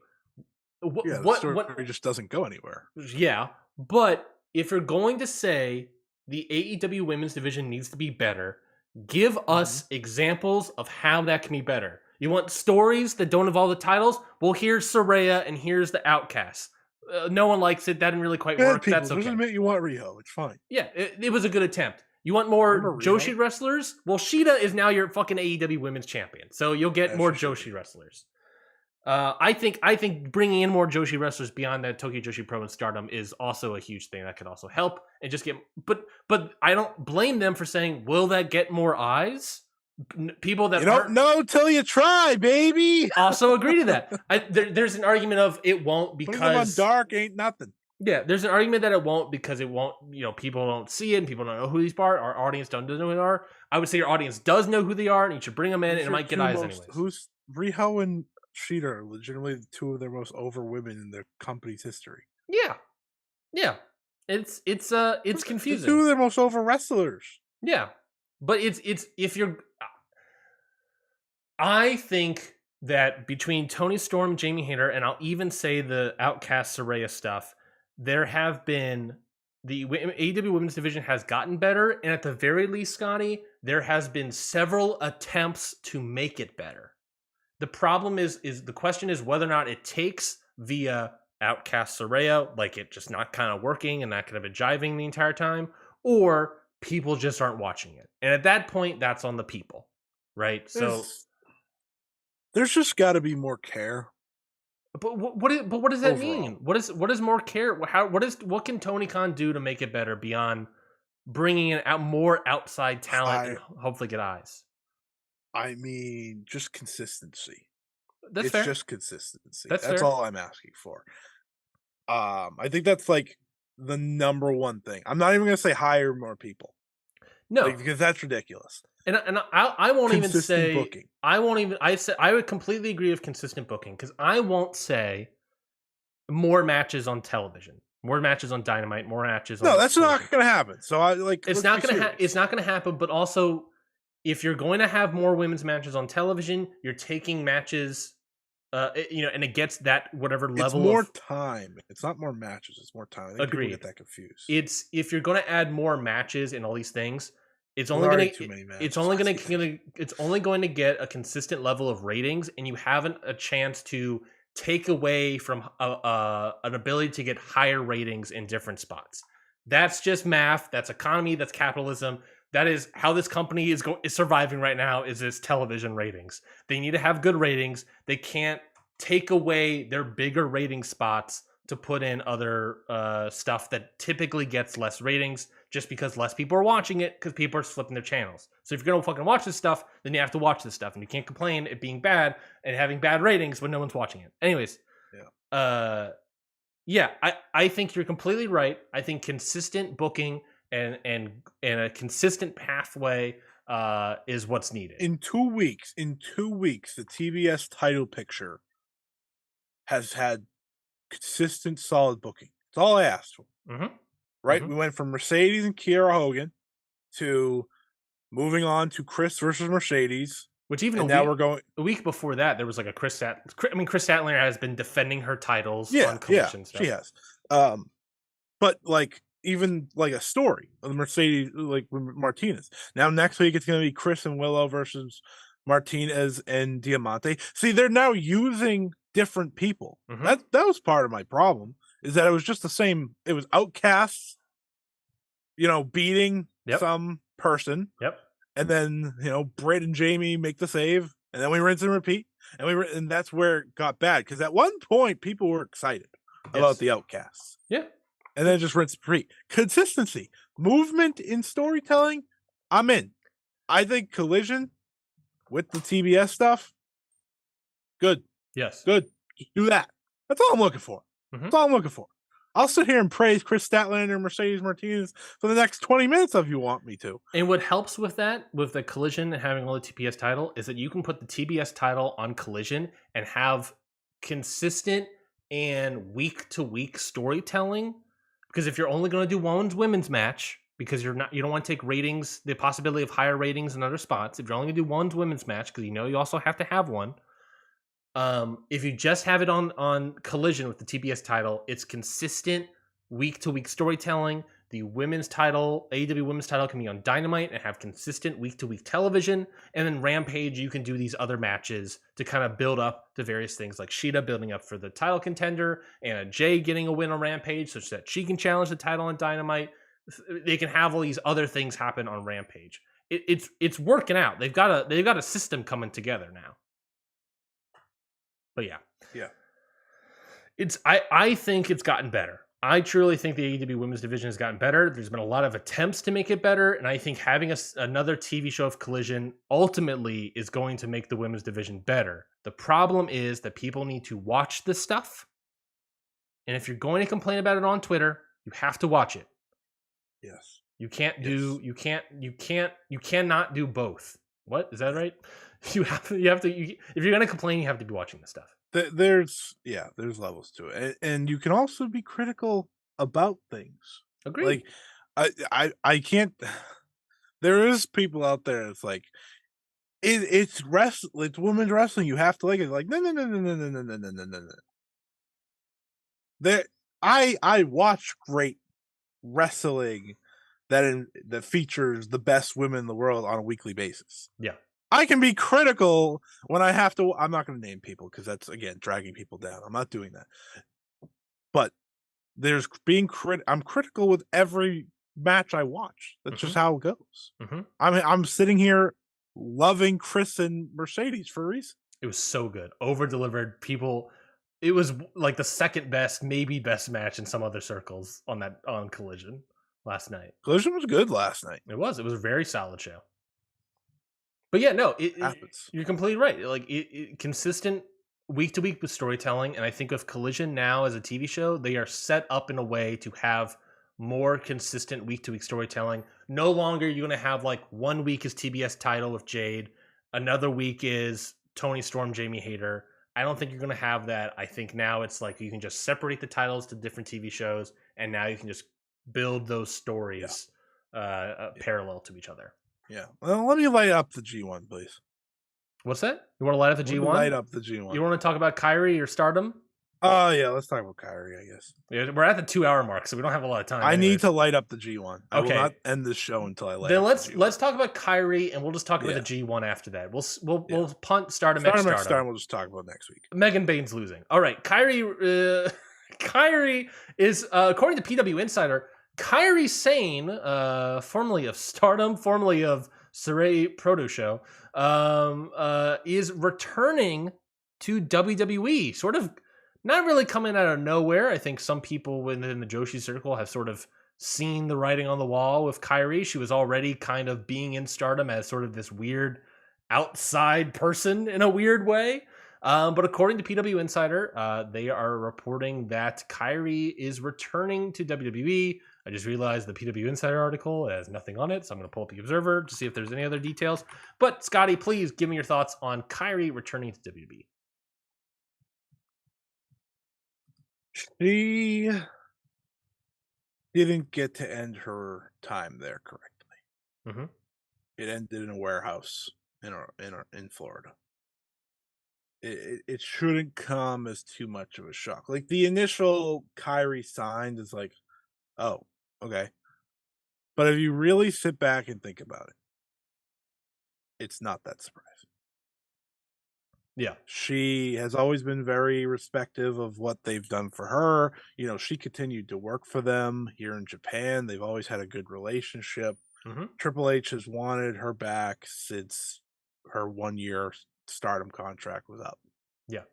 The story just doesn't go anywhere. Yeah, but if you're going to say the AEW women's division needs to be better, give us examples of how that can be better. You want stories that don't involve the titles? Well, here's Saraya and here's the Outcast. No one likes it. That didn't really quite work. That's okay. Doesn't admit you want Riho. It's fine. Yeah, it was a good attempt. You want more Joshi wrestlers? Well, Shida is now your fucking AEW women's champion, so you'll get more Joshi wrestlers. I think bringing in more Joshi wrestlers beyond that Tokyo Joshi Pro and Stardom is also a huge thing that could also help and just get. But I don't blame them for saying, will that get more eyes? People that you don't know till you try, baby. Also agree to that. There's an argument of it won't because putting them on dark ain't nothing. Yeah, there's an argument that it won't because it won't. People don't see it and people don't know who these are. Our audience doesn't know who they are. I would say your audience does know who they are, and you should bring them in, and it might get eyes anyways. Who's Riho and Shida are legitimately two of their most over women in their company's history. Yeah. It's confusing. Two of their most over wrestlers. Yeah, but it's if you're. I think that between Toni Storm, Jamie Hayter, and I'll even say the Outcast Saraya stuff, there have been the AEW Women's Division has gotten better, and at the very least, Scotty, there has been several attempts to make it better. The problem is the question is whether or not it takes via outcast Soraya, like it just not kind of working and not kind of jiving the entire time, or people just aren't watching it. And at that point, that's on the people, right? So, there's just got to be more care but what does that mean? overall. What is more care? What can Tony Khan do to make it better beyond bringing in out more outside talent and I hopefully get eyes? I mean, just consistency. That's It's fair. just consistency. That's That's fair. all I'm asking for. I think that's like the number one thing. I'm not even gonna say hire more people, No, like because that's ridiculous. and I won't even Consistent say booking. I won't even I said I would completely agree with consistent booking because I won't say more matches on television, more matches on Dynamite, more matches No, on that's Collision. not gonna happen. So I like It's let's be not gonna serious. it's not gonna happen. But also, if you're going to have more women's matches on television, you're taking matches, and it gets that whatever It's level more of time. It's not more matches. It's more time. I think people get agreed. that confused. It's if you're going to add more matches and all these things, it's There's only going already to too many it's matches. only I going think. to it's only going to get a consistent level of ratings, and you haven't a chance to take away from an ability to get higher ratings in different spots. That's just math. That's economy. That's capitalism. That is how this company is surviving right now. Is its television ratings? They need to have good ratings. They can't take away their bigger rating spots to put in other stuff that typically gets less ratings just because less people are watching it because people are flipping their channels. So if you're gonna fucking watch this stuff, then you have to watch this stuff, and you can't complain it being bad and having bad ratings when no one's watching it. Anyways, Yeah. yeah, I think you're completely right. I think consistent booking and a consistent pathway is what's needed. In 2 weeks, the TBS title picture has had consistent, solid booking. That's all I asked for. Mm-hmm. Right? Mm-hmm. We went from Mercedes and Kiera Hogan to moving on to Chris versus Mercedes, Which even and now we're going. a week before that, there was like a Chris Statlander has been defending her titles Yeah, on yeah, Collision she stuff. has. But like even like a story of the Mercedes, like Martinez. Now next week it's going to be Chris and Willow versus Martinez and Diamante. See, they're now using different people. Mm-hmm. That was part of my problem. Is that it was just the same. It was outcasts, beating some person. Yep. And then, Britt and Jamie make the save, and then we rinse and repeat. And that's where it got bad. Because at one point, people were excited about the outcasts. Yeah. And then just rinse and repeat. Consistency. Movement in storytelling, I'm in. I think Collision with the TBS stuff, good. Yes. Good. Just do that. That's all I'm looking for. Mm-hmm. That's all I'm looking for. I'll sit here and praise Chris Statlander and Mercedes Martinez for the next 20 minutes if you want me to. And what helps with that, with the Collision and having all the TBS title, is that you can put the TBS title on Collision and have consistent and week to week storytelling. Because if you're only going to do one women's match, because you don't want to take ratings, the possibility of higher ratings in other spots. If you're only going to do one women's match, because you also have to have one. If you just have it on Collision with the TBS title, it's consistent week to week storytelling. The women's title, AEW women's title, can be on Dynamite and have consistent week to week television. And then Rampage, you can do these other matches to kind of build up to various things, like Sheeta building up for the title contender, and Jay getting a win on Rampage such that she can challenge the title on Dynamite. They can have all these other things happen on Rampage. It's working out. They've got a system coming together now. But yeah, I think it's gotten better. I truly think the AEW women's division has gotten better. There's been a lot of attempts to make it better, and I think having another TV show of Collision ultimately is going to make the women's division better. The problem is that people need to watch this stuff, and if you're going to complain about it on Twitter, you have to watch it. Yes. You cannot do both. What? Is that right? If you're going to complain, you have to be watching this stuff. There's levels to it. And you can also be critical about things. Agreed. Like I can't there is people out there that's like it's women's wrestling. You have to like it. Like no. I watch great wrestling that features the best women in the world on a weekly basis. Yeah. I can be critical when I have to. I'm not going to name people because that's, again, dragging people down. I'm not doing that. but there's being I'm critical with every match I watch. That's just how it goes. I'm sitting here loving Chris and Mercedes for a reason. It was so good. Over delivered. People, it was like the second best, maybe best match in some other circles on Collision last night. Collision was good last night. It was a very solid show. But yeah, no, you're completely right. Like consistent week to week with storytelling, and I think of Collision now as a TV show, they are set up in a way to have more consistent week to week storytelling. No longer you're going to have like 1 week is TBS title with Jade, another week is Tony Storm, Jamie Hayter. I don't think you're going to have that. I think now it's like you can just separate the titles to different TV shows, and now you can just build those stories parallel to each other. Yeah. Well, let me light up the G1, please. What's that? You want to light up the G1? Light up the G1. You want to talk about Kyrie or Stardom? Oh, yeah. Let's talk about Kyrie, I guess. Yeah, we're at the 2 hour mark, so we don't have a lot of time. I need to light up the G1. I will not end this show until I light then up the G1. Let's talk about Kyrie, and we'll just talk about the G1 after that. We'll punt Stardom next Stardom. We'll just talk about next week. Megan Bain's losing. All right. Kyrie is, according to PW Insider, Kyrie Sane, formerly of Stardom, formerly of Saray Proto Show, is returning to WWE. Sort of not really coming out of nowhere. I think some people within the Joshi circle have sort of seen the writing on the wall with Kyrie. She was already kind of being in Stardom as sort of this weird outside person in a weird way. But according to PW Insider, they are reporting that Kyrie is returning to WWE. I just realized the PW Insider article has nothing on it, so I'm going to pull up the Observer to see if there's any other details. But Scotty, please give me your thoughts on Kyrie returning to WWE. She didn't get to end her time there correctly. It ended in a warehouse in Florida. It shouldn't come as too much of a shock. Like the initial Kyrie signed is like, oh, okay. But if you really sit back and think about it, it's not that surprising. Yeah. She has always been very respective of what they've done for her. You know, she continued to work for them here in Japan. They've always had a good relationship. Triple H has wanted her back since her 1 year Stardom contract was up. Yeah.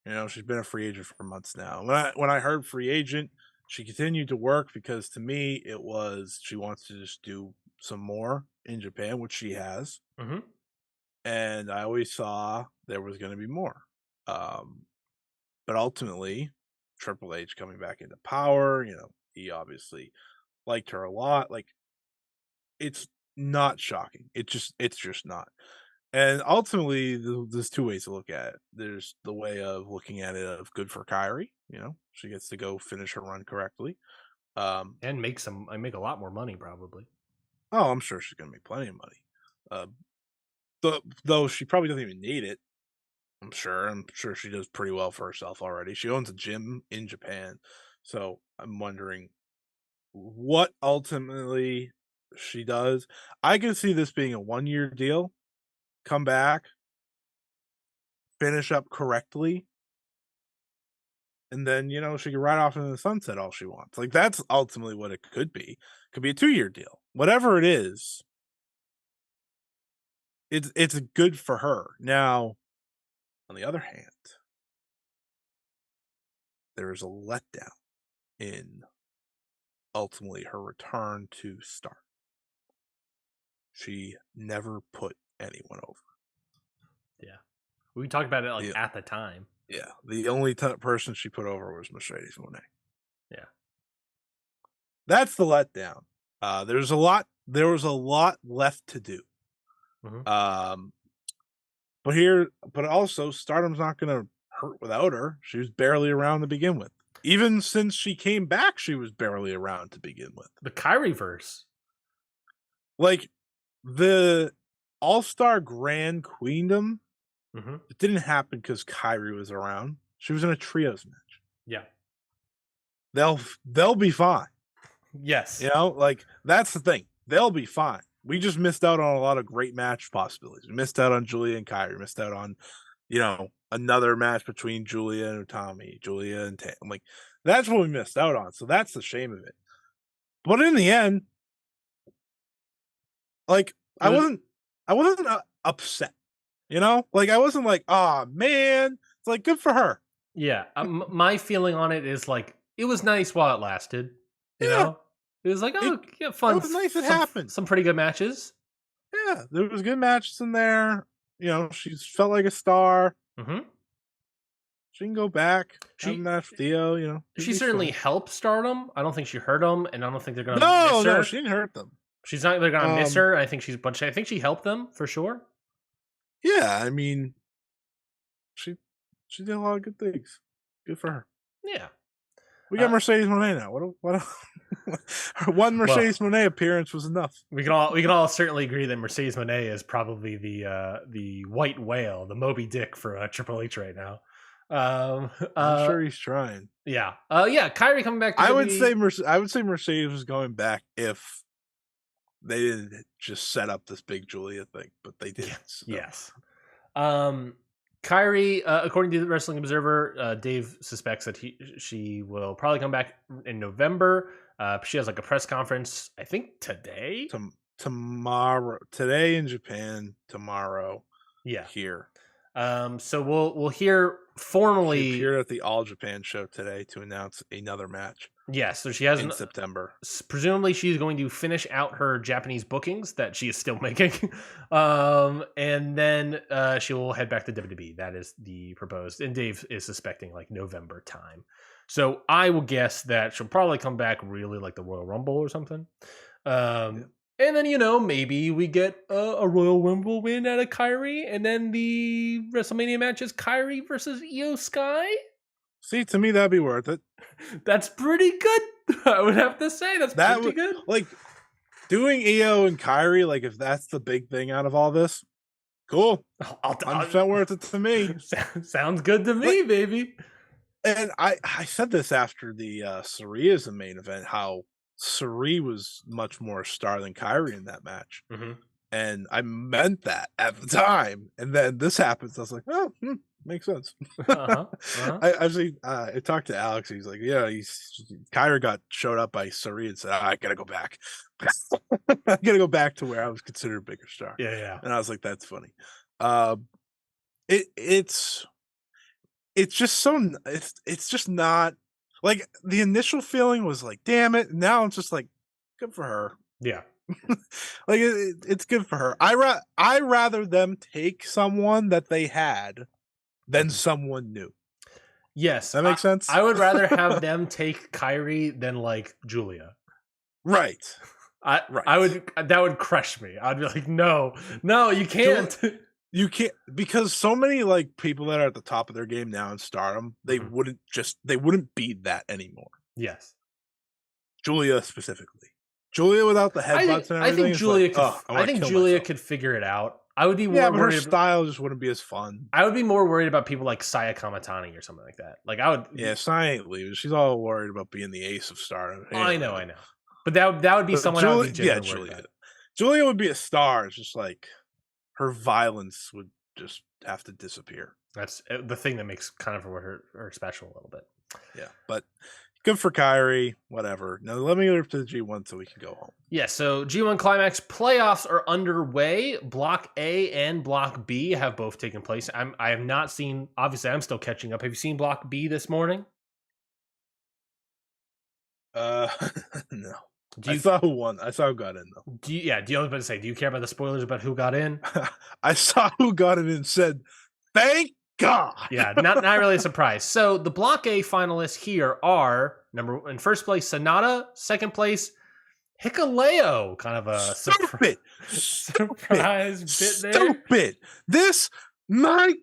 You know, she's been a free agent for months now. When I heard free agent, she continued to work because to me it was she wants to just do some more in Japan, which she has. And I always saw there was going to be more. But ultimately, Triple H coming back into power, you know, he obviously liked her a lot. Like, it's not shocking. It's just not. And ultimately, there's two ways to look at it. There's the way of looking at it of good for Kyrie. You know, she gets to go finish her run correctly. And make a lot more money, probably. Oh, I'm sure she's going to make plenty of money. Though she probably doesn't even need it. I'm sure she does pretty well for herself already. She owns a gym in Japan. So I'm wondering what ultimately she does. I can see this being a 1 year deal. Come back, finish up correctly, and then, you know, she can ride off into the sunset all she wants. Like, that's ultimately what it could be. It could be a 2 year deal. Whatever it is, it's good for her. Now, on the other hand, there is a letdown in ultimately her return to Stardom. She never put anyone over. Yeah. We talked about it at the time. Yeah. The only person she put over was Mercedes Moné. Yeah. That's the letdown. There was a lot left to do. But also Stardom's not going to hurt without her. She was barely around to begin with. Even since she came back, she was barely around to begin with. The Kyrie-verse. Like, the All-Star Grand Queendom, it didn't happen because Kyrie was around. She was in a trios match. Yeah. They'll be fine. Yes. You know, like, that's the thing. They'll be fine. We just missed out on a lot of great match possibilities. We missed out on Julia and Kyrie. We missed out on, you know, another match between Julia and Utami, Julia and Tam. Like, that's what we missed out on. So that's the shame of it. But in the end, like, I wasn't upset, you know? Like, I wasn't like, "Oh man." It's like, good for her. Yeah, my feeling on it is like it was nice while it lasted. You Yeah, know, it was like, it oh, yeah, fun. it was nice it happened. Some pretty good matches. Yeah, there was good matches in there. You know, she's felt like a star. Mm-hmm. She can go back, have a She match with Theo, you know. she certainly helped Stardom. I don't think she hurt them, and I don't think they're gonna No, miss her. no, she didn't hurt them. She's not. They're gonna miss her. I think I think she helped them for sure. Yeah, I mean, she did a lot of good things. Good for her. Yeah. We got Mercedes Moné now. What her one Mercedes Moné appearance was enough. We can all certainly agree that Mercedes Moné is probably the white whale, the Moby Dick for Triple H right now. I'm sure he's trying. Yeah. Yeah. Kyrie coming back. To I would say Mercedes was going back if they didn't just set up this big Julia thing, but they did. So. Yes. Kyrie, according to the Wrestling Observer, Dave suspects that she will probably come back in November. She has like a press conference, I think today. Tomorrow, today in Japan, tomorrow. Yeah. Here. So we'll hear formally. She appeared at the All Japan show today to announce another match. Yeah, so she has in September. Presumably, she's going to finish out her Japanese bookings that she is still making, and then she will head back to WWE. That is the proposed, and Dave is suspecting like November time. So I will guess that she'll probably come back really like the Royal Rumble or something. And then, maybe we get a Royal Rumble win out of Kyrie, and then the WrestleMania match is Kyrie versus Io Sky. See, to me, that'd be worth it. That's pretty good. I would have to say that's pretty good. Like, doing Io and Kyrie, like, if that's the big thing out of all this, cool. 100% worth it to me. Sounds good to me, baby. And I said this after the Saria's main event, how Sari was much more a star than Kyrie in that match. Mm-hmm. And I meant that at the time. And then this happens. I was like, oh, makes sense. I talked to Alex. He's like, yeah, Kyrie showed up by Sari and said, I gotta go back. I gotta go back to where I was considered a bigger star. Yeah. And I was like, that's funny. It's just so it's just not like the initial feeling was like, damn it. Now I'm just like, good for her. Yeah. Like it's good for her. I rather them take someone that they had than someone new. Yes, that makes sense. I would rather have them take Kyrie than like Julia. Right. I would. That would crush me. I'd be like, no, you can't. You can't, because so many like people that are at the top of their game now in Stardom, they wouldn't beat that anymore. Yes. Julia specifically. Julia without the headbutts and everything. I think Julia could figure it out. I would be more but her style just wouldn't be as fun. I would be more worried about people like Saya Kamatani or something like that. Like I would. Yeah, Saya ain't leaving. She's all worried about being the ace of Stardom. I know. But that would be someone I would be genuinely worried about. Julia would be a star. It's just like her violence would just have to disappear. That's the thing that makes kind of her special a little bit. Yeah, but good for Kyrie, whatever. Now let me go to the G1 so we can go home. Yeah, so G1 Climax playoffs are underway. Block A and Block B have both taken place. I have not seen, obviously I'm still catching up. Have you seen Block B this morning? No. I saw who won. I saw who got in though. Do you care about the spoilers about who got in? I saw who got in and said, thank God. Yeah, not really a surprise. So the Block A finalists here are in first place Sonata, second place Hikuleo. Kind of a surprise bit there. Stupid. This my.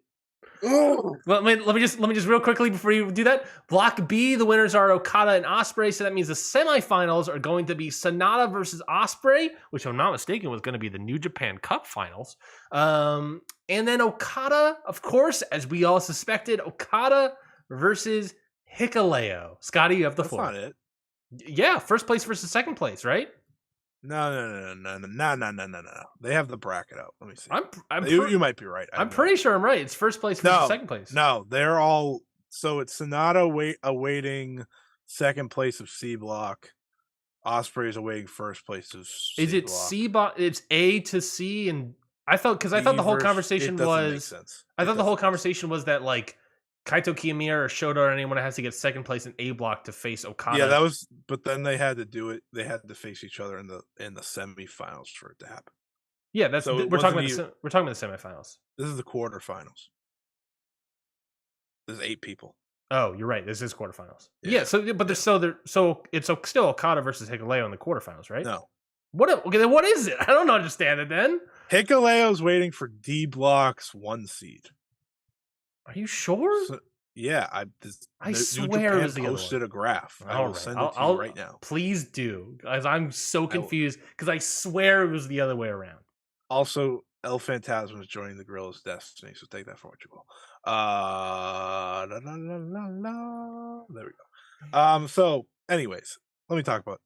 Well, let me just real quickly before you do that. Block B, the winners are Okada and Ospreay, so that means the semifinals are going to be Sonata versus Ospreay, which, if I'm not mistaken, was going to be the New Japan Cup finals. And then Okada, of course, as we all suspected, Okada versus Hikuleo. Scotty, you have the floor. That's not it. Yeah, first place versus second place, right? No. They have the bracket out. Let me see. I'm you might be right. I'm pretty sure I'm right. It's first place versus second place. No, they're all. So it's Sonata awaiting second place of C block. Osprey is awaiting first place of C Is it block. C block? It's A to C, and I thought the whole conversation was. I thought the whole conversation was that like Kaito Kiyomiya or Shota or anyone has to get second place in A block to face Okada. Yeah, that was. But then they had to do it. They had to face each other in the semifinals for it to happen. Yeah, that's we're talking about the semifinals. This is the quarterfinals. There's 8 people. Oh, you're right. This is quarterfinals. Yeah. So it's still Okada versus Hikuleo in the quarterfinals, right? No. What is it? I don't understand it. Then Hikuleo's waiting for D block's 1 seed. Are you sure? So, yeah, I swear it was the posted a graph. I will send it to you right now. Please do, as I'm so confused because I swear it was the other way around. Also, El Phantasma is joining the Gorilla's Destiny, so take that for what you will. There we go. So, anyways, let me talk about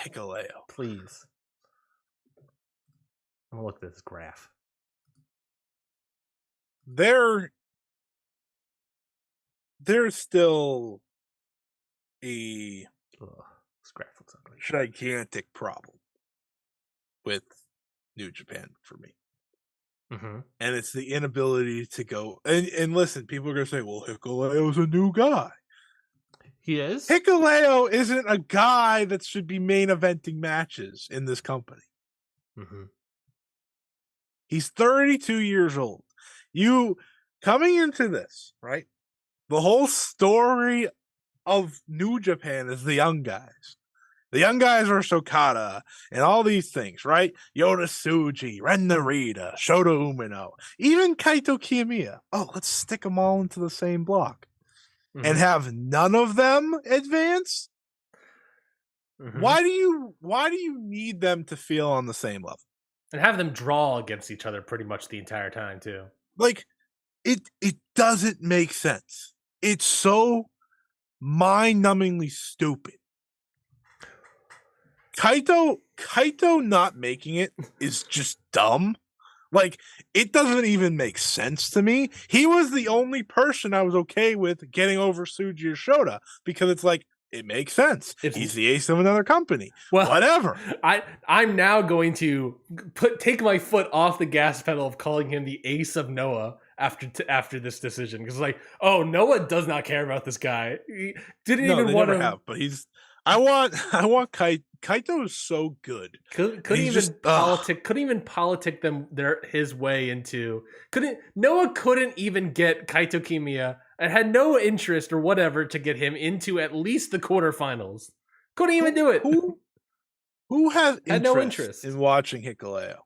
Hikuleo. Please. I'm gonna look at this graph. There's still a this graph looks ugly. Gigantic problem with New Japan for me. Mm-hmm. And it's the inability to go and listen, people are gonna say, well, Hikuleo's a new guy. He is? Hikuleo isn't a guy that should be main eventing matches in this company. Mm-hmm. He's 32 years old. You coming into this, right? The whole story of New Japan is the young guys. The young guys are Okada and all these things, right? Yota Tsuji, Ren Narita, Shota Umino, even Kaito Kiyomiya. Oh, let's stick them all into the same block and have none of them advance. Mm-hmm. Why do you need them to feel on the same level and have them draw against each other pretty much the entire time too? Like it doesn't make sense. It's so mind-numbingly stupid. Kaito not making it is just dumb. Like, it doesn't even make sense to me. He was the only person I was okay with getting over Tsuji or Shota because it's like, it makes sense. He's the ace of another company. Well, whatever. I'm now going to take my foot off the gas pedal of calling him the ace of Noah after this decision, because like, oh, Noah does not care about this guy. He didn't even want to have, but he's. I want Kaito. Kaito is so good. Couldn't even politic them his way into. Noah couldn't even get Kaito Kiyomiya and had no interest or whatever to get him into at least the quarterfinals. Couldn't even do it. Who has no interest in watching Hikuleo?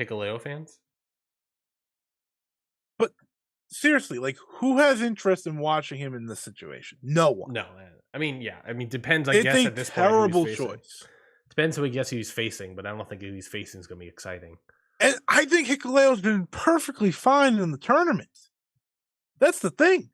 Hikuleo fans. But seriously, like, who has interest in watching him in this situation? No one. No, I mean, yeah. I mean, depends. I guess at this point, terrible choice. Depends who he's facing, but I don't think who he's facing is going to be exciting. And I think Hikuleo's been perfectly fine in the tournament. That's the thing.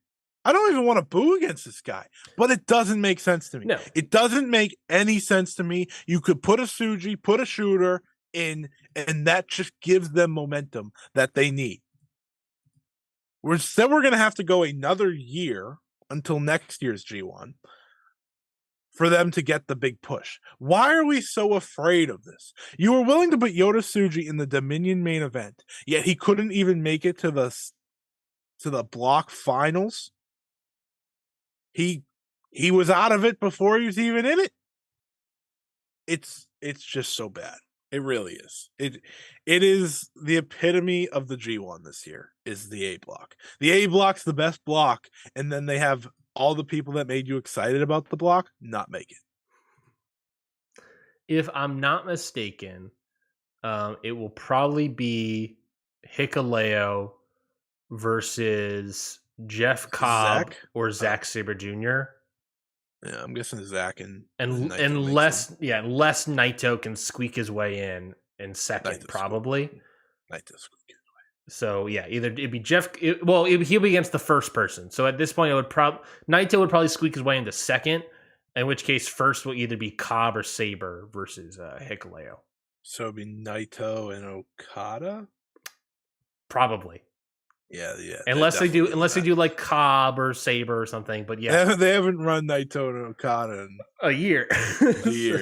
I don't even want to boo against this guy, but it doesn't make sense to me. No. It doesn't make any sense to me. You could put a Tsuji, put a shooter in, and that just gives them momentum that they need. We're going to have to go another year until next year's G1 for them to get the big push. Why are we so afraid of this? You were willing to put Yota Tsuji in the Dominion main event, yet he couldn't even make it to the block finals. He was out of it before he was even in it. It's just so bad. It really is. It is the epitome of the G1 this year, is the A block. The A block's the best block, and then they have all the people that made you excited about the block not make it. If I'm not mistaken, it will probably be Hikuleo versus Jeff Cobb or Zack Sabre Jr. Yeah, I'm guessing Zach and unless Naito can squeak his way in second, probably. Naito squeak his way. So yeah, either it'd be he'll be against the first person. So at this point, Naito would probably squeak his way into second, In which case, first will either be Cobb or Saber versus Hikuleo. So it'd be Naito and Okada? Probably. Yeah. Unless they do like Cobb or Saber or something, but yeah. They haven't run Naito and Okada in a year.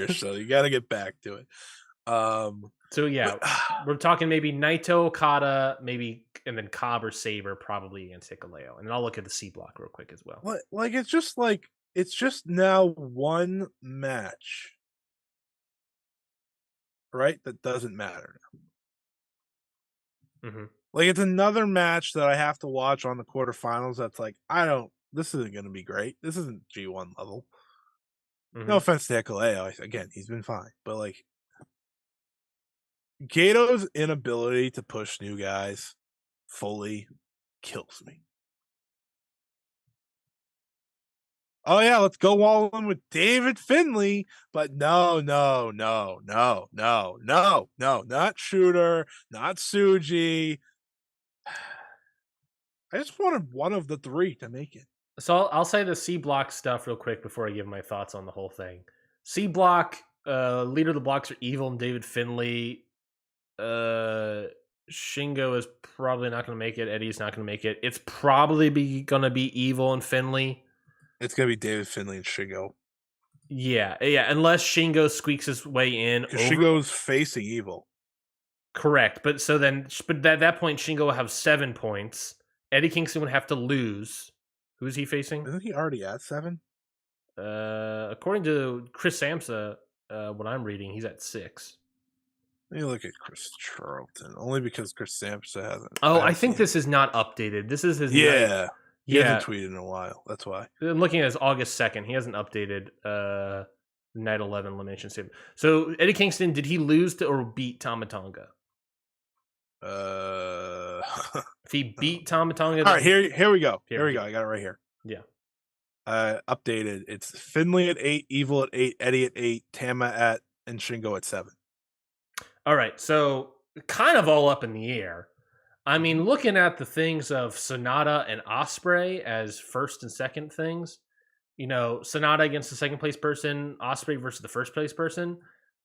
So you got to get back to it. So yeah, we're talking maybe Naito, Okada, maybe, and then Cobb or Saber probably against Hikuleo. And then I'll look at the C block real quick as well. It's just now one match, right? That doesn't matter. Mm-hmm. Like, it's another match that I have to watch on the quarterfinals. That's like, this isn't going to be great. This isn't G1 level. Mm-hmm. No offense to Hikuleo. Again, he's been fine. But, like, Gato's inability to push new guys fully kills me. Oh, yeah, let's go all in with David Finlay. But no, not Shooter, not Suji. I just wanted one of the three to make it. So I'll say the C block stuff real quick before I give my thoughts on the whole thing. C block, leader of the blocks are Evil and David Finlay. Shingo is probably not going to make it. Eddie's not going to make it. It's probably going to be Evil and Finlay. It's going to be David Finlay and Shingo. Yeah. Unless Shingo squeaks his way in. Shingo's facing Evil. Correct. But at that point, Shingo will have 7 points. Eddie Kingston would have to lose. Who is he facing? Isn't he already at 7? According to Chris Samsa, what I'm reading, he's at 6. Let me look at Chris Charlton, only because Chris Samsa hasn't. Oh, I think this is not updated. This is his. Yeah. He hasn't tweeted in a while. That's why. I'm looking at his August 2nd. He hasn't updated Night 11 elimination statement. So Eddie Kingston, did he lose to or beat Tama Tonga? If he beat Tama Tonga, all right. Here we go. Here we go. I got it right here. Yeah. Updated. It's Finlay at 8, Evil at 8, Eddie at 8, Tama and Shingo at 7. All right. So kind of all up in the air. I mean, looking at the things of Sonata and Ospreay as first and second things, Sonata against the second place person, Ospreay versus the first place person.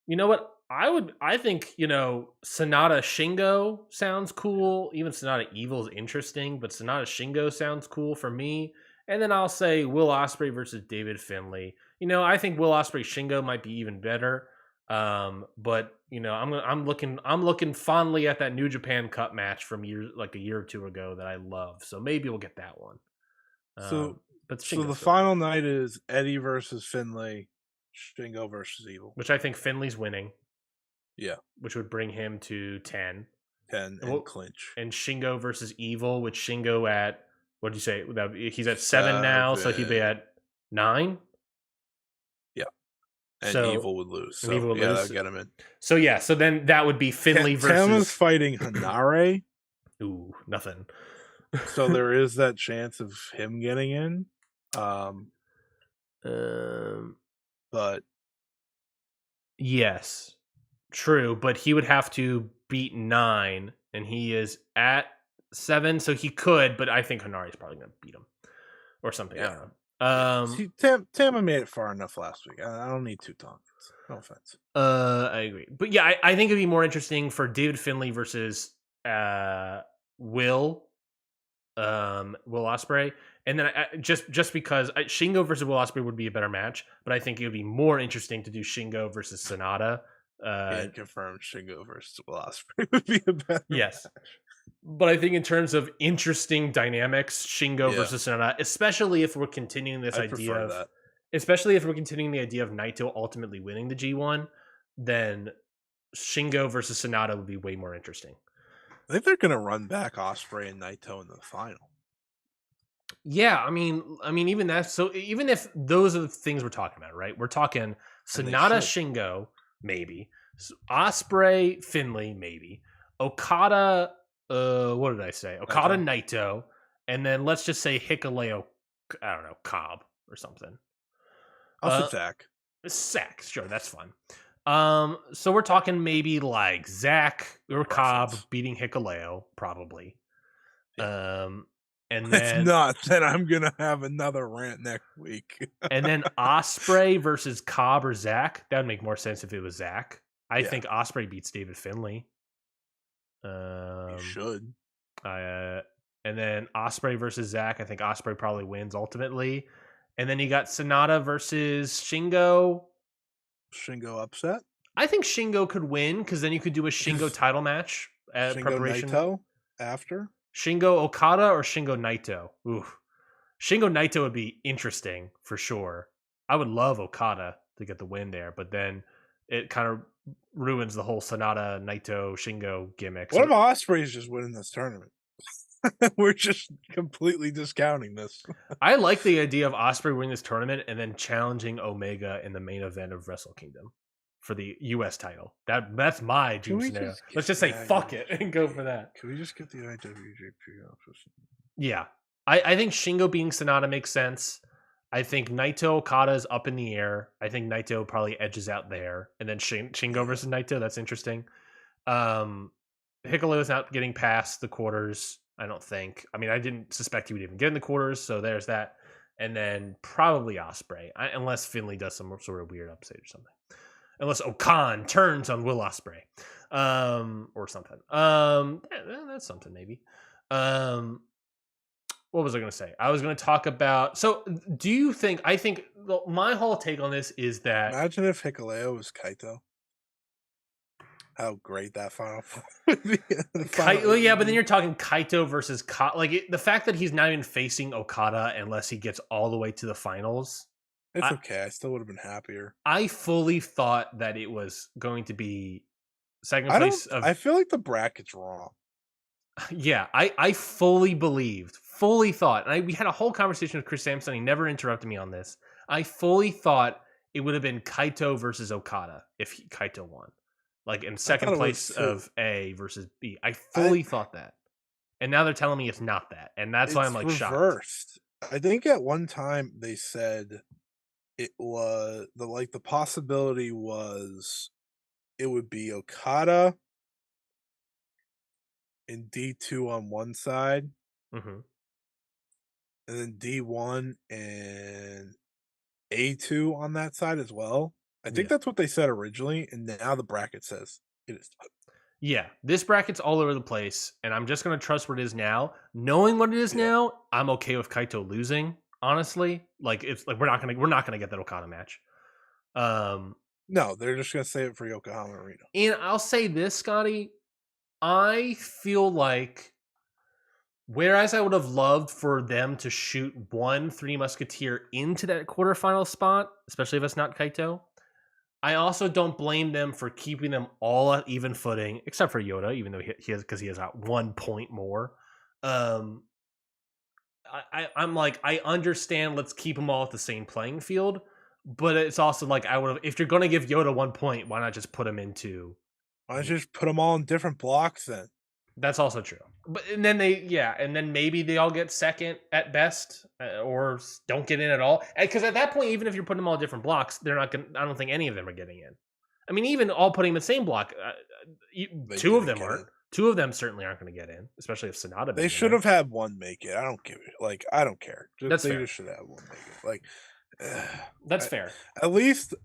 You know what? I think, Sonata Shingo sounds cool. Even Sonata Evil is interesting, but Sonata Shingo sounds cool for me. And then I'll say Will Ospreay versus David Finlay. I think Will Ospreay Shingo might be even better. But I'm looking fondly at that New Japan Cup match from a year or two ago that I love. So maybe we'll get that one. So the final night is Eddie versus Finlay, Shingo versus Evil, which I think Finlay's winning. Yeah, which would bring him to 10 and clinch. And Shingo versus Evil, with Shingo at what did you say? He's at 7 now, so he'd be at 9. And Evil would lose. So that'll get him in. So so then that would be Finlay versus Tama's fighting Hanare. Ooh, nothing. So there is that chance of him getting in. But yes, true. But he would have to beat 9, and he is at 7, so he could. But I think Hanare is probably going to beat him or something. Yeah. I don't know. Tama made it far enough last week. I don't need 2 Tonkins. No offense. I agree, but yeah, I think it'd be more interesting for David Finlay versus Will Ospreay, and then just because Shingo versus Will Ospreay would be a better match, but I think it would be more interesting to do Shingo versus Sonata. Confirmed Shingo versus Will Ospreay would be a better match. But I think in terms of interesting dynamics, Shingo versus Sonata, especially if we're continuing this idea of, especially if we're continuing the idea of Naito ultimately winning the G1, then Shingo versus Sonata would be way more interesting. I think they're going to run back Ospreay and Naito in the final. Yeah, I mean, even that. So even if those are the things we're talking about, right? We're talking Sonata Shingo, maybe Ospreay Finlay, maybe Okada. What did I say? Okada Naito, and then let's just say Hikuleo. I don't know, Cobb or something. I'll say Zach. Sure, that's fun. So we're talking maybe like Zach or Cobb beating Hikuleo, probably. Yeah. And It's then not. Then I'm gonna have another rant next week. and then Osprey versus Cobb or Zach. That would make more sense if it was Zach. I think Osprey beats David Finlay. You should. And then Osprey versus Zach. I think Osprey probably wins ultimately. And then you got Sonata versus Shingo. Shingo upset. I think Shingo could win because then you could do a Shingo title match Shingo preparation. Naito after Shingo Okada or Shingo Naito. Ooh, Shingo Naito would be interesting for sure. I would love Okada to get the win there, but then it kind of ruins the whole Sonata Naito Shingo gimmick. What if Osprey's just winning this tournament? We're just completely discounting this. I like the idea of Osprey winning this tournament and then challenging Omega in the main event of Wrestle Kingdom for the U.S. title. That's my dream scenario. Let's just say fuck it and go for that. Can we just get the IWGP office? Yeah. I think Shingo beating Sonata makes sense. I think Naito Okada is up in the air. I think Naito probably edges out there. And then Shingo versus Naito, that's interesting. Hikuleo is not getting past the quarters, I don't think. I mean, I didn't suspect he would even get in the quarters, so there's that. And then probably Osprey, unless Finlay does some sort of weird upset or something. Unless Okan turns on Will Ospreay, or something. That's something maybe. What was I going to say? I was going to talk about. So, do you think? I think my whole take on this is that. Imagine if Hikuleo was Kaito. How great that final would be. Yeah, but then you're talking Kaito versus the fact that he's not even facing Okada unless he gets all the way to the finals. It's okay. I still would have been happier. I fully thought that it was going to be second place. I feel like the bracket's wrong. Yeah, I fully thought, and we had a whole conversation with Chris Sampson. He never interrupted me on this. I fully thought it would have been Kaito versus Okada if Kaito won. Like in second place of A versus B. I fully thought that. And now they're telling me it's not that. And that's why I'm like reversed. Shocked. I think at one time they said it was the possibility was it would be Okada and D2 on one side. Mm-hmm. And then D1 and A2 on that side as well. I think that's what they said originally, and now the bracket says it is. Yeah, this bracket's all over the place, and I'm just gonna trust what it is now. Knowing what it is now, I'm okay with Kaito losing. Honestly, like it's like we're not gonna get that Okada match. No, they're just gonna save it for Yokohama Arena. And I'll say this, Scotty, I feel like whereas I would have loved for them to shoot one Three Musketeer into that quarterfinal spot, especially if it's not Kaito. I also don't blame them for keeping them all at even footing, except for Yoda, even though he has got 1 point more. I'm like, I understand. Let's keep them all at the same playing field, but it's also like I would have. If you're going to give Yoda 1 point, why not just put him into? Why not just put them all in different blocks then? That's also true. But and then maybe they all get second at best, or don't get in at all. Because at that point, even if you're putting them all in different blocks, they're not going. I don't think any of them are getting in. I mean, even all putting them in the same block, two of them aren't. Two of them certainly aren't going to get in, especially if Sonata. They should have had one make it. I don't give it. Like I don't care. That's fair. They just should have one make it. Like. That's fair. At least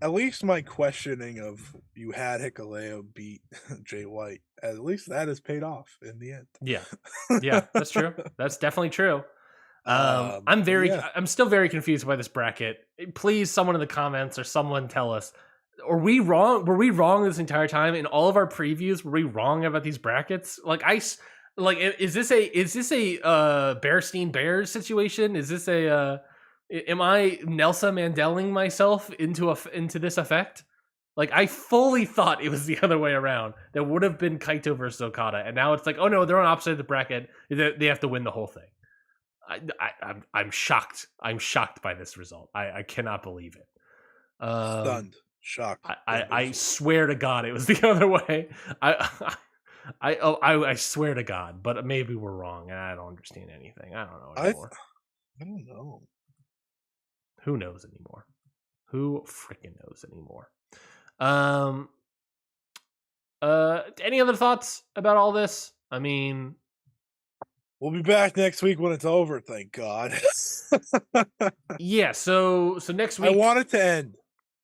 my questioning of you had Hikuleo beat Jay White. At least that has paid off in the end. Yeah, that's true. That's definitely true. I'm still very confused by this bracket. Please, someone in the comments or someone tell us: Are we wrong? Were we wrong this entire time in all of our previews? Were we wrong about these brackets? Is this a Bearstein Bears situation? Is this a am I Nelson Mandeling myself into this effect? Like, I fully thought it was the other way around. There would have been Kaito versus Okada, and now it's like, oh no, they're on opposite of the bracket. They have to win the whole thing. I'm shocked. I'm shocked by this result. I cannot believe it. Stunned, shocked. I swear to God, it was the other way. I swear to God, but maybe we're wrong, and I don't understand anything. I don't know anymore. I don't know. Who knows anymore? Who freaking knows anymore? Any other thoughts about all this? I mean, We'll be back next week when it's over, thank God. Yeah, so next week I want it to end.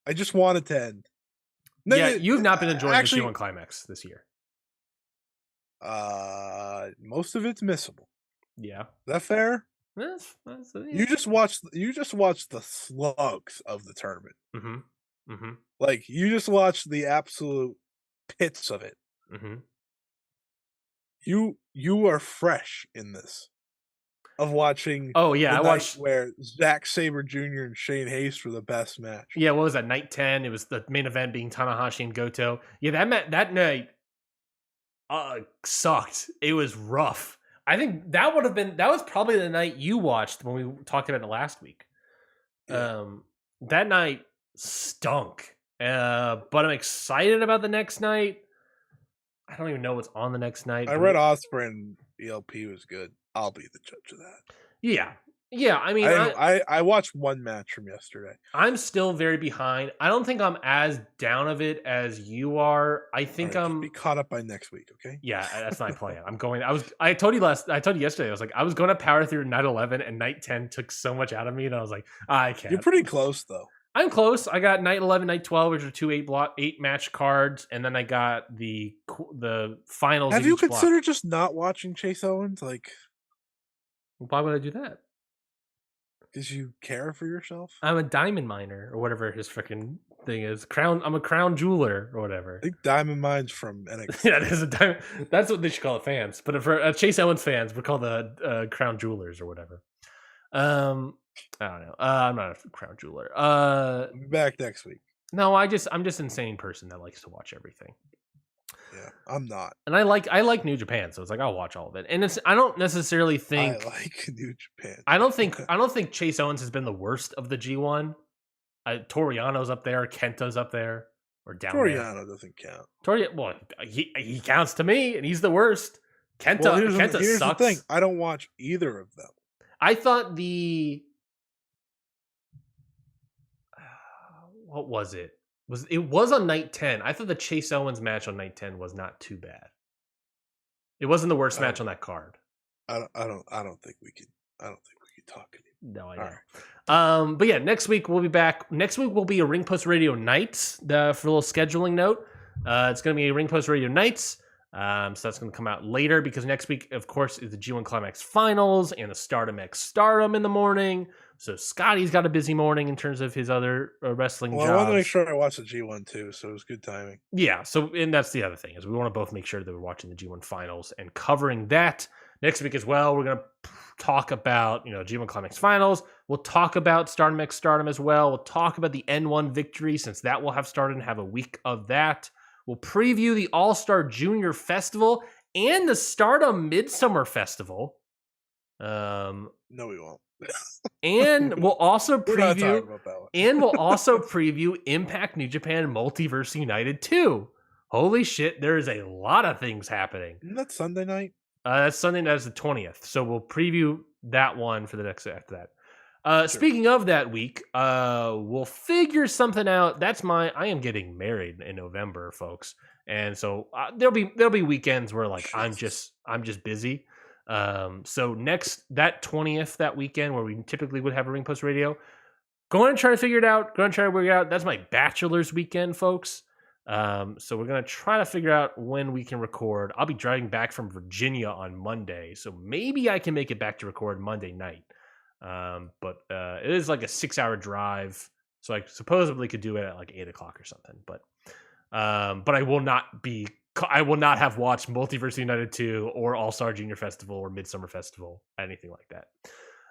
I just want it to end. Yeah, you've not been enjoying actually, the G1 Climax this year. Most of it's missable. Yeah. Is that fair? Yeah. You just watched the slugs of the tournament. Mm-hmm. Mm-hmm. Like, you just watched the absolute pits of it. Mm-hmm. You are fresh in this. Of watching I watched where Zack Sabre Jr. and Shane Haste were the best match. Yeah, what was that, night 10? It was the main event being Tanahashi and Goto. Yeah, that night sucked. It was rough. I think that was probably the night you watched when we talked about it last week. Yeah. That night stunk. But I'm excited about the next night. I don't even know what's on the next night. I read Osprey and ELP was good. I'll be the judge of that. Yeah. Yeah, I mean, I watched one match from yesterday. I'm still very behind. I don't think I'm as down of it as you are. I think I'm be caught up by next week, okay? Yeah, that's my plan. I told you yesterday, I was like, I was going to power through night 11 and night 10 took so much out of me that I was like, I can't. You're pretty close though. I'm close. I got night 11, night 12, which are 2 8 match cards, and then I got the finals. Have you considered just not watching Chase Owens? Like, why would I do that? Because you care for yourself? I'm a diamond miner or whatever his freaking thing is. I'm a crown jeweler or whatever. I think Diamond Mine's from NXT. Yeah, it is a diamond. That's what they should call it, fans. But for Chase Owens fans, we're called the crown jewelers or whatever. I don't know. I'm not a crown jeweler. I'll be back next week. No, I'm just an insane person that likes to watch everything. Yeah, I'm not. And I like New Japan, so it's like I'll watch all of it. And I don't necessarily think I like New Japan. I don't think Chase Owens has been the worst of the G1. Toriano's up there, Kenta's up there, or down Toriano there. doesn't count. Well, he counts to me, and he's the worst. Kenta Here's sucks. The thing. I don't watch either of them. I thought what was it? It was on night 10. I thought the Chase Owens match on night 10 was not too bad. It wasn't the worst match on that card. I don't think we could talk anymore. No, I know. Right. But yeah, next week we'll be back. Next week will be a Ring Post Radio Nights. For a little scheduling note, it's going to be a Ring Post Radio Nights. So that's going to come out later because next week, of course, is the G1 Climax Finals and the Stardom X Stardom in the morning. So Scotty's got a busy morning in terms of his other wrestling jobs. I want to make sure I watch the G1 too, so it was good timing. Yeah, and that's the other thing is we want to both make sure that we're watching the G1 Finals and covering that next week as well. We're going to talk about G1 Climax Finals. We'll talk about Stardom X Stardom as well. We'll talk about the N1 victory since that will have started and have a week of that. We'll preview the All-Star Junior Festival and the Stardom Midsummer Festival. No, we won't. And we'll also preview Impact New Japan Multiverse United 2. Holy shit, there is a lot of things happening. Isn't that Sunday night? That's Sunday night, is the 20th. So we'll preview that one for the next after that. Sure. Speaking of that week, we'll figure something out. I am getting married in November, folks. And so there'll be weekends where I'm just busy. So that 20th, that weekend where we typically would have a Ring Post Radio, going to try to figure it out. That's my bachelor's weekend, folks. So we're going to try to figure out when we can record. I'll be driving back from Virginia on Monday. So maybe I can make it back to record Monday night. But it is like a 6-hour drive. So I supposedly could do it at like 8 o'clock or something, but I will not have watched Multiverse United 2 or All-Star Junior Festival or Midsummer Festival, anything like that.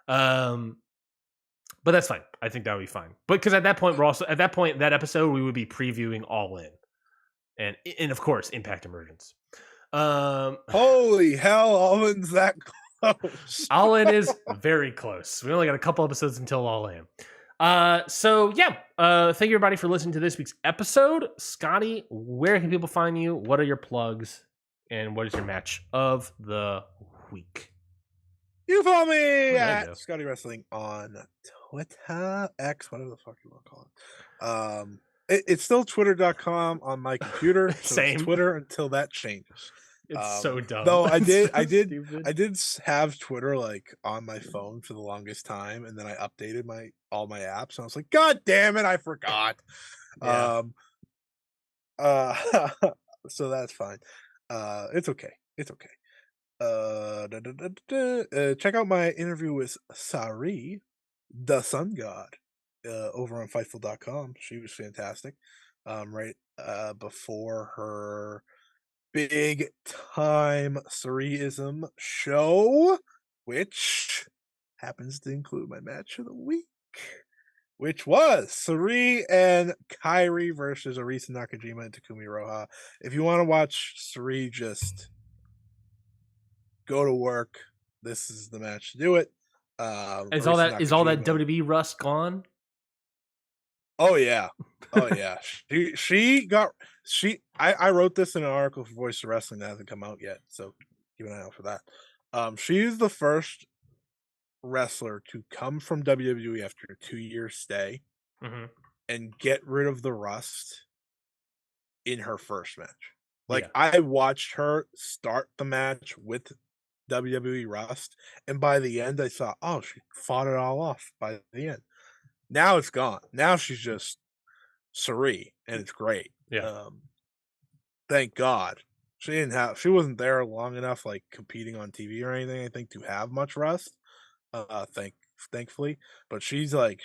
But that's fine. I think that would be fine. But because at that point, that episode, we would be previewing All In. And of course, Impact Emergence. Holy hell, All In's that close. All In is very close. We only got a couple episodes until All In. So yeah, thank you everybody for listening to this week's episode. Scotty, where can people find you? What are your plugs? And what is your match of the week? You follow me at Scotty Wrestling on Twitter, X, whatever the fuck you want to call it. It's still twitter.com on my computer. So Same. It's Twitter until that changes. It's so dumb. Though I did have Twitter like on my phone for the longest time, and then I updated all my apps, and I was like, God damn it, I forgot. Yeah. So that's fine. It's okay. It's okay. Check out my interview with Sari, the Sun God, over on Fightful.com. She was fantastic. Right before her big time Sariism show, which happens to include my match of the week, which was Sari and Kairi versus Arisa Nakajima and Takumi Roha. If you want to watch Sari just go to work, this is the match to do it. Is all that WWE rust gone? Oh yeah. Oh yeah. I wrote this in an article for Voice of Wrestling that hasn't come out yet, so keep an eye out for that. She's the first wrestler to come from WWE after a 2-year stay and get rid of the rust in her first match. Like, I watched her start the match with WWE rust, and by the end I thought, oh, she fought it all off by the end. Now it's gone. Now she's just Sari, and it's great. Thank God. She wasn't there long enough, like competing on TV or anything, I think, to have much rust. Thankfully. But she's like,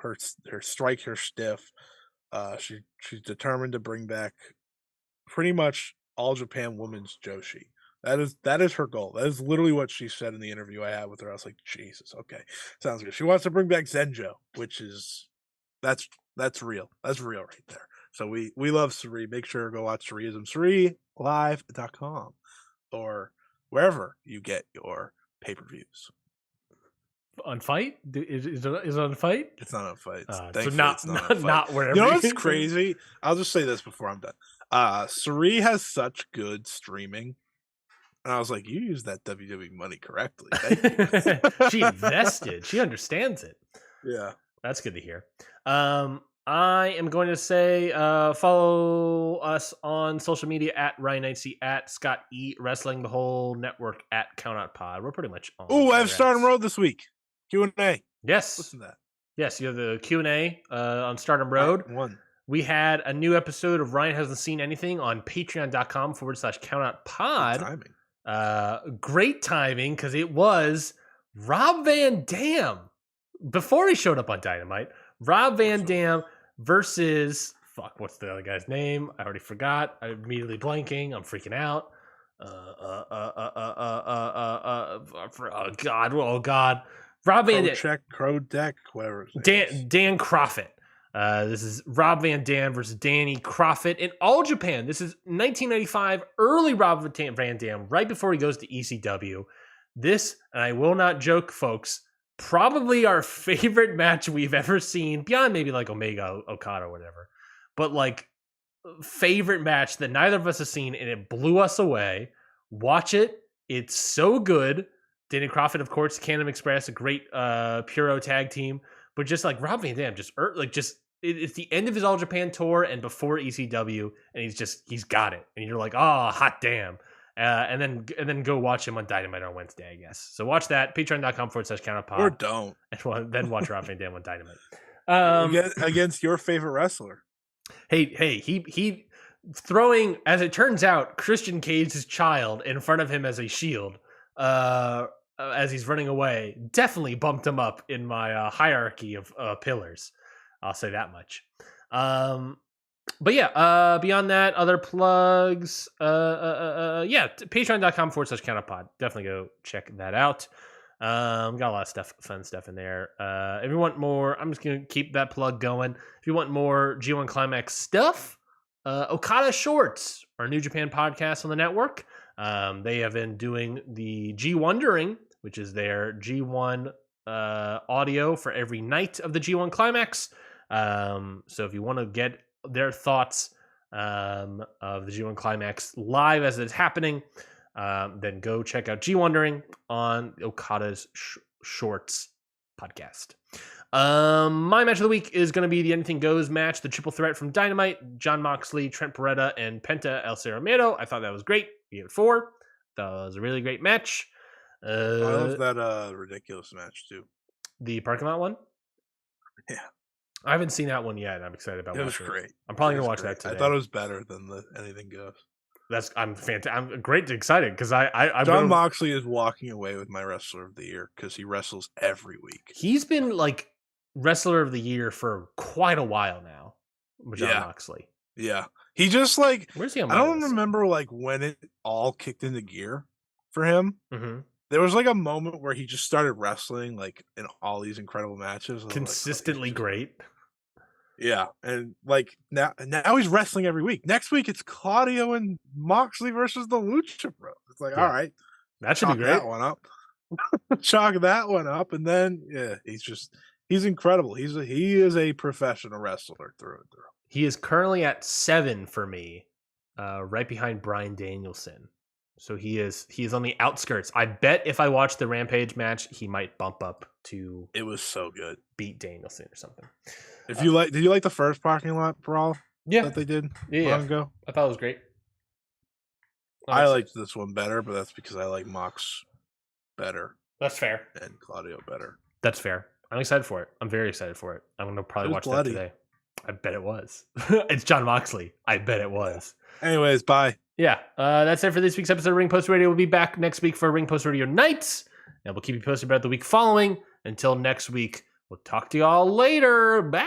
her strikes are stiff. She's determined to bring back pretty much All Japan Women's Joshi. That is her goal. That is literally what she said in the interview I had with her. I was like, Jesus, okay, sounds good. She wants to bring back Zenjo, which is that's real. That's real right there. So we love Sari. Make sure to go watch Sariism. SariLive.com or wherever you get your pay-per-views. On Fight? Is it on Fight? It's not on Fight. So not wherever. You know what's crazy? I'll just say this before I'm done. Sari has such good streaming. And I was like, you use that WWE money correctly. She invested. She understands it. Yeah. That's good to hear. I am going to say follow us on social media at Ryan Knightsey, at Scott E Wrestling, the whole network at Count Out Pod. We're pretty much on. Oh, I have Stardom Road this week. Q&A. Yes. Listen to that. Yes, you have the Q&A on Stardom Road. We had a new episode of Ryan Hasn't Seen Anything on patreon.com/countoutpod. Timing. Great timing, because it was Rob Van Dam before he showed up on Dynamite. Rob Van Dam versus what's the other guy's name? I already forgot. I'm immediately blanking. I'm freaking out. Oh God. Rob Van Dam. Crodeck, whatever. Dan Croffett. This is Rob Van Dam versus Danny Croffett in All Japan. This is 1995, early Rob Van Dam, right before he goes to ECW. This, and I will not joke, folks, probably our favorite match we've ever seen, beyond maybe like Omega Okada or whatever, but like favorite match that neither of us has seen, and it blew us away. Watch it. It's so good. Danny Croffett, of course, Canada Express, a great Puro tag team, but just like Rob Van Dam, it's the end of his All Japan tour and before ECW, and he's got it, and you're like, oh, hot damn. And then go watch him on Dynamite on Wednesday, I guess. So watch that, patreon.com/countoutpod. Or don't. And then watch Rob Van Dam on Dynamite. Against your favorite wrestler. Hey, he throwing, as it turns out, Christian Cage's child in front of him as a shield, as he's running away, definitely bumped him up in my hierarchy of pillars. I'll say that much. But yeah, beyond that, other plugs. Patreon.com/countoutpod. Definitely go check that out. Got a lot of fun stuff in there. If you want more, I'm just gonna keep that plug going. If you want more G1 Climax stuff, Okada Shorts, our New Japan podcast on the network. They have been doing the G Wondering, which is their G1 audio for every night of the G1 Climax. So if you want to get their thoughts of the G1 Climax live as it's happening, then go check out G Wondering on Okada's Shorts podcast. My match of the week is going to be the Anything Goes match, the triple threat from Dynamite, Jon Moxley, Trent Beretta, and Penta El Cerro Miedo. I thought that was great. We gave it 4. That was a really great match. I love that ridiculous match too. The parking lot one? Yeah. I haven't seen that one yet, and I'm excited about It was watching great. I'm probably gonna watch that today. I thought it was better than the Anything Goes. I'm great excited because John Moxley is walking away with my Wrestler of the Year because he wrestles every week. He's been like Wrestler of the Year for quite a while now. John Moxley. Yeah. He just like, where's he on my I don't list? remember like when it all kicked into gear for him. Mm-hmm. There was like a moment where he just started wrestling like in all these incredible matches. Consistently great. Yeah. And like now he's wrestling every week. Next week it's Claudio and Moxley versus the Lucha Bros. It's like, all right. That should be great. That one up. Chalk that one up. And then he's incredible. He is a professional wrestler through and through. He is currently at 7 for me, right behind Bryan Danielson. So he is on the outskirts. I bet if I watch the Rampage match, he might bump up to. It was so good. Beat Danielson or something. If you did you like the first parking lot brawl? Yeah, that they did long ago. I thought it was great. I liked this one better, but that's because I like Mox better. That's fair. And Claudio better. That's fair. I'm excited for it. I'm very excited for it. I'm gonna probably watch that today. I bet it was. It's John Moxley. I bet it was. Anyways, bye. Yeah, that's it for this week's episode of Ring Post Radio. We'll be back next week for Ring Post Radio Nights, and we'll keep you posted about the week following. Until next week, we'll talk to y'all later. Bye.